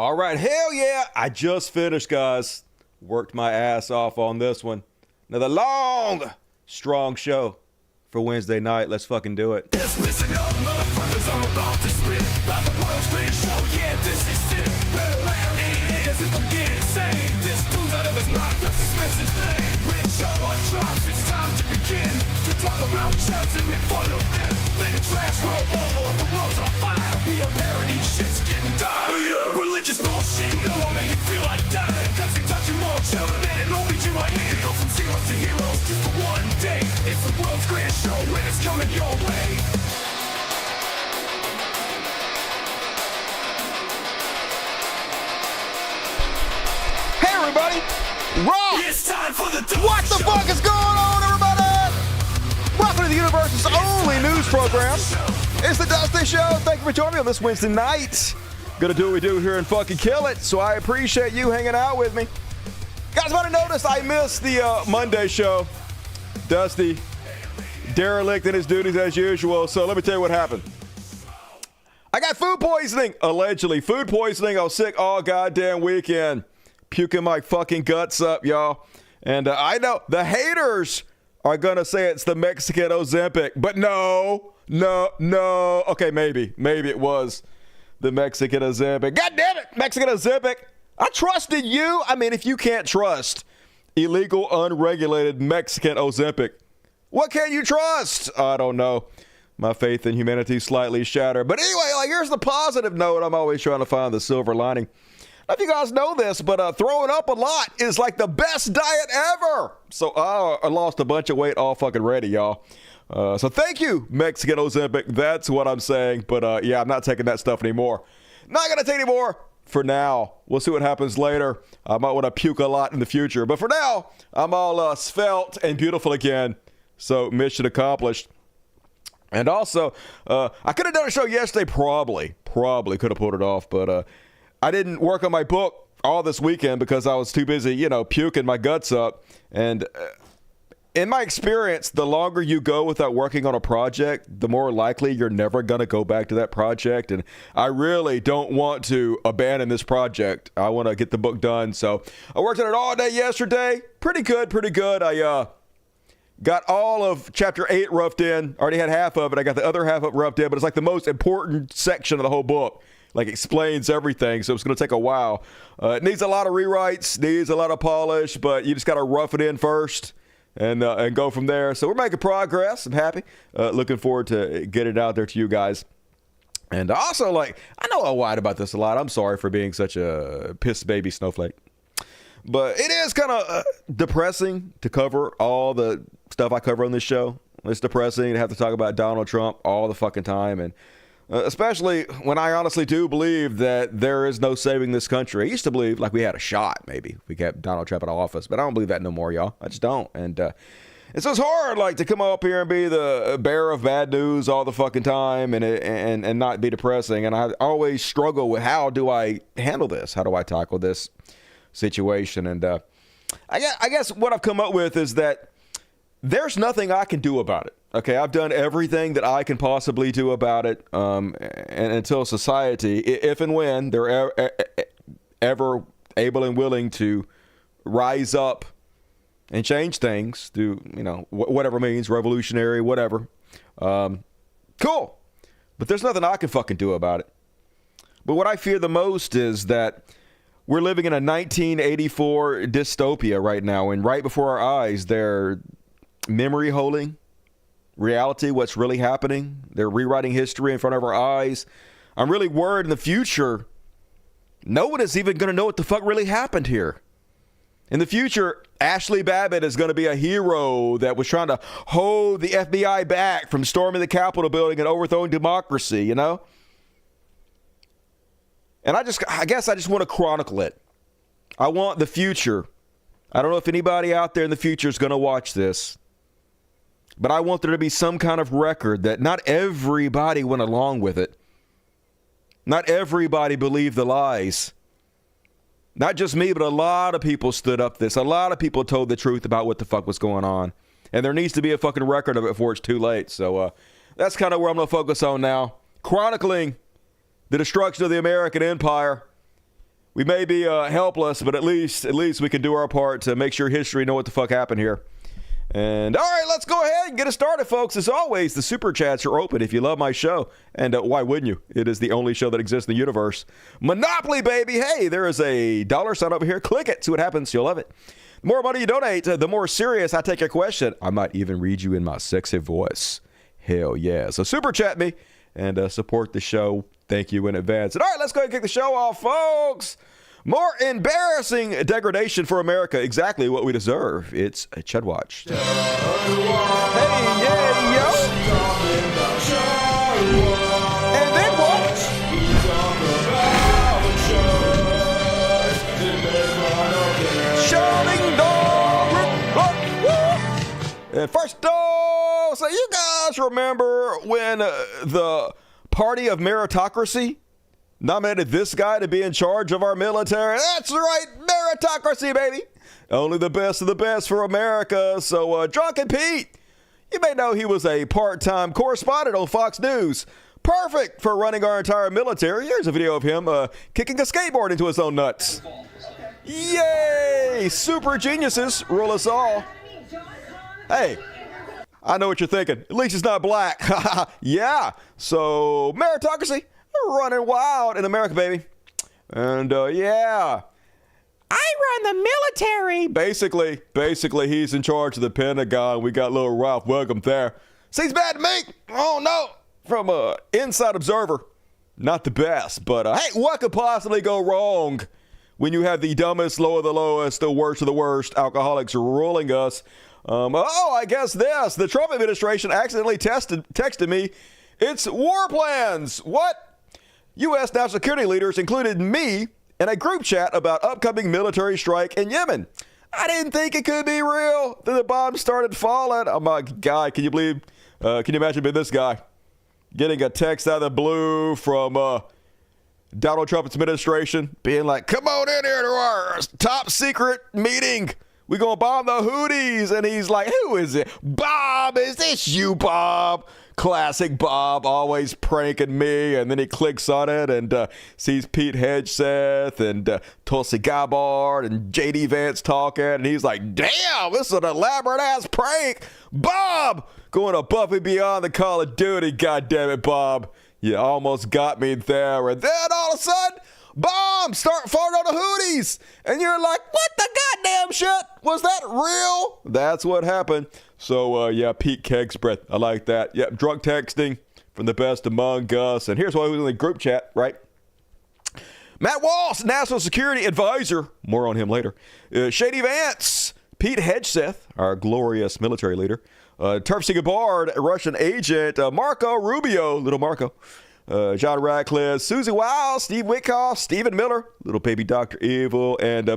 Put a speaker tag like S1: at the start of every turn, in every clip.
S1: All right, hell yeah. I just finished, guys. Worked my ass off on this one. Another long, strong show for Wednesday night. Let's fucking do it.
S2: Religious bullshit, it won't make you feel like dying. Cause you touch your more children and it'll lead you right here. Go from zeros to heroes just for one day. It's the world's greatest show and it's coming your way.
S1: Hey everybody! Raw!
S2: It's time for the
S1: What the fuck is going on, everybody? Welcome to the universe's only news program. It's the Dusty Show. Thank you for joining me on this Wednesday night. Gonna do what we do here and fucking kill it. So I appreciate you hanging out with me. Guys, might have noticed I missed the Monday show. Dusty, derelict in his duties as usual. So let me tell you what happened. I got food poisoning, allegedly. Food poisoning. I was sick all goddamn weekend. Puking my fucking guts up, y'all. And I know the haters are gonna say it's the Mexican Ozempic, but no. Okay, maybe it was the Mexican Ozempic. God damn it, Mexican Ozempic. I trusted you. I mean, if you can't trust illegal, unregulated Mexican Ozempic, what can you trust? I don't know. My faith in humanity slightly shattered. But anyway, like, here's the positive note. I'm always trying to find the silver lining. I don't know if you guys know this, but throwing up a lot is like the best diet ever. So I lost a bunch of weight all fucking ready, y'all. So thank you, Mexican Ozempic. That's what I'm saying. But yeah, I'm not taking that stuff anymore. Not going to take any more for now. We'll see what happens later. I might want to puke a lot in the future. But for now, I'm all svelte and beautiful again. So mission accomplished. And also, I could have done a show yesterday, probably could have pulled it off. But I didn't work on my book all this weekend because I was too busy, puking my guts up. And in my experience, the longer you go without working on a project, the more likely you're never going to go back to that project. And I really don't want to abandon this project. I want to get the book done. So I worked on it all day yesterday. Pretty good. I got all of chapter 8 roughed in. Already had half of it. I got the other half of it roughed in, but it's like the most important section of the whole book. Like, explains everything, so it's going to take a while. It needs a lot of rewrites, needs a lot of polish, but you just got to rough it in first and go from there. So we're making progress. I'm happy. Looking forward to getting it out there to you guys. And also, I know I whine about this a lot. I'm sorry for being such a piss baby snowflake. But it is kind of depressing to cover all the stuff I cover on this show. It's depressing to have to talk about Donald Trump all the fucking time. And especially when I honestly do believe that there is no saving this country. I used to believe we had a shot, maybe, if we kept Donald Trump in office. But I don't believe that no more, y'all. I just don't. And it's just hard, to come up here and be the bearer of bad news all the fucking time and not be depressing. And I always struggle with, how do I handle this? How do I tackle this situation? And I guess what I've come up with is that there's nothing I can do about it. Okay, I've done everything that I can possibly do about it, and until society, if and when they're ever able and willing to rise up and change things through, whatever means, revolutionary, whatever, cool. But there's nothing I can fucking do about it. But what I fear the most is that we're living in a 1984 dystopia right now, and right before our eyes, they're memory holding reality, what's really happening. They're rewriting history in front of our eyes. I'm really worried in the future, no one is even going to know what the fuck really happened here. In the future, Ashley Babbitt is going to be a hero that was trying to hold the FBI back from storming the Capitol building and overthrowing democracy, And I guess I just want to chronicle it. I want the future. I don't know if anybody out there in the future is going to watch this, but I want there to be some kind of record that not everybody went along with it. Not everybody believed the lies. Not just me, but a lot of people stood up this. A lot of people told the truth about what the fuck was going on. And there needs to be a fucking record of it before it's too late. So that's kind of where I'm going to focus on now. Chronicling the destruction of the American empire. We may be helpless, but at least we can do our part to make sure history know what the fuck happened here. And all right, let's go ahead and get it started, folks. As always, the super chats are open if you love my show. And why wouldn't you? It is the only show that exists in the universe. Monopoly, baby. Hey, there is a dollar sign over here. Click it. See what happens. You'll love it. The more money you donate, the more serious I take your question. I might even read you in my sexy voice. Hell yeah. So super chat me and support the show. Thank you in advance. And all right, let's go ahead and kick the show off, folks. More embarrassing degradation for America. Exactly what we deserve. It's a Chud Watch. Hey, yeah, yo. And then what? Shouting dog. And first off, so you guys remember when the party of meritocracy nominated this guy to be in charge of our military? That's right, meritocracy, baby. Only the best of the best for America. So, Drunken Pete, you may know he was a part-time correspondent on Fox News. Perfect for running our entire military. Here's a video of him kicking a skateboard into his own nuts. Yay! Super geniuses rule us all. Hey, I know what you're thinking. At least it's not black. Yeah. So, meritocracy running wild in America, baby. And, yeah. I run the military. Basically, he's in charge of the Pentagon. We got little Ralph Welcome there. Seems bad to me. Oh, no. From a inside observer. Not the best. But, hey, what could possibly go wrong when you have the dumbest, low of the lowest, the worst of the worst alcoholics ruling us? I guess this. The Trump administration accidentally texted me. It's war plans. What? U.S. national security leaders included me in a group chat about upcoming military strike in Yemen. I didn't think it could be real. Then the bombs started falling. Oh my God, can you imagine being this guy? Getting a text out of the blue from Donald Trump's administration being like, come on in here to our top secret meeting. We're going to bomb the Houthis. And he's like, who is it? Bob, is this you, Bob? Classic Bob, always pranking me. And then he clicks on it and sees Pete Hegseth and Tulsi Gabbard and J.D. Vance talking. And he's like, damn, this is an elaborate-ass prank. Bob, going above and beyond the Call of Duty. God damn it, Bob. You almost got me there. And then all of a sudden, bombs start falling on the Houthis. And you're like, what the goddamn shit? Was that real? That's what happened. So, yeah, Pete Keg's breath. I like that. Yep, drunk texting from the best among us. And here's why we was in the group chat, right? Matt Walsh, National Security Advisor. More on him later. Shady Vance. Pete Hegseth, our glorious military leader. Tulsi Gabbard, Russian agent. Marco Rubio, little Marco. John Radcliffe, Susie Wiles, Steve Witkoff, Stephen Miller, little baby Dr. Evil, and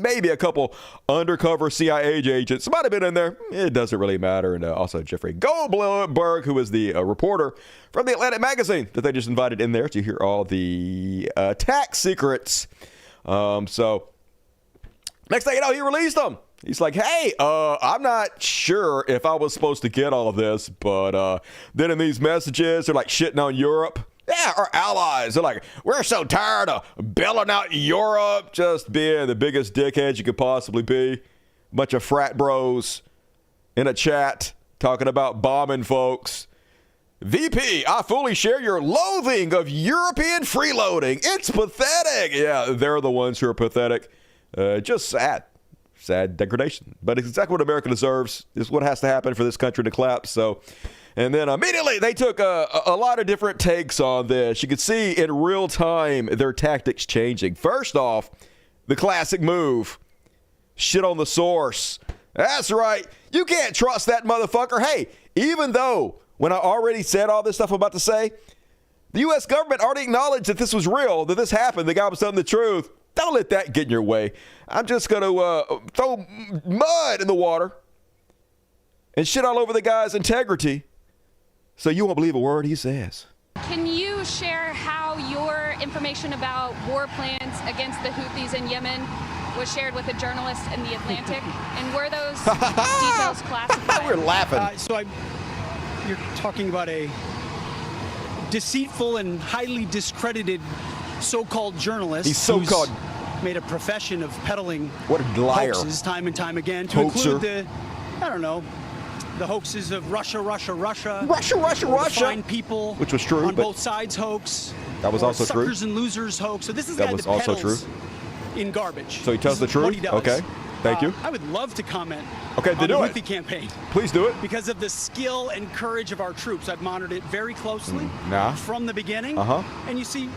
S1: maybe a couple undercover CIA agents. Might have been in there. It doesn't really matter. And also Jeffrey Goldberg, who was the reporter from the Atlantic magazine that they just invited in there to hear all the tax secrets. So next thing you know, he released them. He's like, hey, I'm not sure if I was supposed to get all of this, but then in these messages, they're like shitting on Europe. Yeah, our allies. They're like, we're so tired of bailing out Europe, just being the biggest dickheads you could possibly be. Bunch of frat bros in a chat talking about bombing folks. VP, I fully share your loathing of European freeloading. It's pathetic. Yeah, they're the ones who are pathetic. Just sad. Sad degradation. But it's exactly what America deserves. It's what has to happen for this country to collapse. So, and then immediately they took a lot of different takes on this. You could see in real time their tactics changing. First off, the classic move. Shit on the source. That's right. You can't trust that motherfucker. Hey, even though when I already said all this stuff I'm about to say, the U.S. government already acknowledged that this was real, that this happened, the guy was telling the truth. Don't let that get in your way. I'm just going to throw mud in the water and shit all over the guy's integrity so you won't believe a word he says.
S3: Can you share how your information about war plans against the Houthis in Yemen was shared with a journalist in The Atlantic? And were those details classified?
S1: We're laughing.
S4: You're talking about a deceitful and highly discredited so-called journalist.
S1: He's so-called.
S4: made a profession of peddling
S1: What a liar.
S4: hoaxes time and time again, to
S1: Hoaxer.
S4: include the hoaxes of Russia, find people,
S1: which was true,
S4: on
S1: but
S4: both sides hoax.
S1: that was
S4: or
S1: also true.
S4: Suckers and losers hoax. So this is
S1: That
S4: guy
S1: was
S4: that
S1: also
S4: peddles
S1: true.
S4: in garbage.
S1: So he tells
S4: This
S1: the
S4: is what
S1: truth?
S4: he does.
S1: Okay. Thank you.
S4: I would love to comment
S1: Okay,
S4: on
S1: then
S4: the
S1: do it.
S4: Houthi campaign.
S1: Please do it.
S4: Because of the skill and courage of our troops. I've monitored it very closely
S1: Nah.
S4: from the beginning.
S1: Uh-huh.
S4: And you see,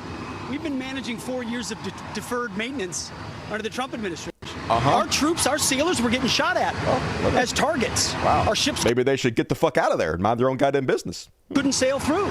S4: we've been managing 4 years of deferred maintenance under the Trump administration.
S1: Uh-huh.
S4: Our troops, our sailors were getting shot at as targets.
S1: Wow.
S4: Our ships
S1: Maybe they should get the fuck out of there and mind their own goddamn business.
S4: couldn't sail through.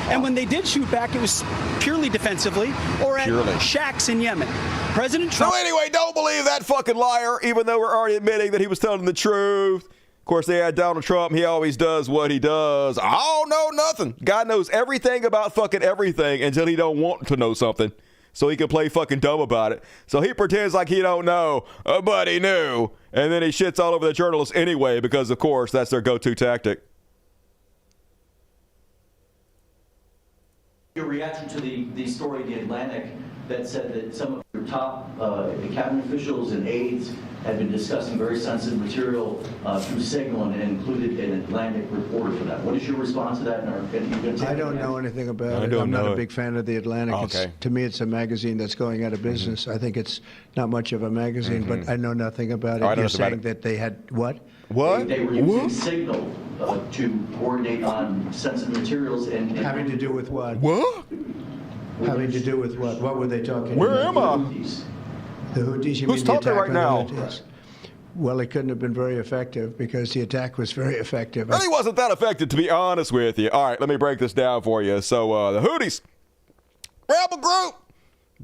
S4: And when they did shoot back, it was purely defensively or at
S1: Purely.
S4: shacks in Yemen. President Trump...
S1: So anyway, don't believe that fucking liar, even though we're already admitting that he was telling the truth. Of course, they had Donald Trump. He always does what he does. I don't know nothing. God knows everything about fucking everything until he don't want to know something. So he can play fucking dumb about it. So he pretends like he don't know, but he knew. And then he shits all over the journalists anyway because, of course, that's their go-to tactic.
S5: Your reaction to the story in The Atlantic that said that some of your top cabinet officials and aides had been discussing very sensitive material through Signal and included an Atlantic reporter for that. What is your response to that?
S6: I don't know anything about it.
S1: don't
S6: I'm not
S1: know
S6: a
S1: it.
S6: big fan of The Atlantic.
S1: Okay.
S6: To me, it's a magazine that's going out of business. I think it's not much of a magazine, but I know nothing about it.
S1: Oh, I know
S6: You're
S1: nothing about
S6: saying
S1: it.
S6: that they had what?
S1: What?
S5: They were using Signal to coordinate on sensitive materials and
S6: Having to do with what?
S1: What?
S6: Having to do with what? What were they talking
S1: Where
S6: about?
S1: am I?
S6: The Houthis, you
S1: Who's
S6: mean the
S1: talking
S6: attack
S1: right
S6: on
S1: now?
S6: the Houthis? Well, it couldn't have been very effective because the attack was very effective.
S1: Really wasn't that effective, to be honest with you. All right, let me break this down for you. So the Houthis, rebel group,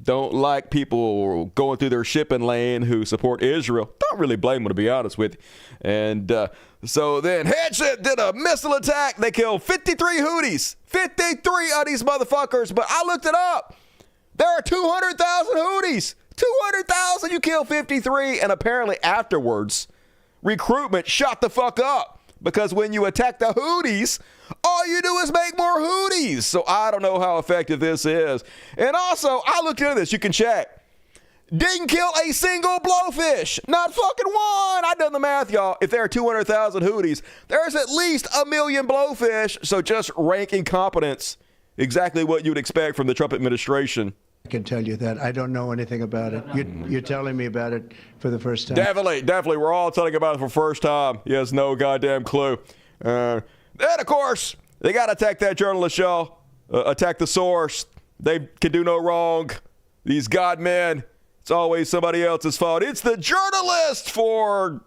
S1: don't like people going through their shipping lane who support Israel. Don't really blame them, to be honest with you. And so then Headship did a missile attack. They killed 53 Houthis. 53 of these motherfuckers. But I looked it up. There are 200,000 Houthis. 200,000. You killed 53. And apparently afterwards, recruitment shot the fuck up. Because when you attack the Houthis, all you do is make more Houthis. So I don't know how effective this is. And also, I looked into this. You can check. Didn't kill a single blowfish. Not fucking one. I done the math, y'all. If there are 200,000 Houthis, there's at least 1 million blowfish. So just rank incompetence. Exactly what you'd expect from the Trump administration.
S6: I can tell you that. I don't know anything about it. You're telling me about it for the first time.
S1: Definitely. We're all telling about it for the first time. He has no goddamn clue. Then, of course, they got to attack that journalist, y'all. Attack the source. They can do no wrong. These God men, it's always somebody else's fault. It's the journalist for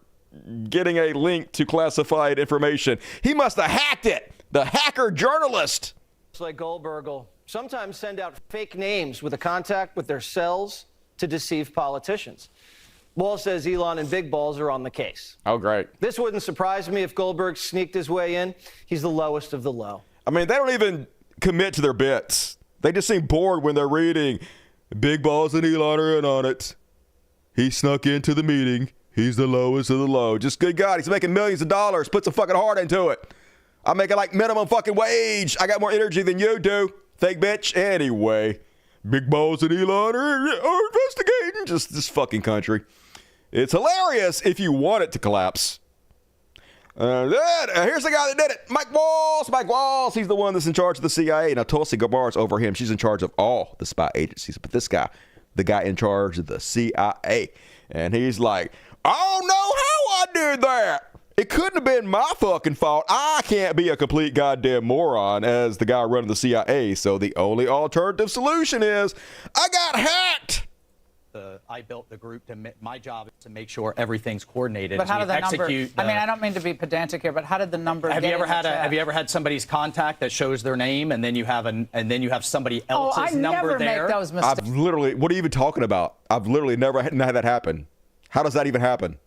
S1: getting a link to classified information. He must have hacked it. The hacker journalist.
S7: Like Goldberg will sometimes send out fake names with a contact with their cells to deceive politicians. Wall says Elon and Big Balls are on the case.
S1: Oh, great.
S7: This wouldn't surprise me if Goldberg sneaked his way in. He's the lowest of the low.
S1: I mean, they don't even commit to their bits. They just seem bored when they're reading. Big Balls and Elon are in on it. He snuck into the meeting. He's the lowest of the low. Just good God, he's making millions of dollars. Put some fucking heart into it. I'm making like minimum fucking wage. I got more energy than you do. Fake bitch. Anyway, Big Balls and Elon are investigating. Just this fucking country. It's hilarious if you want it to collapse. Here's the guy that did it. Mike Walls. He's the one that's in charge of the CIA. Now, Tulsi Gabbard's over him. She's in charge of all the spy agencies. But this guy, the guy in charge of the CIA. And he's like, I don't know how I did that. It couldn't have been my fucking fault. I can't be a complete goddamn moron as the guy running the CIA. So the only alternative solution is I got hacked.
S8: I built the group my job is to make sure everything's coordinated.
S9: But how did the number?
S8: Execute
S9: I mean, I don't mean to be pedantic here, but how did the number?
S8: Have you ever had somebody's contact that shows their name and then you have somebody else's number there?
S9: I never make those mistakes.
S1: I've literally, what are you even talking about? I've literally never had that happen. How does that even happen?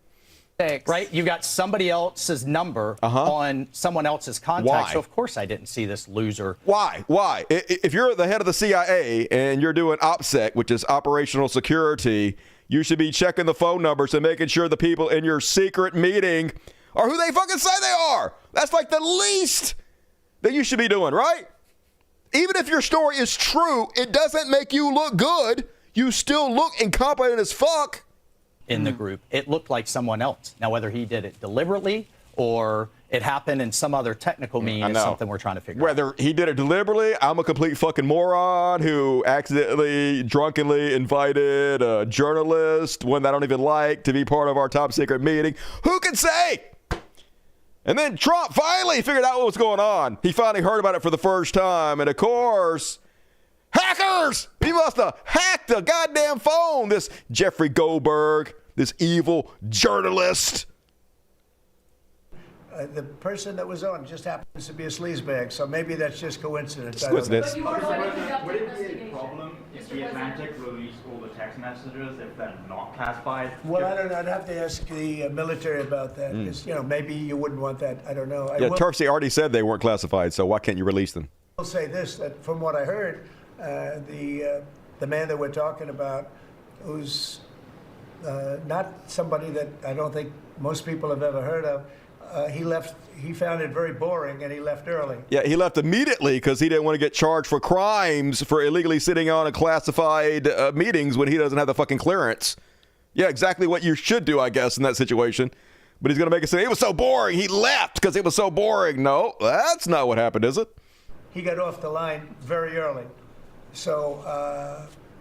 S8: Right? You got somebody else's number on someone else's contact.
S1: Why?
S8: So, of course, I didn't see this loser.
S1: Why? If you're the head of the CIA and you're doing OPSEC, which is operational security, you should be checking the phone numbers and making sure the people in your secret meeting are who they fucking say they are. That's like the least that you should be doing, right? Even if your story is true, it doesn't make you look good. you still look incompetent as fuck.
S8: In the group, it looked like someone else. Now, whether he did it deliberately or it happened in some other technical mean is something we're trying to figure out.
S1: Whether he did it deliberately, I'm a complete fucking moron who accidentally, drunkenly invited a journalist, one that I don't even like, to be part of our top secret meeting. Who can say? And then Trump finally figured out what was going on. He finally heard about it for the first time. And of course, hackers! He must have hacked the goddamn phone. This Jeffrey Goldberg, this evil journalist.
S6: The person that was on just happens to be a sleazebag, so maybe that's just coincidence.
S1: Coincidence.
S10: Would it be a problem if the Atlantic released all the text messages if they're not classified?
S6: Well, I don't know. I'd have to ask the military about that. 'Cause, maybe you wouldn't want that. I don't know.
S1: Turkey already said they weren't classified, so why can't you release them?
S6: I'll say this, that from what I heard, the man that we're talking about, who's not somebody that I don't think most people have ever heard of, he found it very boring and he left early.
S1: Yeah, he left immediately because he didn't want to get charged for crimes for illegally sitting on a classified meetings when he doesn't have the fucking clearance. Yeah, exactly what you should do, I guess, in that situation. But he's going to make it say, it was so boring, he left because it was so boring. No, that's not what happened, is it?
S6: He got off the line very early. So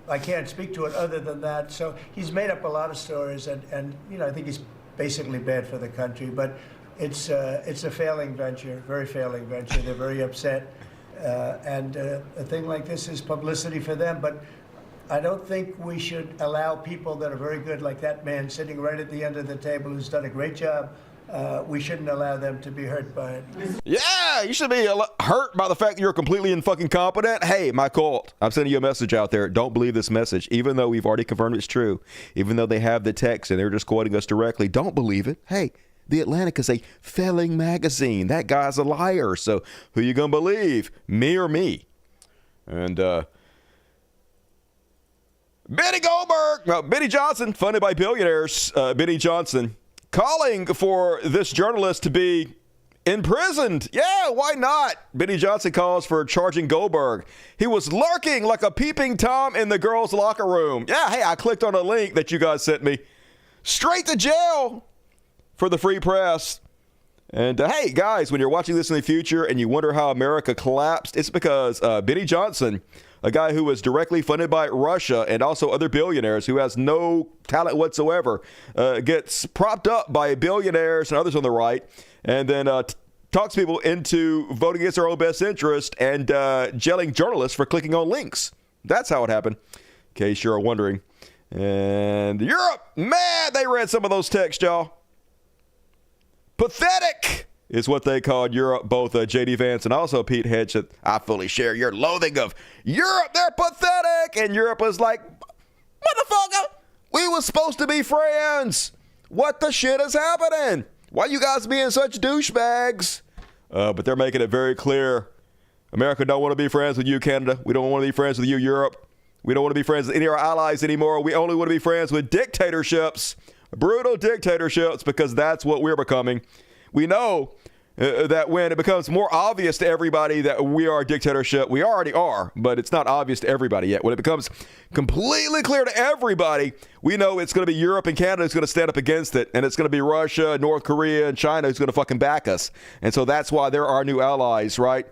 S6: I can't speak to it other than that. So he's made up a lot of stories and I think he's basically bad for the country. But it's a failing venture, very failing venture. They're very upset. And a thing like this is publicity for them. But I don't think we should allow people that are very good, like that man sitting right at the end of the table who's done a great job. We shouldn't allow them to be hurt by it.
S1: Yeah, you should be hurt by the fact that you're completely fucking competent. Hey, my cult, I'm sending you a message out there. Don't believe this message, even though we've already confirmed it's true. Even though they have the text and they're just quoting us directly, don't believe it. Hey, The Atlantic is a failing magazine. That guy's a liar. So who you gonna believe, me or me? And Benny Johnson, funded by billionaires. Benny Johnson calling for this journalist to be imprisoned. Yeah, why not? Benny Johnson calls for charging Goldberg. He was lurking like a peeping Tom in the girls' locker room. Yeah, hey, I clicked on a link that you guys sent me. Straight to jail for the free press. And hey, guys, when you're watching this in the future and you wonder how America collapsed, it's because Benny Johnson, a guy who was directly funded by Russia and also other billionaires who has no talent whatsoever, gets propped up by billionaires and others on the right, and then talks people into voting against their own best interest and jailing journalists for clicking on links. That's how it happened, in case you're wondering. And Europe, man, they read some of those texts, y'all. Pathetic is what they called Europe, both J.D. Vance and also Pete Hegseth. I fully share your loathing of Europe. They're pathetic. And Europe was like, motherfucker, we were supposed to be friends. What the shit is happening? Why you guys being such douchebags? But they're making it very clear. America don't want to be friends with you, Canada. We don't want to be friends with you, Europe. We don't want to be friends with any of our allies anymore. We only want to be friends with dictatorships. Brutal dictatorships, because that's what we're becoming. We know that when it becomes more obvious to everybody that we are a dictatorship, we already are, but it's not obvious to everybody yet. When it becomes completely clear to everybody, we know it's going to be Europe and Canada who's going to stand up against it, and it's going to be Russia, North Korea, and China who's going to fucking back us. And so that's why they're our new allies, right?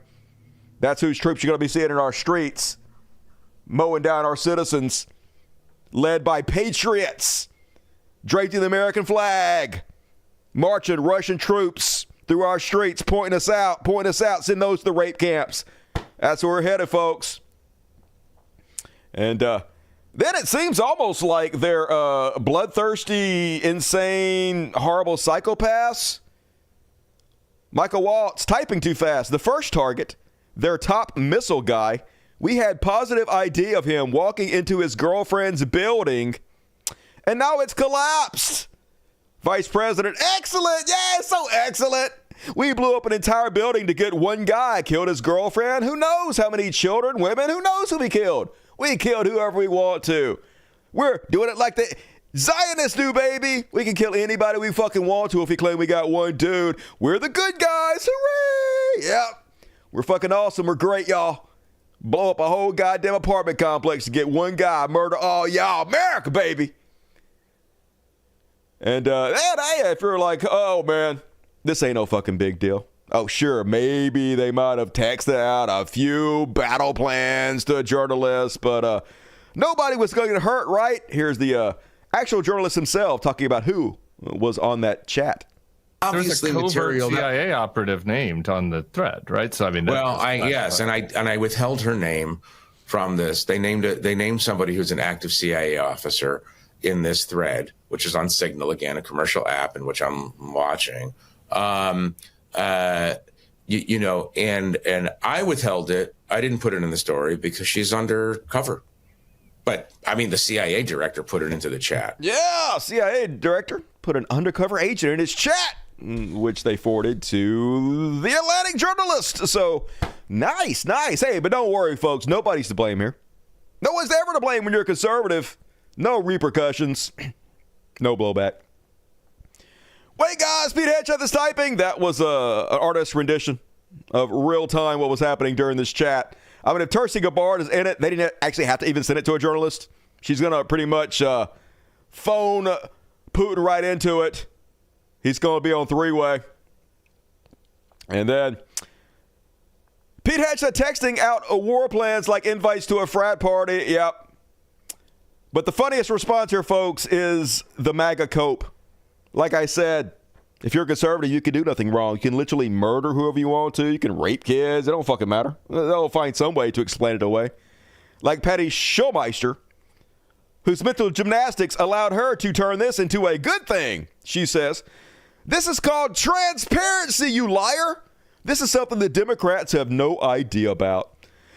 S1: That's whose troops you're going to be seeing in our streets, mowing down our citizens, led by patriots, draped in the American flag, marching Russian troops through our streets, pointing us out, send those to the rape camps. That's where we're headed, folks. And then it seems almost like they're bloodthirsty, insane, horrible psychopaths. Michael Waltz, typing too fast. The first target, their top missile guy, we had positive ID of him walking into his girlfriend's building, and now it's collapsed. Vice President, excellent. Yeah, so excellent. We blew up an entire building to get one guy, killed his girlfriend. Who knows how many children, women, who knows who we killed? We killed whoever we want to. We're doing it like the Zionists do, baby. We can kill anybody we fucking want to if we claim we got one dude. We're the good guys. Hooray. Yep. We're fucking awesome. We're great, y'all. Blow up a whole goddamn apartment complex to get one guy, murder all y'all, America, baby. And if you're like, oh, man, this ain't no fucking big deal. Oh, sure, maybe they might have texted out a few battle plans to a journalist, but nobody was going to get hurt, right? Here's the actual journalist himself talking about who was on that chat.
S11: Obviously,
S12: there's a covert
S11: material
S12: CIA operative named on the thread, right? So I mean,
S11: I withheld her name from this. They named somebody who's an active CIA officer in this thread, which is on Signal, again, a commercial app in which I'm watching. And I withheld it. I didn't put it in the story because she's undercover. But I mean, the CIA director put it into the chat.
S1: Yeah, CIA director put an undercover agent in his chat, which they forwarded to the Atlantic journalist. So nice. Hey, but don't worry, folks. Nobody's to blame here. No one's ever to blame when you're a conservative. No repercussions. No blowback. Wait, guys, Pete Headshot is typing. That was an artist's rendition of real time what was happening during this chat. I mean, if Tulsi Gabbard is in it, they didn't actually have to even send it to a journalist. She's going to pretty much phone Putin right into it. He's going to be on three-way. And then Pete Headshot texting out war plans like invites to a frat party. Yep. But the funniest response here, folks, is the MAGA cope. Like I said, if you're a conservative, you can do nothing wrong. You can literally murder whoever you want to. You can rape kids. It don't fucking matter. They'll find some way to explain it away. Like Patty Schulmeister, whose mental gymnastics allowed her to turn this into a good thing. She says, "This is called transparency, you liar. This is something the Democrats have no idea about.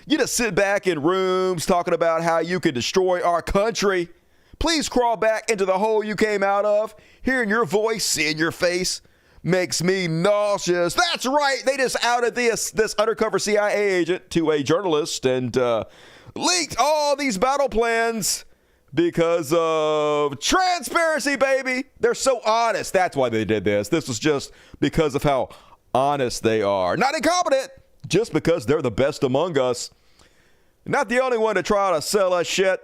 S1: You just sit back in rooms talking about how you can destroy our country. Please crawl back into the hole you came out of. Hearing your voice, seeing your face makes me nauseous." That's right. They just outed this undercover CIA agent to a journalist and leaked all these battle plans because of transparency, baby. They're so honest. That's why they did this. This was just because of how honest they are. Not incompetent, just because they're the best among us. Not the only one to try to sell us shit.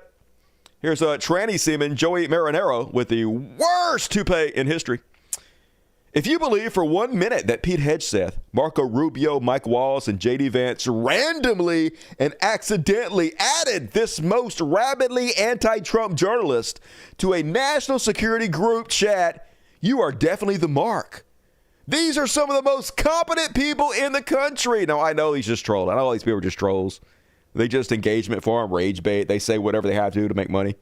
S1: Here's a tranny seaman, Joey Marinero, with the worst toupee in history. "If you believe for 1 minute that Pete Hegseth, Marco Rubio, Mike Walls, and J.D. Vance randomly and accidentally added this most rabidly anti-Trump journalist to a national security group chat, you are definitely the mark. These are some of the most competent people in the country." Now, I know he's just trolling. I know all these people are just trolls. They just engagement for him, rage bait. They say whatever they have to make money.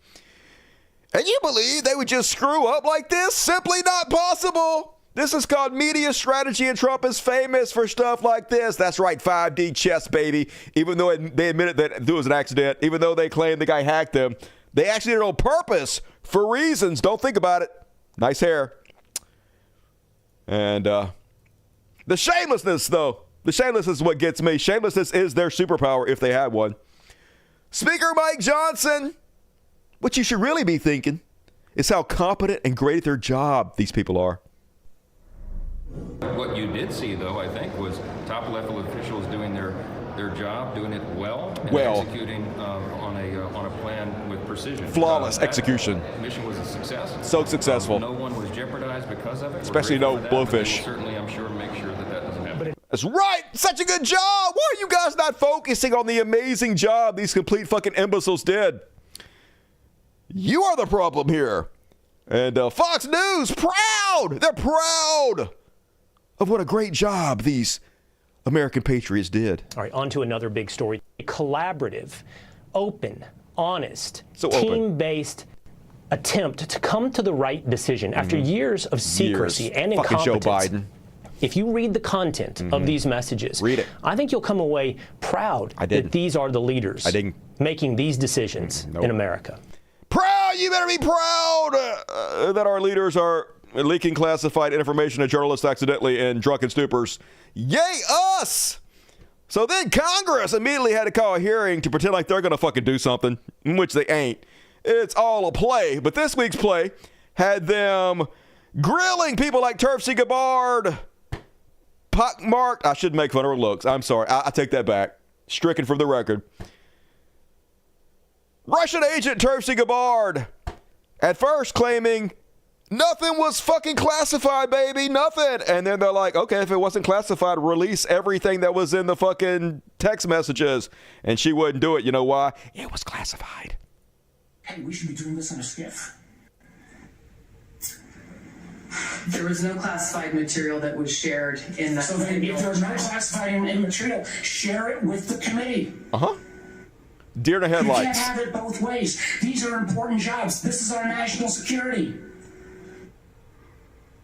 S1: "And you believe they would just screw up like this? Simply not possible. This is called media strategy, and Trump is famous for stuff like this." That's right, 5D chess, baby. Even though they admitted that it was an accident, even though they claimed the guy hacked them, they actually did it on purpose for reasons. Don't think about it. Nice hair. And the shamelessness, though. The shamelessness is what gets me. Shamelessness is their superpower if they had one. Speaker Mike Johnson, what you should really be thinking is how competent and great at their job these people are.
S13: What you did see, though, I think, was top-level officials doing their job, doing it well, and executing on a plan with precision.
S1: Flawless execution.
S13: Mission was a success.
S1: So successful.
S13: No one was jeopardized because of it.
S1: Especially no blowfish.
S13: Certainly, I'm sure, make sure that doesn't happen.
S1: That's right. Such a good job. Why are you guys not focusing on the amazing job these complete fucking imbeciles did? You are the problem here. And Fox News, proud. They're proud of what a great job these American patriots did.
S14: All right, on to another big story. Collaborative, open, honest,
S1: so
S14: team-based attempt to come to the right decision after years of secrecy and incompetence.
S1: Fucking Joe Biden.
S14: If you read the content of these messages,
S1: read it.
S14: I think you'll come away proud that these are the leaders making these decisions in America.
S1: Proud! You better be proud that our leaders are leaking classified information to journalists accidentally in drunken stupors. Yay us! So then Congress immediately had to call a hearing to pretend like they're going to fucking do something, which they ain't. It's all a play. But this week's play had them grilling people like Tulsi Gabbard, pockmarked. I shouldn't make fun of her looks. I'm sorry. I take that back. Stricken from the record. Russian agent Tulsi Gabbard at first claiming nothing was fucking classified, baby, nothing. And then they're like, okay, if it wasn't classified, release everything that was in the fucking text messages. And she wouldn't do it. You know why? It was classified.
S15: Hey, we should be doing this in a skiff.
S16: There was no classified material that was shared in that.
S15: So then if there's no classified material, share it with the committee.
S1: Uh-huh. Deer in the headlights.
S15: You can't have it both ways. These are important jobs. This is our national security.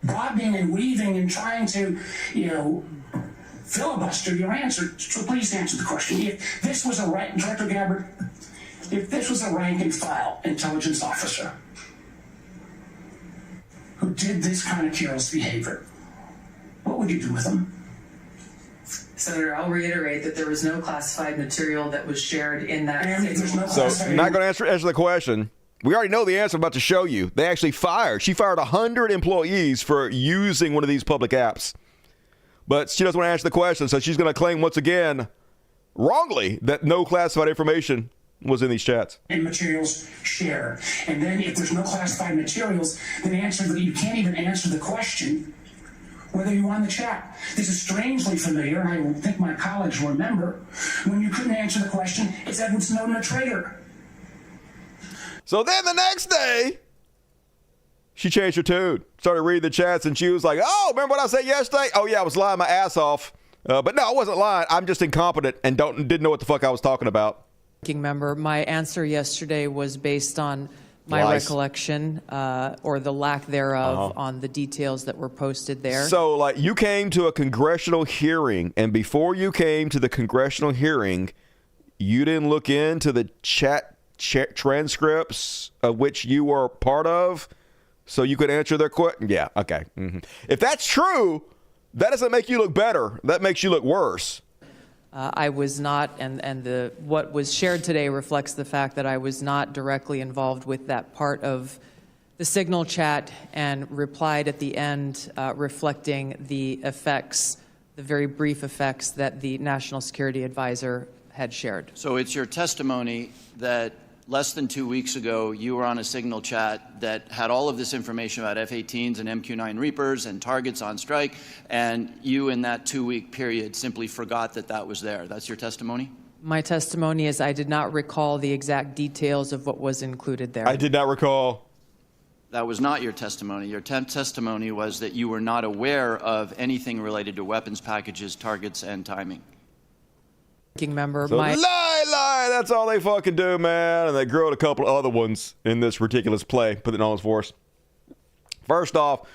S15: Bobbing and weaving and trying to, filibuster your answer. So please answer the question. If this was Director Gabbard, if this was a rank and file intelligence officer who did this kind of careless behavior, what would you do with them?
S16: Senator, I'll reiterate that there was no classified material that was shared in that.
S1: So, not going to answer the question. We already know the answer I'm about to show you. They actually she fired 100 employees for using one of these public apps. But she doesn't want to answer the question, so she's going to claim once again, wrongly, that no classified information was in these chats.
S15: And materials share. And then if there's no classified materials, then you can't even answer the question whether you won the chat. This is strangely familiar, and I think my colleagues will remember, when you couldn't answer the question, is Edward Snowden a traitor?
S1: So then the next day, she changed her tune, started reading the chats, and she was like, oh, remember what I said yesterday? Oh, yeah, I was lying my ass off. But no, I wasn't lying. I'm just incompetent and didn't know what the fuck I was talking about.
S17: Member, my answer yesterday was based on my recollection or the lack thereof on the details that were posted there.
S1: So, like, you came to a congressional hearing, and before you came to the congressional hearing, you didn't look into the chat transcripts of which you were part of, so you could answer their question. Yeah, okay. Mm-hmm. If that's true, that doesn't make you look better. That makes you look worse.
S17: I was not, and what was shared today reflects the fact that I was not directly involved with that part of the Signal chat and replied at the end reflecting the effects, the very brief effects that the National Security Advisor had shared.
S18: So it's your testimony that less than 2 weeks ago, you were on a Signal chat that had all of this information about F-18s and MQ-9 Reapers and targets on strike, and you in that 2-week period simply forgot that was there. That's your testimony?
S17: My testimony is I did not recall the exact details of what was included there.
S1: I did not recall.
S18: That was not your testimony. Your testimony was that you were not aware of anything related to weapons packages, targets, and timing.
S17: Member,
S1: so lie, that's all they fucking do, man. And they grilled a couple of other ones in this ridiculous play, put it on his force. First off,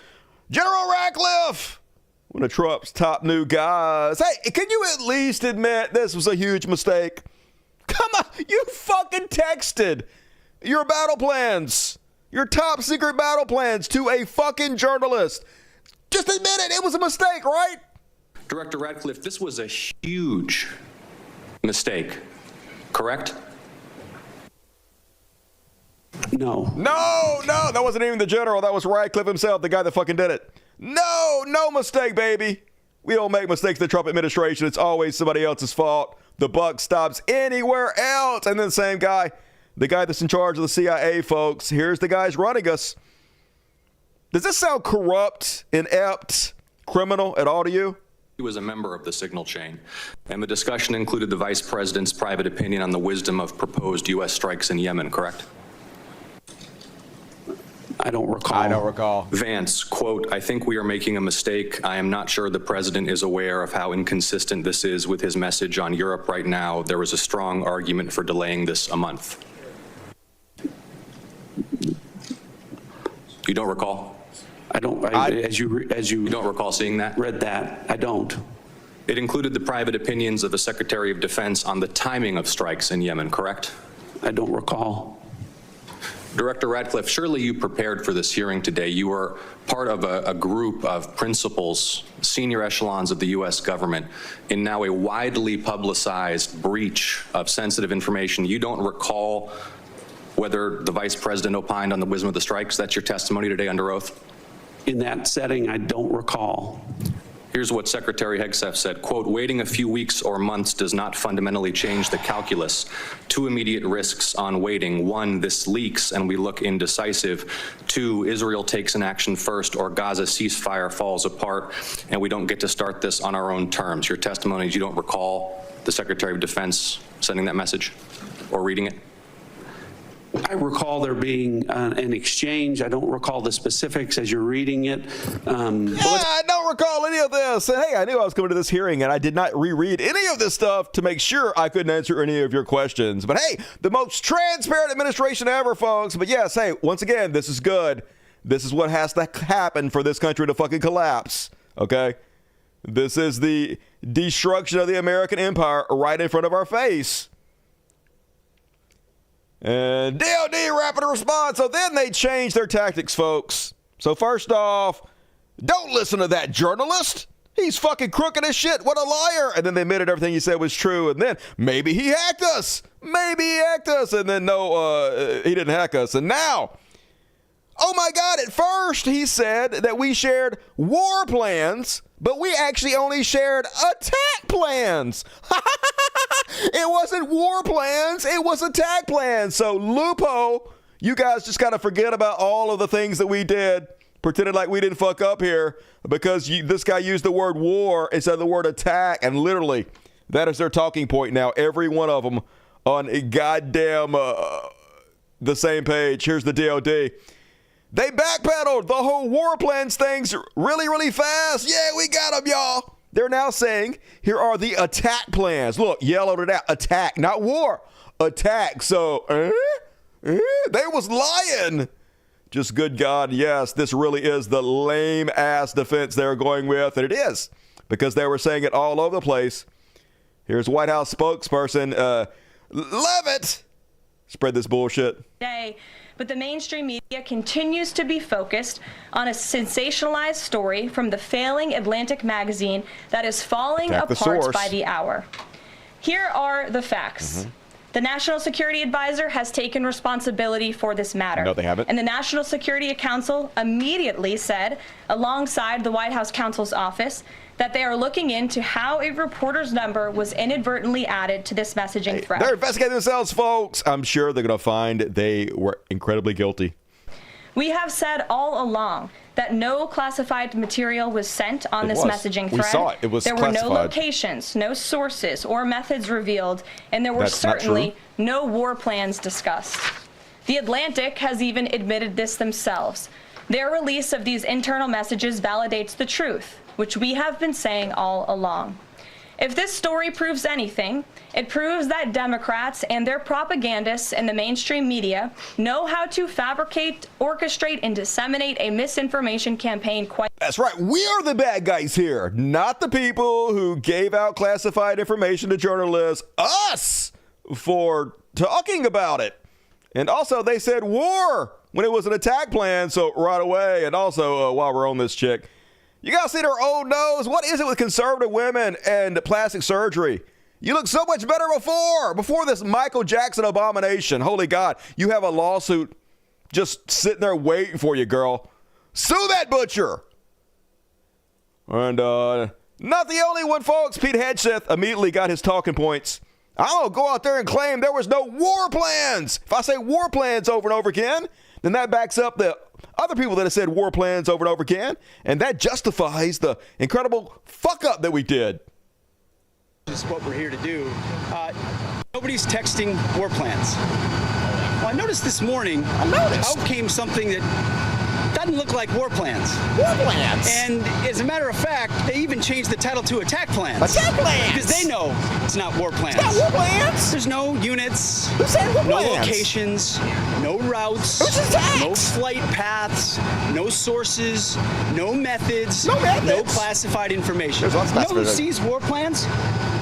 S1: General Ratcliffe, one of Trump's top new guys. Hey, can you at least admit this was a huge mistake? Come on, you fucking texted your battle plans, your top secret battle plans to a fucking journalist. Just admit it was a mistake, right?
S19: Director Ratcliffe, this was a huge mistake, correct?
S1: No, that wasn't even the general. That was Ratcliffe himself, the guy that fucking did it. No mistake, baby. We don't make mistakes in the Trump administration. It's always somebody else's fault. The buck stops anywhere else. And then the same guy, the guy that's in charge of the CIA, folks, here's the guys running us. Does this sound corrupt, inept, criminal at all to you?
S19: He was a member of the Signal chain, and the discussion included the Vice President's private opinion on the wisdom of proposed U.S. strikes in Yemen, correct?
S20: I don't recall.
S19: Vance, quote, I think we are making a mistake. I am not sure the President is aware of how inconsistent this is with his message on Europe right now. There was a strong argument for delaying this a month. You don't recall?
S20: I don't. As you
S19: don't recall seeing that?
S20: Read that. I don't.
S19: It included the private opinions of the Secretary of Defense on the timing of strikes in Yemen, correct?
S20: I don't recall.
S19: Director Ratcliffe, surely you prepared for this hearing today. You were part of a group of principals, senior echelons of the U.S. government, in now a widely publicized breach of sensitive information. You don't recall whether the Vice President opined on the wisdom of the strikes? That's your testimony today under oath?
S20: In that setting, I don't recall.
S19: Here's what Secretary Hegseth said, quote, waiting a few weeks or months does not fundamentally change the calculus. Two immediate risks on waiting. One, this leaks and we look indecisive. Two, Israel takes an action first or Gaza ceasefire falls apart and we don't get to start this on our own terms. Your testimony is you don't recall the Secretary of Defense sending that message or reading it?
S20: I recall there being an exchange. I don't recall the specifics as you're reading it.
S1: I don't recall any of this. And hey, I knew I was coming to this hearing, and I did not reread any of this stuff to make sure I couldn't answer any of your questions. But hey, the most transparent administration ever, folks. But yes, hey, once again, this is good. This is what has to happen for this country to fucking collapse. Okay? This is the destruction of the American empire right in front of our face. And DOD rapid response. So then they changed their tactics, folks. So first off, don't listen to that journalist. He's fucking crooked as shit. What a liar. And then they admitted everything he said was true. And then maybe he hacked us. Maybe he hacked us. And then no, he didn't hack us. And now, oh my God, at first he said that we shared war plans, but we actually only shared attack plans. It wasn't war plans, it was attack plans. So Lupo, you guys just gotta forget about all of the things that we did, pretended like we didn't fuck up here because this guy used the word war instead of the word attack, and literally that is their talking point now. Every one of them on a goddamn the same page. Here's the DOD. They backpedaled the whole war plans things really, really fast. Yeah, we got them, y'all. They're now saying, here are the attack plans. Look, yellowed it out. Attack, not war. Attack. So, they was lying. Just good God, yes, this really is the lame-ass defense they're going with. And it is, because they were saying it all over the place. Here's White House spokesperson Levitt. Spread this bullshit.
S21: But the mainstream media continues to be focused on a sensationalized story from the failing Atlantic magazine that is falling apart by the hour. Here are the facts. The National Security Advisor has taken responsibility for this matter.
S1: No, they haven't.
S21: And the National Security Council immediately said, alongside the White House counsel's office, that they are looking into how a reporter's number was inadvertently added to this messaging thread.
S1: They're investigating themselves, folks. I'm sure they're going to find they were incredibly guilty.
S21: We have said all along that no classified material was sent on this messaging thread.
S1: We saw it. It was
S21: classified. There were no locations, no sources, or methods revealed, and there were certainly no war plans discussed. The Atlantic has even admitted this themselves. Their release of these internal messages validates the truth, which we have been saying all along. If this story proves anything, it proves that Democrats and their propagandists in the mainstream media know how to fabricate, orchestrate, and disseminate a misinformation campaign quite.
S1: That's right. We are the bad guys here, not the people who gave out classified information to journalists. Us for talking about it. And also, they said war when it was an attack plan, so right away. And also, while we're on this chick, you guys see her old nose? What is it with conservative women and plastic surgery? You look so much better before this Michael Jackson abomination. Holy God, you have a lawsuit just sitting there waiting for you, girl. Sue that butcher. And not the only one, folks. Pete Hegseth immediately got his talking points. I'm going to go out there and claim there was no war plans. If I say war plans over and over again, then that backs up the other people that have said war plans over and over again, and that justifies the incredible fuck up that we did.
S4: This is what we're here to do. Nobody's texting war plans. Well, I noticed this morning, out came something that doesn't look like war plans.
S1: War plans?
S4: And as a matter of fact, they even changed the title to attack plans.
S1: Attack plans?
S4: Because they know it's not war plans.
S1: It's not war plans?
S4: There's no units.
S1: Who said war
S4: no
S1: plans?
S4: Locations, no routes, no flight paths, no sources, no methods, no classified information. You know who sees war plans?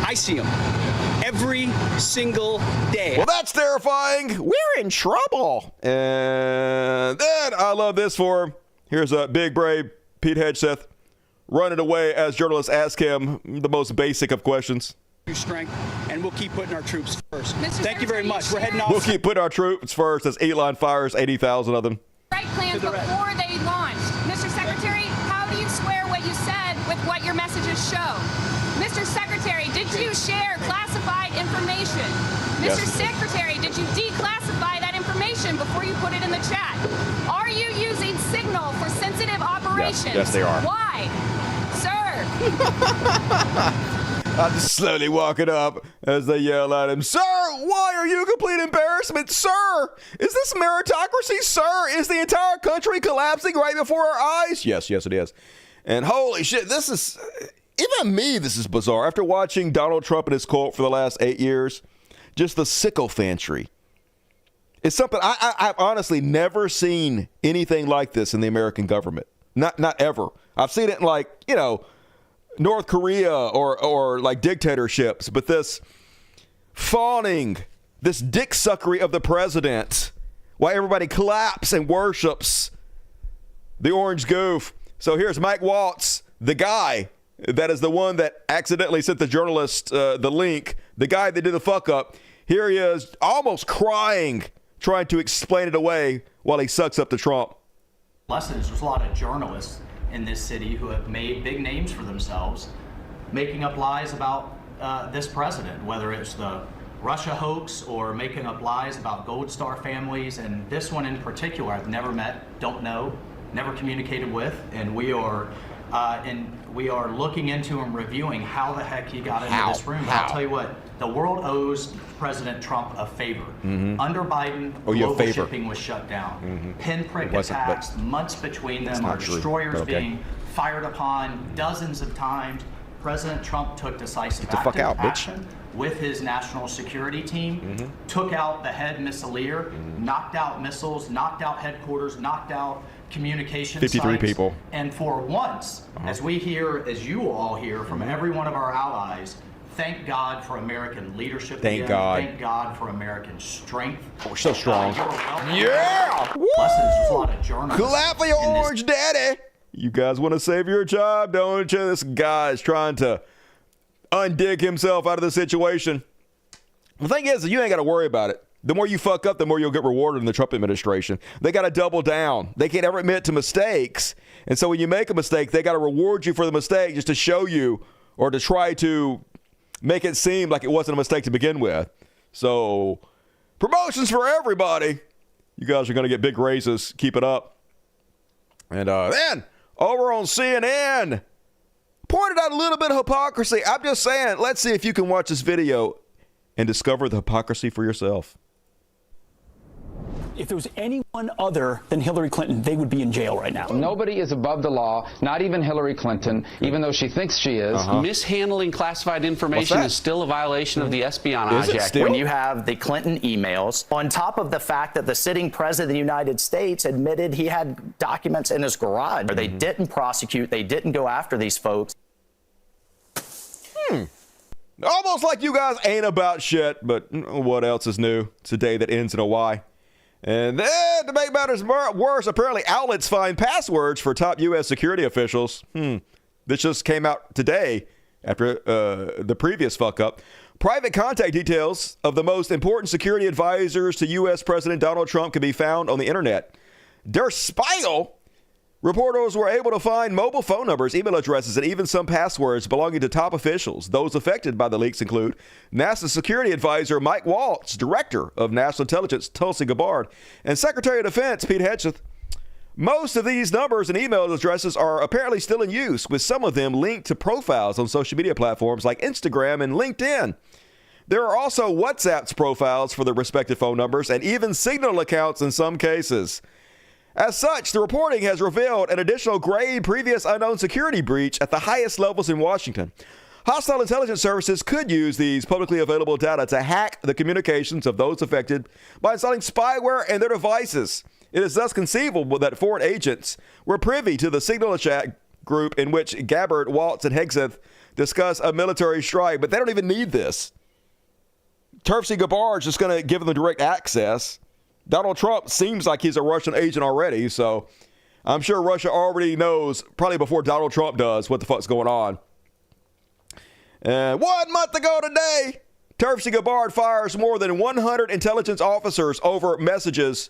S4: I see them every single day.
S1: Well, that's terrifying. We're in trouble. And then I love this for him. Here's a big, brave Pete Hegseth running away as journalists ask him the most basic of questions.
S4: Strength, and we'll keep putting our troops first. Thank you very much. We're heading off.
S1: We'll keep putting our troops first as Elon fires 80,000 of them.
S3: Strike plans before they launched. Mr. Secretary, how do you square what you said with what your messages show. Mr. Secretary, did you share classified information?
S1: Yes.
S3: Mr. Secretary, did you declassify that information before you put it in the chat? Are you using Signal for sensitive operations?
S1: Yes, they are.
S3: Why? Sir!
S1: I'm just slowly walking up as they yell at him, "Sir, why are you a complete embarrassment? Sir, is this meritocracy? Sir, is the entire country collapsing right before our eyes?" Yes, it is. And holy shit, this is, even me, this is bizarre. After watching Donald Trump and his cult for the last 8 years, just the sycophantry. It's something, I've honestly never seen anything like this in the American government. Not ever. I've seen it in, like, you know, North Korea or like dictatorships, but this fawning, this dick suckery of the president, while everybody claps and worships the orange goof. So here's Mike Waltz, the guy that is the one that accidentally sent the journalist the link, the guy that did the fuck up. Here he is, almost crying, trying to explain it away while he sucks up to Trump.
S8: Lessons, there's a lot of journalists in this city who have made big names for themselves, making up lies about this president, whether it's the Russia hoax or making up lies about Gold Star families. And this one in particular, I've never met, don't know, never communicated with, and we are looking into and reviewing how the heck he got into this room. I'll tell you what, the world owes President Trump a favor. Under Biden, global shipping was shut down. Pinprick attacks, months between them, our destroyers being fired upon dozens of times. President Trump took decisive action with his national security team, took out the head missileer, knocked out missiles, knocked out headquarters, knocked out communication
S1: 53
S8: sites.
S1: people.
S8: And for once, as we hear, as you all hear from every one of our allies, thank God for American leadership.
S1: Thank God.
S8: Thank God for American strength.
S1: We're so strong.
S8: Yeah!
S1: Woo!
S8: There's a lot of journalists.
S1: Clap for your orange daddy. You guys want to save your job, don't you? This guy is trying to undig himself out of the situation. The thing is, you ain't got to worry about it. The more you fuck up, the more you'll get rewarded in the Trump administration. They got to double down. They can't ever admit to mistakes. And so when you make a mistake, they got to reward you for the mistake just to show you or to try to make it seem like it wasn't a mistake to begin with. So promotions for everybody. You guys are going to get big raises. Keep it up. And then over on CNN, pointed out a little bit of hypocrisy. I'm just saying, let's see if you can watch this video and discover the hypocrisy for yourself.
S2: If there was anyone other than Hillary Clinton, they would be in jail right now.
S22: Nobody is above the law, not even Hillary Clinton, even though she thinks she is.
S23: Mishandling classified information is still a violation of the Espionage Act.
S24: When you have the Clinton emails, on top of the fact that the sitting president of the United States admitted he had documents in his garage. They didn't prosecute, they didn't go after these folks.
S1: Almost like you guys ain't about shit, but what else is new? It's a day that ends in a Y. And then, to make matters worse, apparently outlets find passwords for top U.S. security officials. This just came out today after the previous fuck up. Private contact details of the most important security advisors to U.S. President Donald Trump can be found on the internet. Der Spiegel reporters were able to find mobile phone numbers, email addresses, and even some passwords belonging to top officials. Those affected by the leaks include NASA Security Advisor Mike Waltz, Director of National Intelligence Tulsi Gabbard, and Secretary of Defense Pete Hegseth. Most of these numbers and email addresses are apparently still in use, with some of them linked to profiles on social media platforms like Instagram and LinkedIn. There are also WhatsApp's profiles for the respective phone numbers and even Signal accounts in some cases. As such, the reporting has revealed an additional grave previous unknown security breach at the highest levels in Washington. Hostile intelligence services could use these publicly available data to hack the communications of those affected by installing spyware in their devices. It is thus conceivable that foreign agents were privy to the Signal chat group in which Gabbard, Waltz, and Hegseth discuss a military strike, but they don't even need this. Tulsi Gabbard's just going to give them direct access. Donald Trump seems like he's a Russian agent already, so I'm sure Russia already knows, probably before Donald Trump does, what the fuck's going on. And 1 month ago today, Tulsi Gabbard fires more than 100 intelligence officers over messages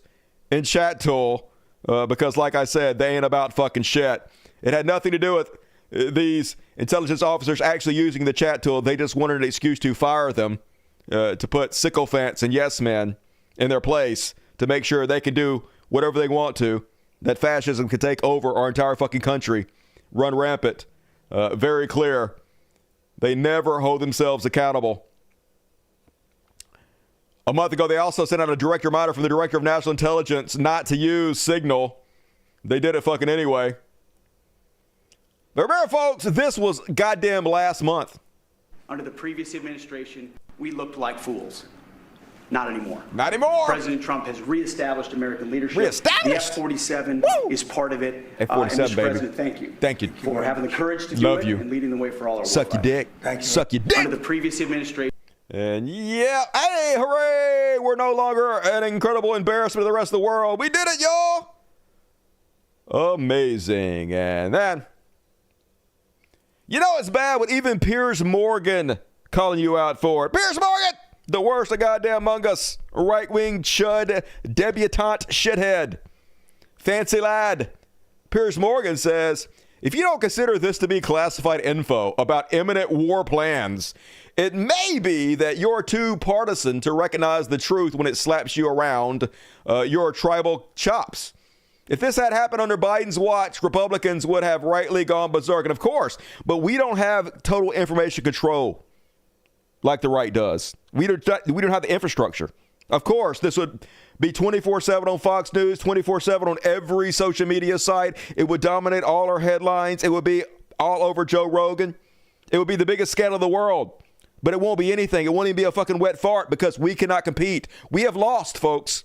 S1: in chat tool because, like I said, they ain't about fucking shit. It had nothing to do with these intelligence officers actually using the chat tool. They just wanted an excuse to fire them, to put sycophants and yes men in their place to make sure they can do whatever they want to, that fascism can take over our entire fucking country, run rampant. Very clear. They never hold themselves accountable. A month ago, they also sent out a direct reminder from the Director of National Intelligence not to use Signal. They did it fucking anyway. But remember, folks, this was goddamn last month.
S4: Under the previous administration, we looked like fools. Not anymore.
S1: Not anymore.
S4: President Trump has reestablished American leadership.
S1: Reestablished?
S4: The F-47 is part of it.
S1: F-47,
S4: Mr.
S1: baby.
S4: President, thank you.
S1: Thank you.
S4: For having the courage to
S1: Love
S4: do it
S1: you.
S4: and leading the way for all our
S1: Suck your dick. Suck your dick.
S4: Under the previous administration.
S1: And yeah, hey, hooray! We're no longer an incredible embarrassment to the rest of the world. We did it, y'all! Amazing. And then, you know it's bad when even Piers Morgan calling you out for it. Piers Morgan! The worst of goddamn among us. Right-wing chud, debutante shithead. Fancy lad. Piers Morgan says, if you don't consider this to be classified info about imminent war plans, it may be that you're too partisan to recognize the truth when it slaps you around your tribal chops. If this had happened under Biden's watch, Republicans would have rightly gone berserk. And of course, but we don't have total information control like the right does. We don't have the infrastructure. Of course, this would be 24/7 on Fox News, 24/7 on every social media site. It would dominate all our headlines. It would be all over Joe Rogan. It would be the biggest scandal in the world. But it won't be anything. It won't even be a fucking wet fart because we cannot compete. We have lost, folks.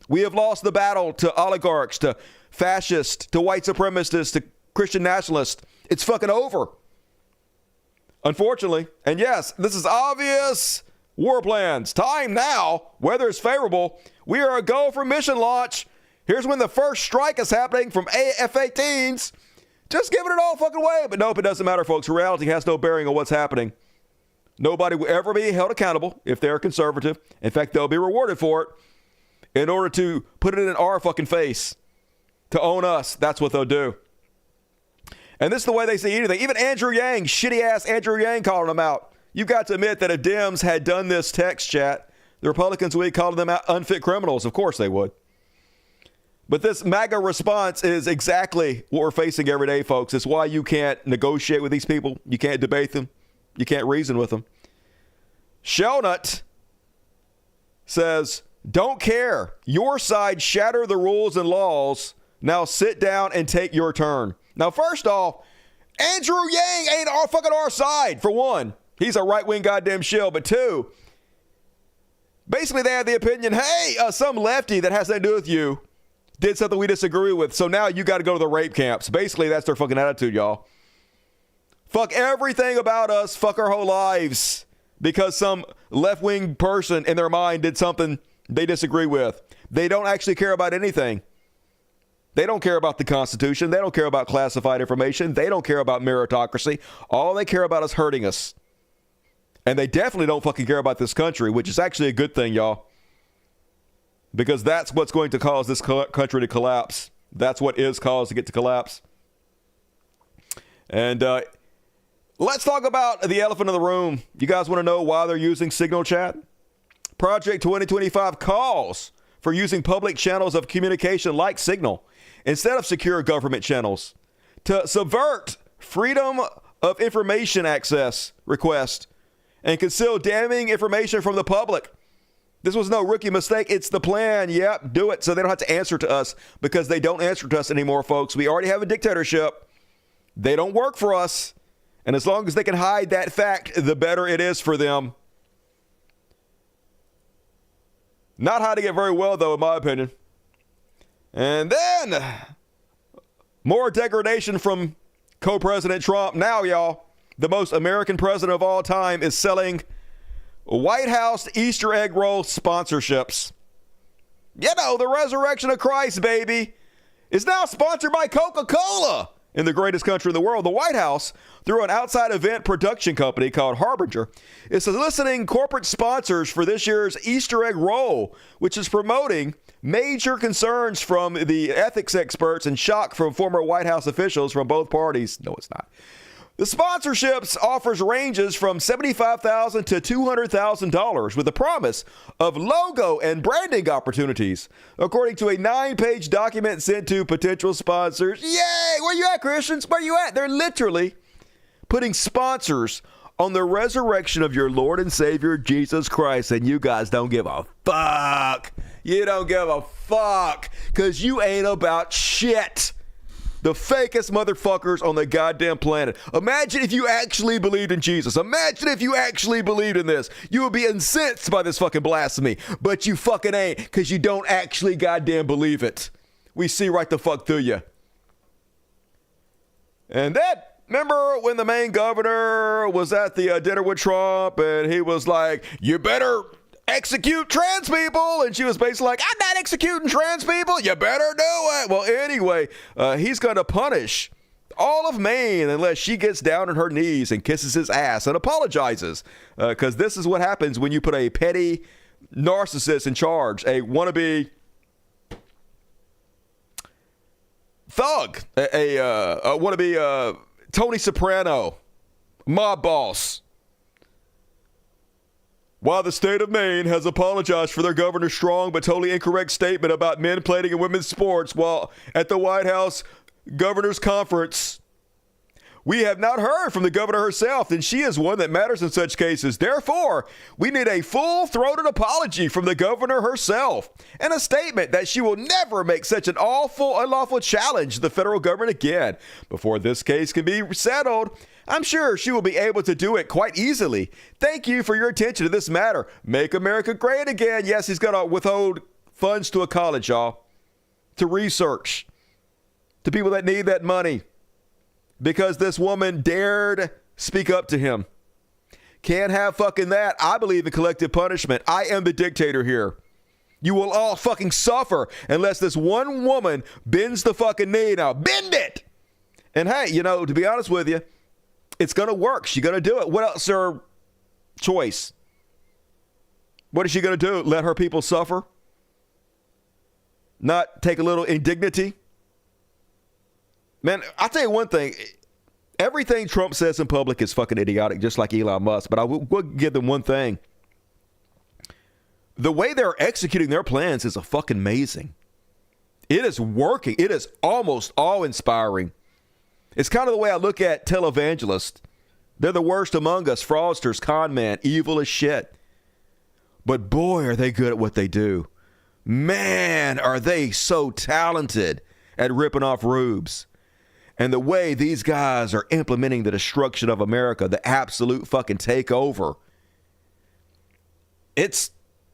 S1: We have lost the battle to oligarchs, to fascists, to white supremacists, to Christian nationalists. It's fucking over. Unfortunately, and yes, this is obvious war plans. Time now, weather is favorable. We are a go for mission launch. Here's when the first strike is happening from F-18s. Just giving it all fucking away. But nope, it doesn't matter, folks. Reality has no bearing on what's happening. Nobody will ever be held accountable if they're conservative. In fact, they'll be rewarded for it in order to put it in our fucking face. To own us, that's what they'll do. And this is the way they see anything. Even Andrew Yang, shitty-ass Andrew Yang calling them out. You've got to admit that if Dems had done this text chat, the Republicans would be calling them out unfit criminals. Of course they would. But this MAGA response is exactly what we're facing every day, folks. It's why you can't negotiate with these people. You can't debate them. You can't reason with them. Shelnut says, don't care. Your side shatter the rules and laws. Now sit down and take your turn. Now, first off, Andrew Yang ain't our side, for one. He's a right-wing goddamn shill. But two, basically they have the opinion, hey, some lefty that has nothing to do with you did something we disagree with, so now you got to go to the rape camps. Basically, that's their fucking attitude, y'all. Fuck everything about us, fuck our whole lives, because some left-wing person in their mind did something they disagree with. They don't actually care about anything. They don't care about the Constitution. They don't care about classified information. They don't care about meritocracy. All they care about is hurting us. And they definitely don't fucking care about this country, which is actually a good thing, y'all. Because that's what's going to cause this country to collapse. That's what is causing it to collapse. And let's talk about the elephant in the room. You guys want to know why they're using Signal Chat? Project 2025 calls for using public channels of communication like Signal instead of secure government channels to subvert freedom of information access request and conceal damning information from the public. This was no rookie mistake. It's the plan. Yep, do it so they don't have to answer to us, because they don't answer to us anymore, folks. We already have a dictatorship. They don't work for us. And as long as they can hide that fact, the better it is for them. Not hiding it very well, though, in my opinion. And then, more degradation from co-president Trump. Now, y'all, the most American president of all time is selling White House Easter egg roll sponsorships. You know, the resurrection of Christ, baby, is now sponsored by Coca-Cola in the greatest country in the world. The White House, through an outside event production company called Harbinger, is soliciting corporate sponsors for this year's Easter egg roll, which is promoting major concerns from the ethics experts and shock from former White House officials from both parties. No, it's not. The sponsorships offers ranges from $75,000 to $200,000 with the promise of logo and branding opportunities, according to a 9-page document sent to potential sponsors. Yay! Where you at, Christians? Where you at? They're literally putting sponsors on the resurrection of your Lord and Savior, Jesus Christ, and you guys don't give a fuck. You don't give a fuck because you ain't about shit. The fakest motherfuckers on the goddamn planet. Imagine if you actually believed in Jesus. Imagine if you actually believed in this. You would be incensed by this fucking blasphemy. But you fucking ain't, because you don't actually goddamn believe it. We see right the fuck through you. And that, remember when the Maine governor was at the dinner with Trump and he was like, you better execute trans people, and she was basically like, I'm not executing trans people, you better do it. Well, anyway, he's going to punish all of Maine unless she gets down on her knees and kisses his ass and apologizes, because this is what happens when you put a petty narcissist in charge, a wannabe thug, a wannabe Tony Soprano mob boss. While the state of Maine has apologized for their governor's strong but totally incorrect statement about men playing in women's sports while at the White House Governor's Conference, we have not heard from the governor herself, and she is one that matters in such cases. Therefore, we need a full-throated apology from the governor herself and a statement that she will never make such an unlawful challenge to the federal government again. Before this case can be settled, I'm sure she will be able to do it quite easily. Thank you for your attention to this matter. Make America great again. Yes, he's going to withhold funds to a college, y'all, to research, to people that need that money, because this woman dared speak up to him. Can't have fucking that. I believe in collective punishment. I am the dictator here. You will all fucking suffer unless this one woman bends the fucking knee. Now, bend it! And hey, you know, to be honest with you, it's going to work. She's going to do it. What else is her choice? What is she going to do? Let her people suffer? Not take a little indignity? Man, I'll tell you one thing. Everything Trump says in public is fucking idiotic, just like Elon Musk. But I will give them one thing. The way they're executing their plans is fucking amazing. It is working. It is almost awe-inspiring. It's kind of the way I look at televangelists. They're the worst among us, fraudsters, con men, evil as shit. But boy, are they good at what they do. Man, are they so talented at ripping off rubes. And the way these guys are implementing the destruction of America, the absolute fucking takeover, it's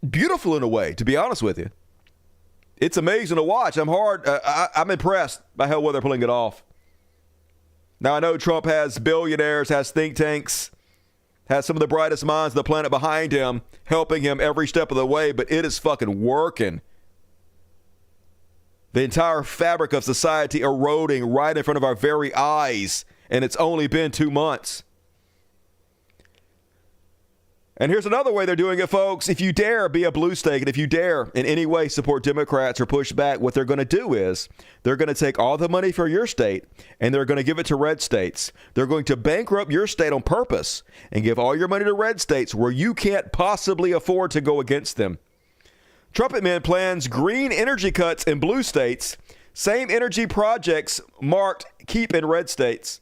S1: beautiful in a way, to be honest with you. It's amazing to watch. I'm impressed by how well they're pulling it off. Now, I know Trump has billionaires, has think tanks, has some of the brightest minds on the planet behind him, helping him every step of the way, but it is fucking working. The entire fabric of society eroding right in front of our very eyes, and it's only been 2 months. And here's another way they're doing it, folks. If you dare be a blue state, and if you dare in any way support Democrats or push back, what they're going to do is they're going to take all the money for your state and they're going to give it to red states. They're going to bankrupt your state on purpose and give all your money to red states where you can't possibly afford to go against them. Trumpet Man plans green energy cuts in blue states. Same energy projects marked keep in red states.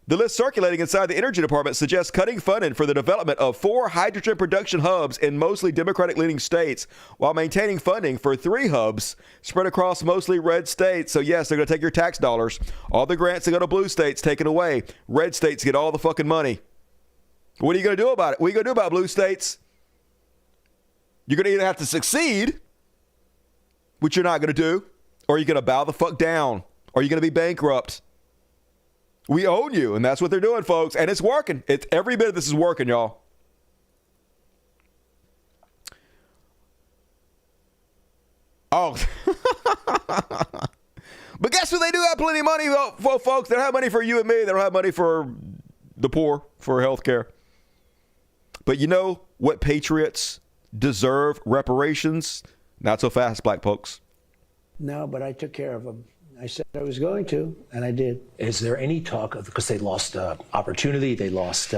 S1: The list circulating inside the Energy Department suggests cutting funding for the development of 4 hydrogen production hubs in mostly Democratic-leaning states while maintaining funding for 3 hubs spread across mostly red states. So, yes, they're going to take your tax dollars. All the grants that go to blue states taken away. Red states get all the fucking money. What are you going to do about it? What are you going to do about blue states? You're going to either have to succeed, which you're not going to do, or you're going to bow the fuck down, or you're going to be bankrupt. We own you, and that's what they're doing, folks. And it's working. It's every bit of this is working, y'all. Oh. But guess what? They do have plenty of money, folks. They don't have money for you and me. They don't have money for the poor, for health care. But you know what patriots deserve reparations? Not so fast, black folks.
S6: No, but I took care of them. I said I was going to, and I did.
S2: Is there any talk of, because they lost opportunity, they lost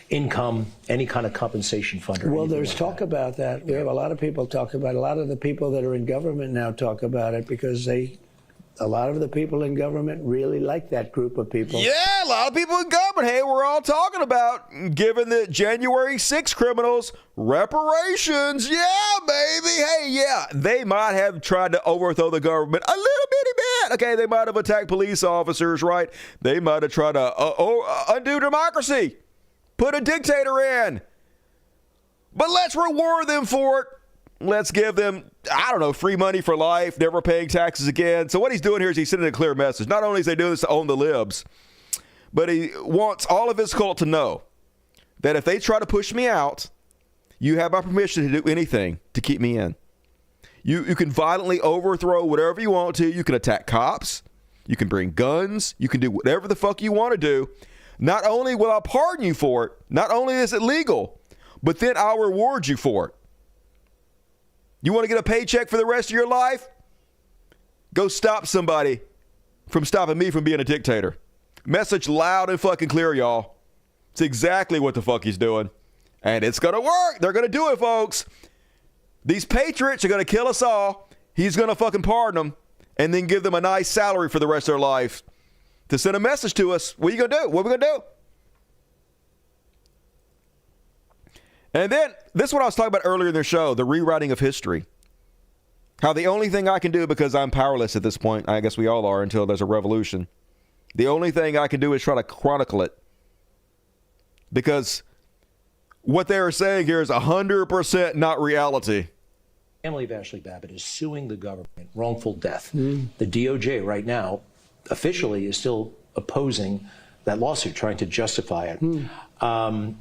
S2: income, any kind of compensation fund?
S6: Well, there's talk about that. We have a lot of people talk about it. A lot of the people that are in government now talk about it because a lot of the people in government really like that group of people.
S1: Yeah, a lot of people in government. Hey, we're all talking about giving the January 6 criminals reparations. Yeah, baby. Hey, yeah. They might have tried to overthrow the government a little bitty bit. Okay, they might have attacked police officers, right? They might have tried to undo democracy, put a dictator in. But let's reward them for it. Let's give them, I don't know, free money for life, never paying taxes again. So what he's doing here is he's sending a clear message. Not only is he doing this to own the libs, but he wants all of his cult to know that if they try to push me out, you have my permission to do anything to keep me in. You can violently overthrow whatever you want to. You can attack cops. You can bring guns. You can do whatever the fuck you want to do. Not only will I pardon you for it, not only is it legal, but then I'll reward you for it. You want to get a paycheck for the rest of your life? Go stop somebody from stopping me from being a dictator. Message loud and fucking clear, y'all. It's exactly what the fuck he's doing. And it's going to work. They're going to do it, folks. These patriots are going to kill us all. He's going to fucking pardon them and then give them a nice salary for the rest of their life to send a message to us. What are you going to do? What are we going to do? And then, this is what I was talking about earlier in the show, the rewriting of history. How the only thing I can do, because I'm powerless at this point, I guess we all are until there's a revolution, the only thing I can do is try to chronicle it. Because what they are saying here is 100% not reality.
S2: The family of Ashley Babbitt is suing the government, wrongful death. The DOJ right now officially is still opposing that lawsuit, trying to justify it.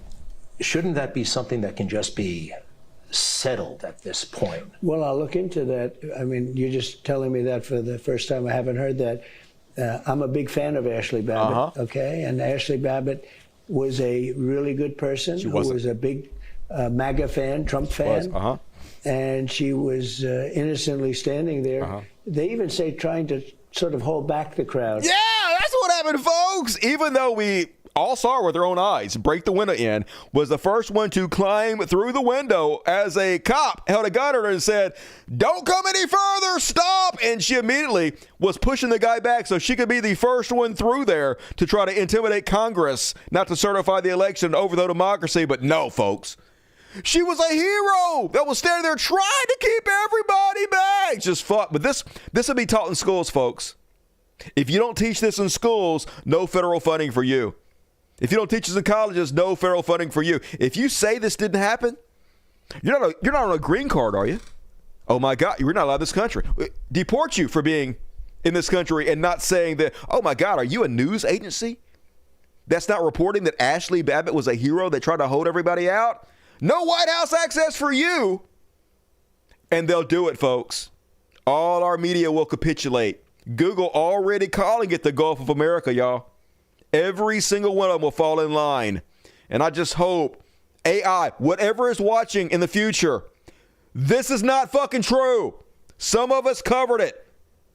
S2: Shouldn't that be something that can just be settled at this point?
S6: Well, I'll look into that. I mean, you're just telling me that for the first time. I haven't heard that. I'm a big fan of Ashley Babbitt, okay? And Ashley Babbitt was a really good person who was a big MAGA fan, Trump fan. And she was innocently standing there. They even say trying to sort of hold back the crowd.
S1: Yeah, that's what happened, folks. Even though we all saw her with their own eyes break the window in, was the first one to climb through the window as a cop held a gun at her and said, "Don't come any further, stop!" And she immediately was pushing the guy back so she could be the first one through there to try to intimidate Congress, not to certify the election and overthrow democracy. But no, folks. She was a hero that was standing there trying to keep everybody back. Just fuck. But this would be taught in schools, folks. If you don't teach this in schools, no federal funding for you. If you don't teach this in colleges, no federal funding for you. If you say this didn't happen, you're not on a green card, are you? Oh my God, you're not allowed in this country. Deport you for being in this country and not saying that, oh my God, are you a news agency that's not reporting that Ashley Babbitt was a hero that tried to hold everybody out? No White House access for you. And they'll do it, folks. All our media will capitulate. Google already calling it the Gulf of America, y'all. Every single one of them will fall in line. And I just hope AI, whatever is watching in the future, this is not fucking true. Some of us covered it.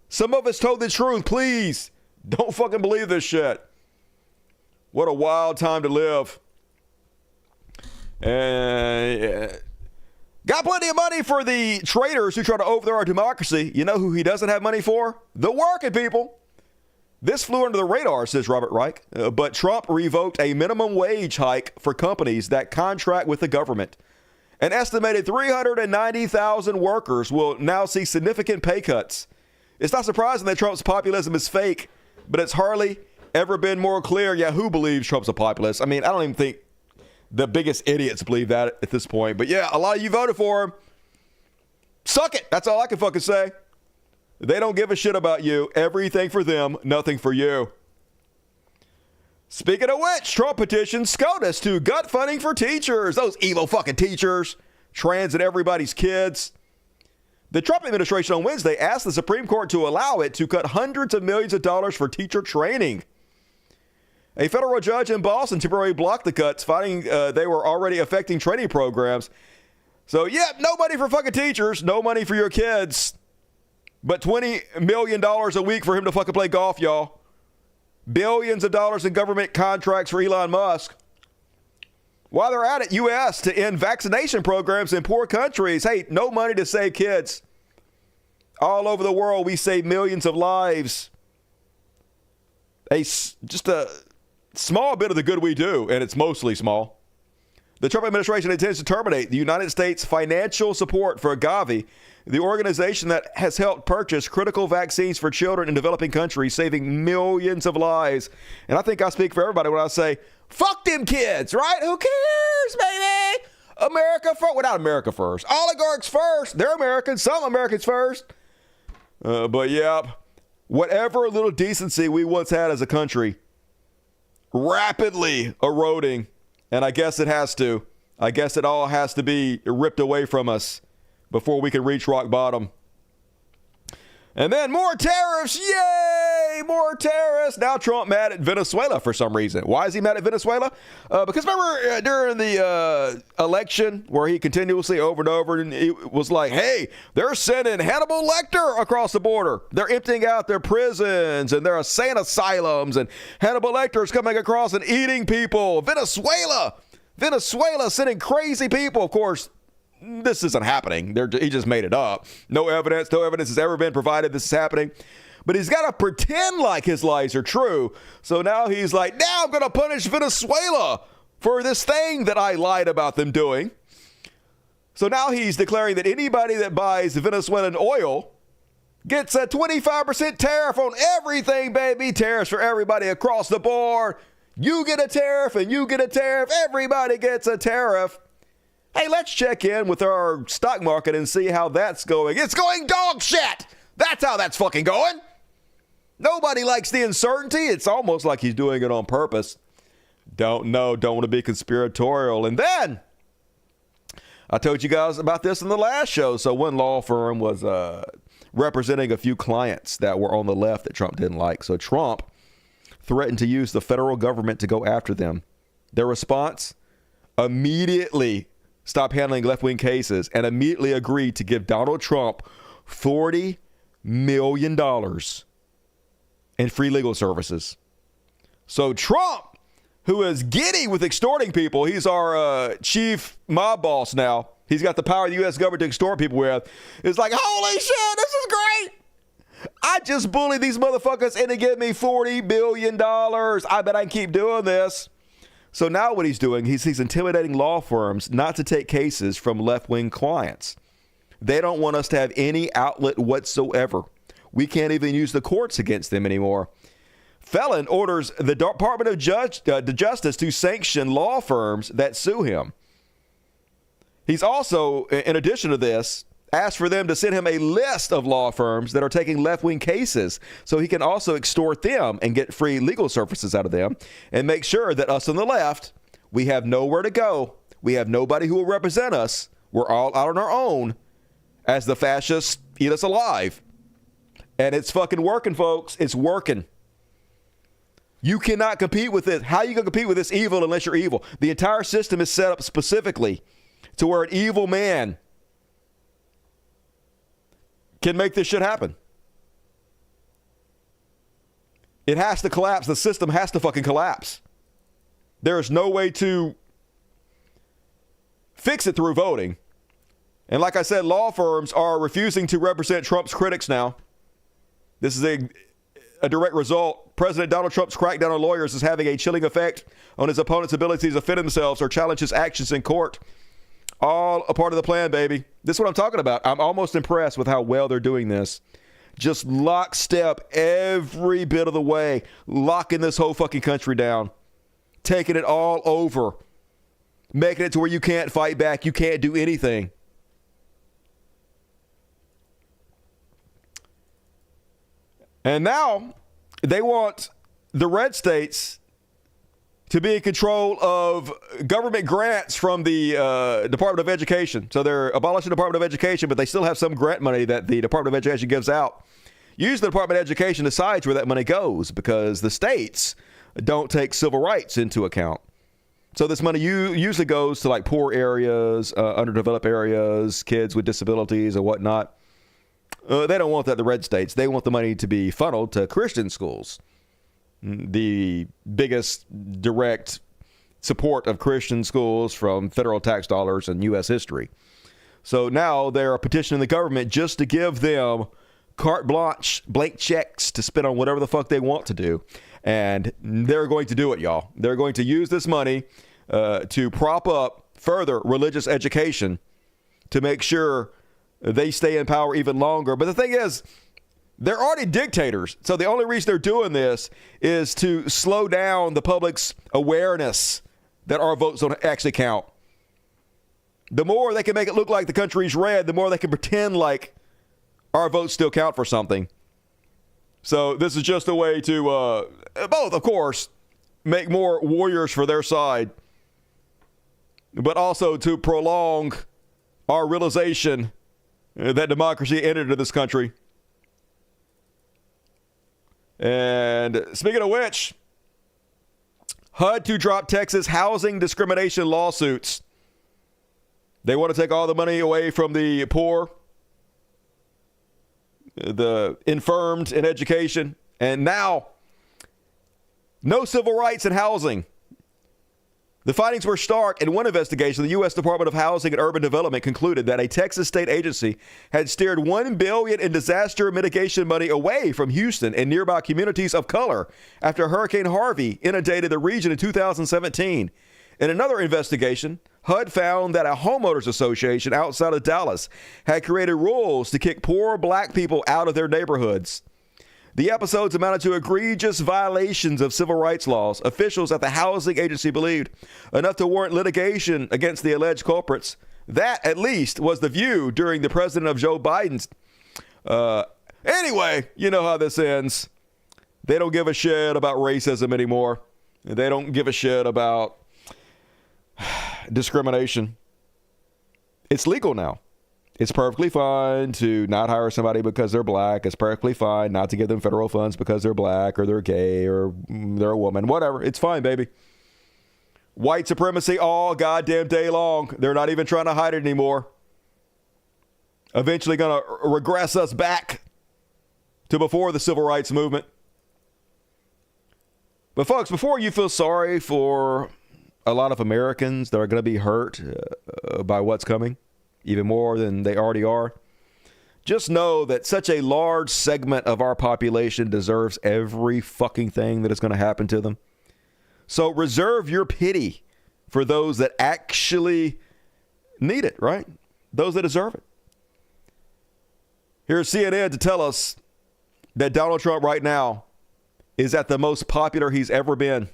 S1: Some of us told the truth. Please don't fucking believe this shit. What a wild time to live. Got plenty of money for the traitors who try to overthrow our democracy. You know who he doesn't have money for? The working people. This flew under the radar, says Robert Reich, but Trump revoked a minimum wage hike for companies that contract with the government. An estimated 390,000 workers will now see significant pay cuts. It's not surprising that Trump's populism is fake, but it's hardly ever been more clear yet who believes Trump's a populist. I mean, I don't even think the biggest idiots believe that at this point. But yeah, a lot of you voted for him. Suck it. That's all I can fucking say. They don't give a shit about you. Everything for them, nothing for you. Speaking of which, Trump petitions SCOTUS to gut funding for teachers. Those evil fucking teachers. Trans and everybody's kids. The Trump administration on Wednesday asked the Supreme Court to allow it to cut hundreds of millions of dollars for teacher training. A federal judge in Boston temporarily blocked the cuts, finding they were already affecting training programs. So, yeah, no money for fucking teachers. No money for your kids. But $20 million a week for him to fucking play golf, y'all. Billions of dollars in government contracts for Elon Musk. While they're at it, U.S. to end vaccination programs in poor countries. Hey, no money to save kids. All over the world, we save millions of lives. Just a small bit of the good we do, and it's mostly small. The Trump administration intends to terminate the United States financial support for Gavi, the organization that has helped purchase critical vaccines for children in developing countries, saving millions of lives. And I think I speak for everybody when I say, fuck them kids, right? Who cares, baby? America first. Well, not America first. Oligarchs first. They're Americans. Some Americans first. But yeah, whatever little decency we once had as a country, rapidly eroding. And I guess it has to. I guess it all has to be ripped away from us before we can reach rock bottom. And then more tariffs. Yay! More tariffs. Now Trump mad at Venezuela for some reason. Why is he mad at Venezuela? Because remember during the election where he continuously over and over and he was like, hey, they're sending Hannibal Lecter across the border. They're emptying out their prisons and their insane asylums. And Hannibal Lecter is coming across and eating people. Venezuela sending crazy people. Of course, this isn't happening. He just made it up. No evidence has ever been provided this is happening. But he's got to pretend like his lies are true. So now he's like, now I'm going to punish Venezuela for this thing that I lied about them doing. So now he's declaring that anybody that buys Venezuelan oil gets a 25% tariff on everything, baby. Tariffs for everybody across the board. You get a tariff and you get a tariff. Everybody gets a tariff. Hey, let's check in with our stock market and see how that's going. It's going dog shit. That's how that's fucking going. Nobody likes the uncertainty. It's almost like he's doing it on purpose. Don't know. Don't want to be conspiratorial. And then I told you guys about this in the last show. So one law firm was representing a few clients that were on the left that Trump didn't like. So Trump threatened to use the federal government to go after them. Their response? Immediately stop handling left-wing cases and immediately agreed to give Donald Trump $40 million in free legal services. So Trump, who is giddy with extorting people, he's our chief mob boss now. He's got the power of the U.S. government to extort people with. It's like, holy shit, this is great. I just bullied these motherfuckers into giving me $40 billion. I bet I can keep doing this. So now what he's doing, he's intimidating law firms not to take cases from left-wing clients. They don't want us to have any outlet whatsoever. We can't even use the courts against them anymore. Felon orders the Department of Justice to sanction law firms that sue him. He's also, in addition to this, asked for them to send him a list of law firms that are taking left-wing cases so he can also extort them and get free legal services out of them and make sure that us on the left, we have nowhere to go. We have nobody who will represent us. We're all out on our own as the fascists eat us alive. And it's fucking working, folks. It's working. You cannot compete with it. How are you going to compete with this evil unless you're evil? The entire system is set up specifically to where an evil man can make this shit happen. It has to collapse. The system has to fucking collapse. There is no way to fix it through voting. And like I said, law firms are refusing to represent Trump's critics now. This is a direct result. President Donald Trump's crackdown on lawyers is having a chilling effect on his opponents' ability to defend themselves or challenge his actions in court. All a part of the plan, baby. This is what I'm talking about. I'm almost impressed with how well they're doing this. Just lockstep every bit of the way, locking this whole fucking country down, taking it all over, making it to where you can't fight back, you can't do anything. And now they want the red states to be in control of government grants from the Department of Education. So they're abolishing the Department of Education, but they still have some grant money that the Department of Education gives out. Usually the Department of Education decides where that money goes because the states don't take civil rights into account. So this money usually goes to like poor areas, underdeveloped areas, kids with disabilities and whatnot. They don't want that in the red states. They want the money to be funneled to Christian schools. The biggest direct support of Christian schools from federal tax dollars in U.S. history. So now they're petitioning the government just to give them carte blanche, blank checks to spend on whatever the fuck they want to do. And they're going to do it, y'all. They're going to use this money to prop up further religious education to make sure they stay in power even longer. But the thing is, they're already dictators. So the only reason they're doing this is to slow down the public's awareness that our votes don't actually count. The more they can make it look like the country's red, the more they can pretend like our votes still count for something. So this is just a way to, both, of course, make more warriors for their side, but also to prolong our realization that democracy entered into this country. And speaking of which, HUD to drop Texas housing discrimination lawsuits. They want to take all the money away from the poor, the infirmed in education, and now no civil rights in housing. The findings were stark. In one investigation, the U.S. Department of Housing and Urban Development concluded that a Texas state agency had steered $1 billion in disaster mitigation money away from Houston and nearby communities of color after Hurricane Harvey inundated the region in 2017. In another investigation, HUD found that a homeowners association outside of Dallas had created rules to kick poor black people out of their neighborhoods. The episodes amounted to egregious violations of civil rights laws. Officials at the housing agency believed enough to warrant litigation against the alleged culprits. That, at least, was the view during the president of Joe Biden's. Anyway, you know how this ends. They don't give a shit about racism anymore. They don't give a shit about discrimination. It's legal now. It's perfectly fine to not hire somebody because they're black. It's perfectly fine not to give them federal funds because they're black or they're gay or they're a woman. Whatever. It's fine, baby. White supremacy all goddamn day long. They're not even trying to hide it anymore. Eventually going to regress us back to before the civil rights movement. But folks, before you feel sorry for a lot of Americans that are going to be hurt by what's coming, even more than they already are, just know that such a large segment of our population deserves every fucking thing that is going to happen to them. So reserve your pity for those that actually need it, right? Those that deserve it. Here's CNN to tell us that Donald Trump right now is at the most popular he's ever been.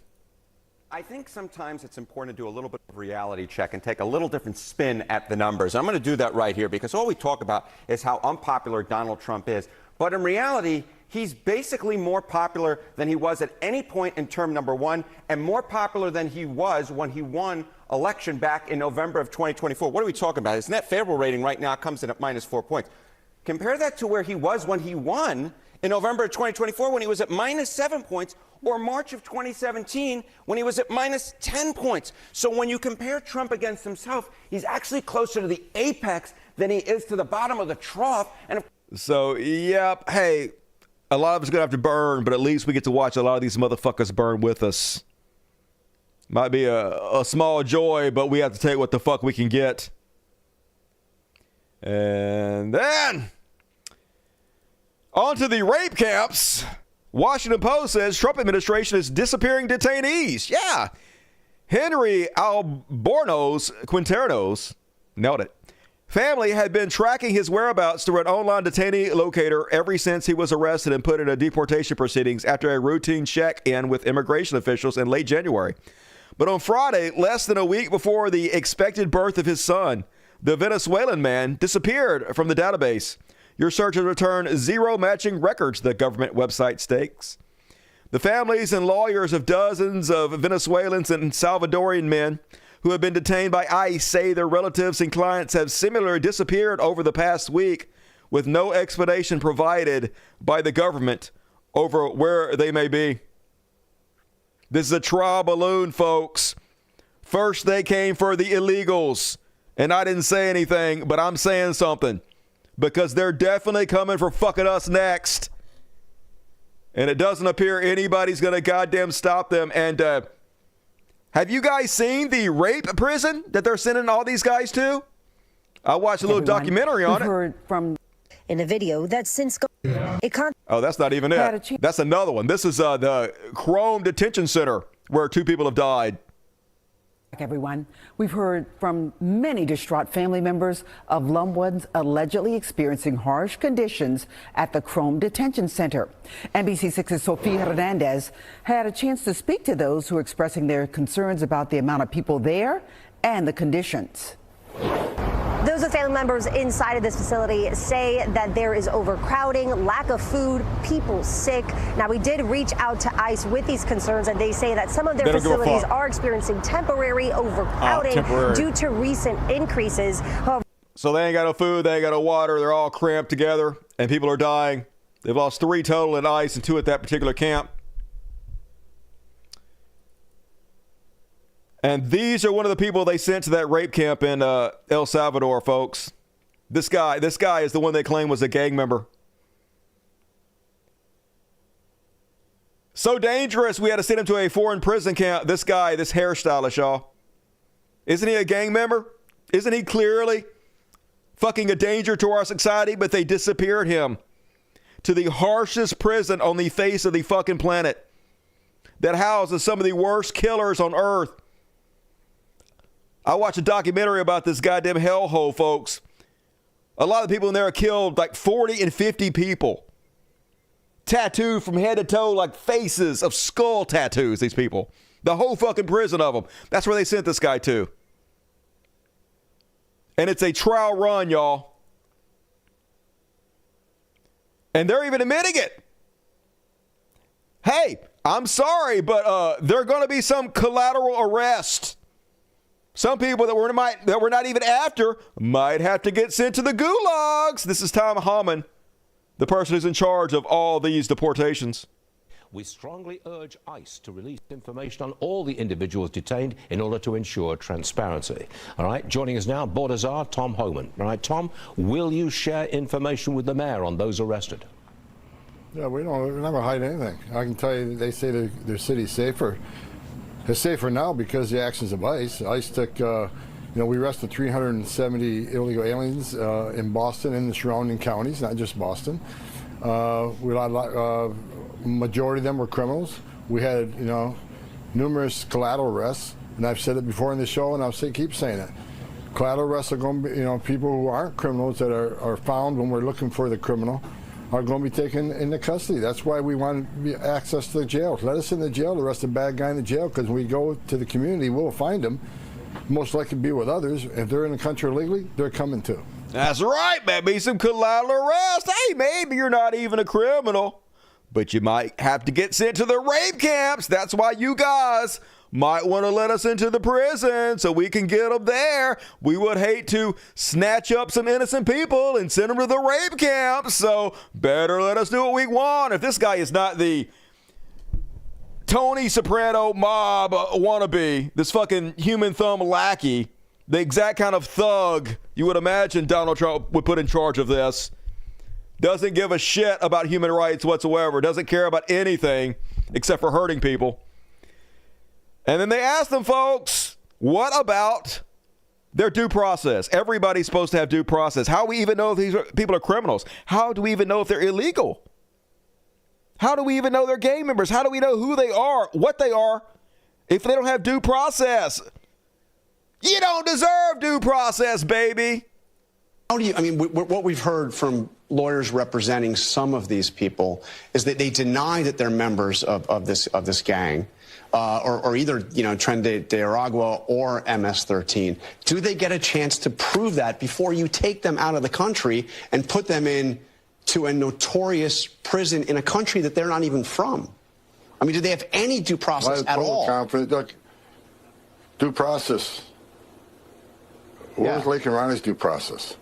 S5: I think sometimes it's important to do a little bit of reality check and take a little different spin at the numbers. I'm going to do that right here because all we talk about is how unpopular Donald Trump is. But in reality, he's basically more popular than he was at any point in term number one and more popular than he was when he won election back in November of 2024. What are we talking about? His net favorable rating right now comes in at -4 points. Compare that to where he was when he won in November of 2024 when he was at -7 points, or March of 2017 when he was at -10 points. So when you compare Trump against himself, he's actually closer to the apex than he is to the bottom of the trough. And
S1: so, yep, hey, a lot of us going to have to burn, but at least we get to watch a lot of these motherfuckers burn with us. Might be a small joy, but we have to take what the fuck we can get. And then on to the rape camps. Washington Post says Trump administration is disappearing detainees. Yeah. Henry Albornoz Quinternos, nailed it. Family had been tracking his whereabouts through an online detainee locator ever since he was arrested and put in deportation proceedings after a routine check-in with immigration officials in late January. But on Friday, less than a week before the expected birth of his son, the Venezuelan man disappeared from the database. Your search has returned 0 matching records, the government website states. The families and lawyers of dozens of Venezuelans and Salvadorian men who have been detained by ICE say their relatives and clients have similarly disappeared over the past week with no explanation provided by the government over where they may be. This is a trial balloon, folks. First they came for the illegals, and I didn't say anything, but I'm saying something. because they're definitely coming for fucking us next. And it doesn't appear anybody's going to goddamn stop them. And have you guys seen the rape prison that they're sending all these guys to? I watched a little documentary on it.
S7: Heard from in a video that since
S1: oh, that's not even it. That's another one. This is the Chrome Detention Center where 2 people have died.
S7: Everyone, we've heard from many distraught family members of loved ones allegedly experiencing harsh conditions at the Chrome Detention Center. NBC6's Sofia Hernandez had a chance to speak to those who are expressing their concerns about the amount of people there and the conditions.
S9: Those with family members inside of this facility say that there is overcrowding, lack of food, people sick. Now, we did reach out to ICE with these concerns, and they say that some of their facilities are experiencing temporary overcrowding due to recent increases.
S1: So they ain't got no food, they ain't got no water, they're all cramped together, and people are dying. They've lost 3 total in ICE and 2 at that particular camp. And these are one of the people they sent to that rape camp in El Salvador, folks. This guy is the one they claim was a gang member. So dangerous, we had to send him to a foreign prison camp. This guy, this hairstylist, y'all. Isn't he a gang member? Isn't he clearly fucking a danger to our society? But they disappeared him to the harshest prison on the face of the fucking planet that houses some of the worst killers on earth. I watched a documentary about this goddamn hellhole, folks. A lot of the people in there are killed, like 40 and 50 people. Tattooed from head to toe like faces of skull tattoos, these people. The whole fucking prison of them. That's where they sent this guy to. And it's a trial run, y'all. And they're even admitting it. Hey, I'm sorry, but there are going to be some collateral arrest. Some people that we're not even after might have to get sent to the gulags. This is Tom Haman, the person who's in charge of all these deportations.
S10: We strongly urge ICE to release information on all the individuals detained in order to ensure transparency. All right, joining us now, Border Czar Tom Homan. All right, Tom, will you share information with the mayor on those arrested?
S12: Yeah, we never hide anything. I can tell you, they say their city's safer. It's safer now because the actions of ICE. ICE took, we arrested 370 illegal aliens in Boston and the surrounding counties, not just Boston. Majority of them were criminals. We had, numerous collateral arrests, and I've said it before in the show, and I'll keep saying it. Collateral arrests are going to be, people who aren't criminals that are found when we're looking for the criminal are going to be taken into custody. That's why we want access to the jail. Let us in the jail, arrest the bad guy in the jail, because when we go to the community, we'll find them. Most likely be with others. If they're in the country illegally, they're coming too.
S1: That's right, maybe some collateral arrest. Hey, maybe you're not even a criminal, but you might have to get sent to the rape camps. That's why you guys might want to let us into the prison so we can get them there. We would hate to snatch up some innocent people and send them to the rape camps, so better let us do what we want. If this guy is not the Tony Soprano mob wannabe, this fucking human thumb lackey, the exact kind of thug you would imagine Donald Trump would put in charge of this, doesn't give a shit about human rights whatsoever, doesn't care about anything except for hurting people. And then they asked them, folks, what about their due process? Everybody's supposed to have due process. How do we even know if these people are criminals? How do we even know if they're illegal? How do we even know they're gang members? How do we know who they are, what they are, if they don't have due process? You don't deserve due process, baby.
S25: How do you, what we've heard from lawyers representing some of these people is that they deny that they're members of this gang. Or either, Tren de Aragua or MS-13. Do they get a chance to prove that before you take them out of the country and put them into a notorious prison in a country that they're not even from? Do they have any due process at all?
S12: Look, due process. Where was Lake and Ronnie's due process?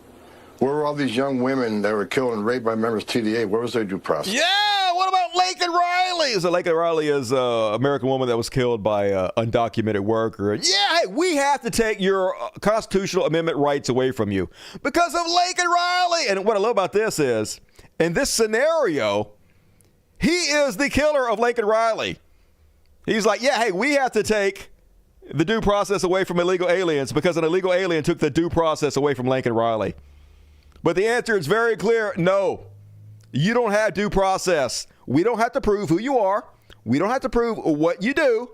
S12: Where were all these young women that were killed and raped by members of TDA? Where was their due process?
S1: Yeah, what about Laken Riley? So Laken Riley is an American woman that was killed by an undocumented worker. Yeah, hey, we have to take your constitutional amendment rights away from you because of Lincoln Riley. And what I love about this is, in this scenario, he is the killer of Lincoln Riley. He's like, yeah, hey, we have to take the due process away from illegal aliens because an illegal alien took the due process away from Lincoln Riley. But the answer is very clear. No, you don't have due process. We don't have to prove who you are. We don't have to prove what you do.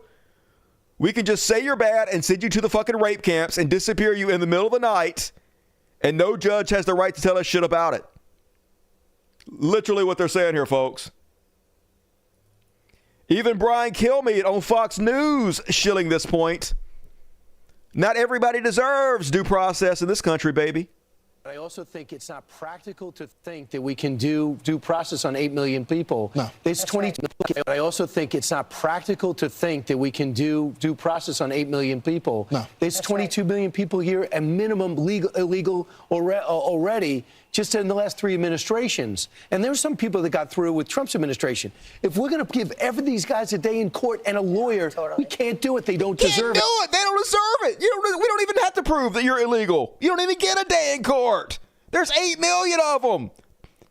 S1: We can just say you're bad and send you to the fucking rape camps and disappear you in the middle of the night. And no judge has the right to tell us shit about it. Literally what they're saying here, folks. Even Brian Kilmeade on Fox News shilling this point. Not everybody deserves due process in this country, baby.
S11: I also think it's not practical to think that we can do due process on 8 million people. No. There's 22. Right. I also think it's not practical to think that we can do due process on 8 million people. No. There's 22 million people here at minimum illegal already just in the last 3 administrations. And there were some people that got through with Trump's administration. If we're going to give these guys a day in court and a lawyer, we can't do it. They don't deserve it.
S1: Can't do it. They don't deserve it. We don't even have to prove that you're illegal. You don't even get a day in court. There's 8 million of them.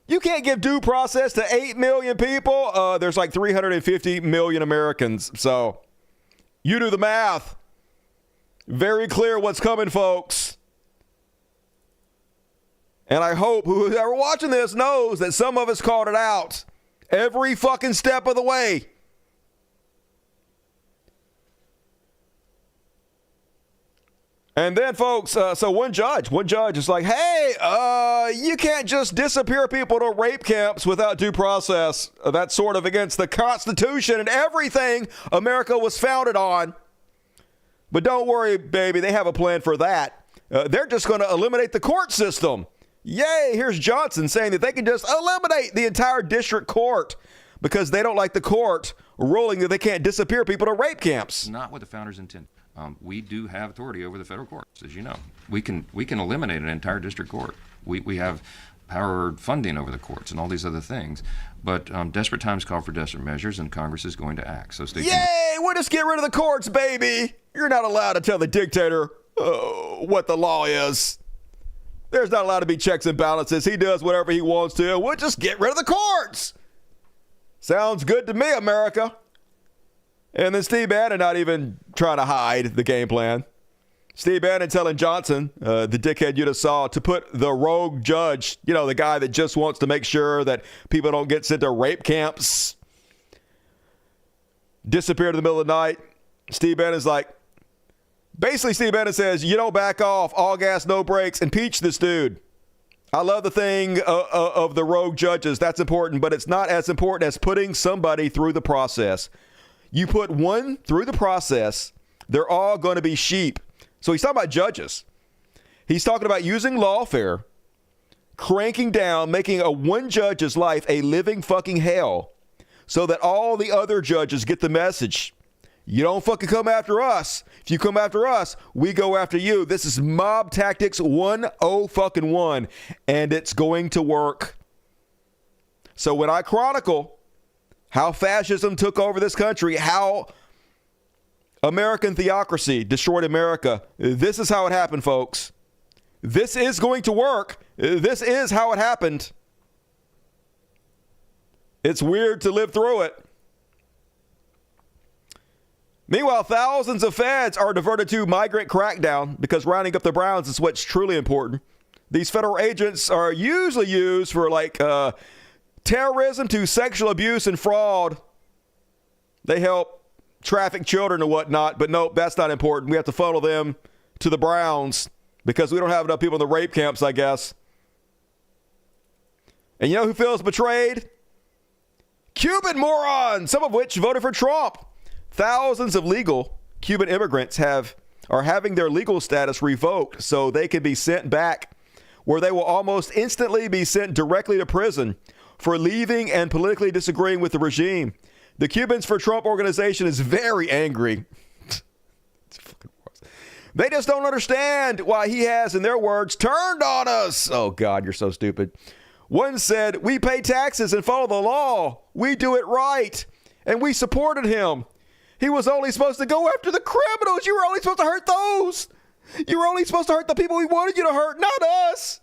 S1: You can't give due process to 8 million people. There's like 350 million Americans. So you do the math. Very clear what's coming, folks. And I hope whoever watching this knows that some of us called it out every fucking step of the way. And then, folks, so one judge is like, hey, you can't just disappear people to rape camps without due process. That's sort of against the Constitution and everything America was founded on. But don't worry, baby, they have a plan for that. They're just going to eliminate the court system. Yay, here's Johnson saying that they can just eliminate the entire district court because they don't like the court ruling that they can't disappear people to rape camps.
S13: Not what the founders intended. We do have authority over the federal courts, as you know. We can eliminate an entire district court. We have power funding over the courts and all these other things. But desperate times call for desperate measures, and Congress is going to act. So stay tuned.
S1: Yay! We'll just get rid of the courts, baby. You're not allowed to tell the dictator what the law is. There's not allowed to be checks and balances. He does whatever he wants to. We'll just get rid of the courts. Sounds good to me, America. And then Steve Bannon not even trying to hide the game plan. Steve Bannon telling Johnson, the dickhead you just saw, to put the rogue judge, the guy that just wants to make sure that people don't get sent to rape camps, disappear in the middle of the night. Steve Bannon's like, basically Steve Bannon says, you don't back off, all gas, no brakes, impeach this dude. I love the thing of the rogue judges. That's important, but it's not as important as putting somebody through the process. You put one through the process, they're all going to be sheep. So he's talking about judges. He's talking about using lawfare, cranking down, making one judge's life a living fucking hell so that all the other judges get the message. You don't fucking come after us. If you come after us, we go after you. This is mob tactics 101, and it's going to work. So when I chronicle how fascism took over this country, how American theocracy destroyed America, this is how it happened, folks. This is going to work. This is how it happened. It's weird to live through it. Meanwhile, thousands of feds are diverted to migrant crackdown because rounding up the Browns is what's truly important. These federal agents are usually used for terrorism to sexual abuse and fraud. They help traffic children and whatnot, but nope, that's not important. We have to funnel them to the Browns because we don't have enough people in the rape camps, I guess. And you know who feels betrayed? Cuban morons, some of which voted for Trump. Thousands of legal Cuban immigrants are having their legal status revoked so they can be sent back, where they will almost instantly be sent directly to prison for leaving and politically disagreeing with the regime. The Cubans for Trump organization is very angry. They just don't understand why he has, in their words, turned on us. Oh, God, you're so stupid. One said, we pay taxes and follow the law. We do it right. And we supported him. He was only supposed to go after the criminals. You were only supposed to hurt those. You were only supposed to hurt the people we wanted you to hurt, not us.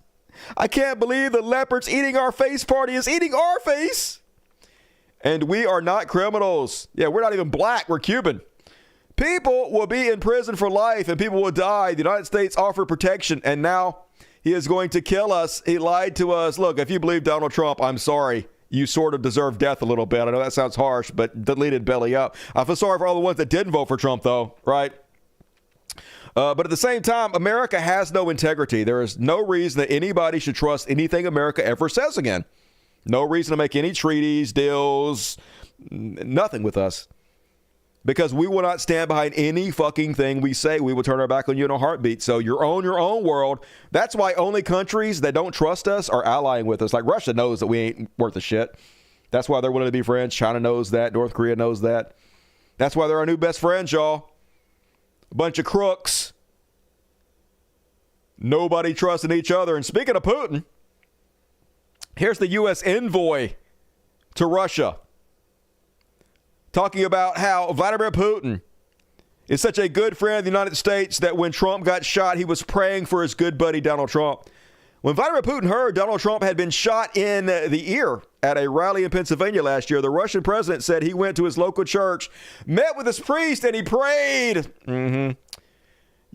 S1: I can't believe the leopards eating our face party is eating our face. And we are not criminals. Yeah, we're not even black. We're Cuban. People will be in prison for life and people will die. The United States offered protection and now he is going to kill us. He lied to us. Look, if you believe Donald Trump, I'm sorry. You sort of deserve death a little bit. I know that sounds harsh, but deleted belly up. I feel sorry for all the ones that didn't vote for Trump, though, right? But at the same time, America has no integrity. There is no reason that anybody should trust anything America ever says again. No reason to make any treaties, deals, nothing with us. Because we will not stand behind any fucking thing we say. We will turn our back on you in a heartbeat. So you're on your own world. That's why only countries that don't trust us are allying with us. Like Russia knows that we ain't worth a shit. That's why they're willing to be friends. China knows that. North Korea knows that. That's why they're our new best friends, y'all. A bunch of crooks. Nobody trusting each other. And speaking of Putin, here's the U.S. envoy to Russia, talking about how Vladimir Putin is such a good friend of the United States that when Trump got shot, he was praying for his good buddy Donald Trump. When Vladimir Putin heard Donald Trump had been shot in the ear at a rally in Pennsylvania last year, the Russian president said he went to his local church, met with his priest, and he prayed.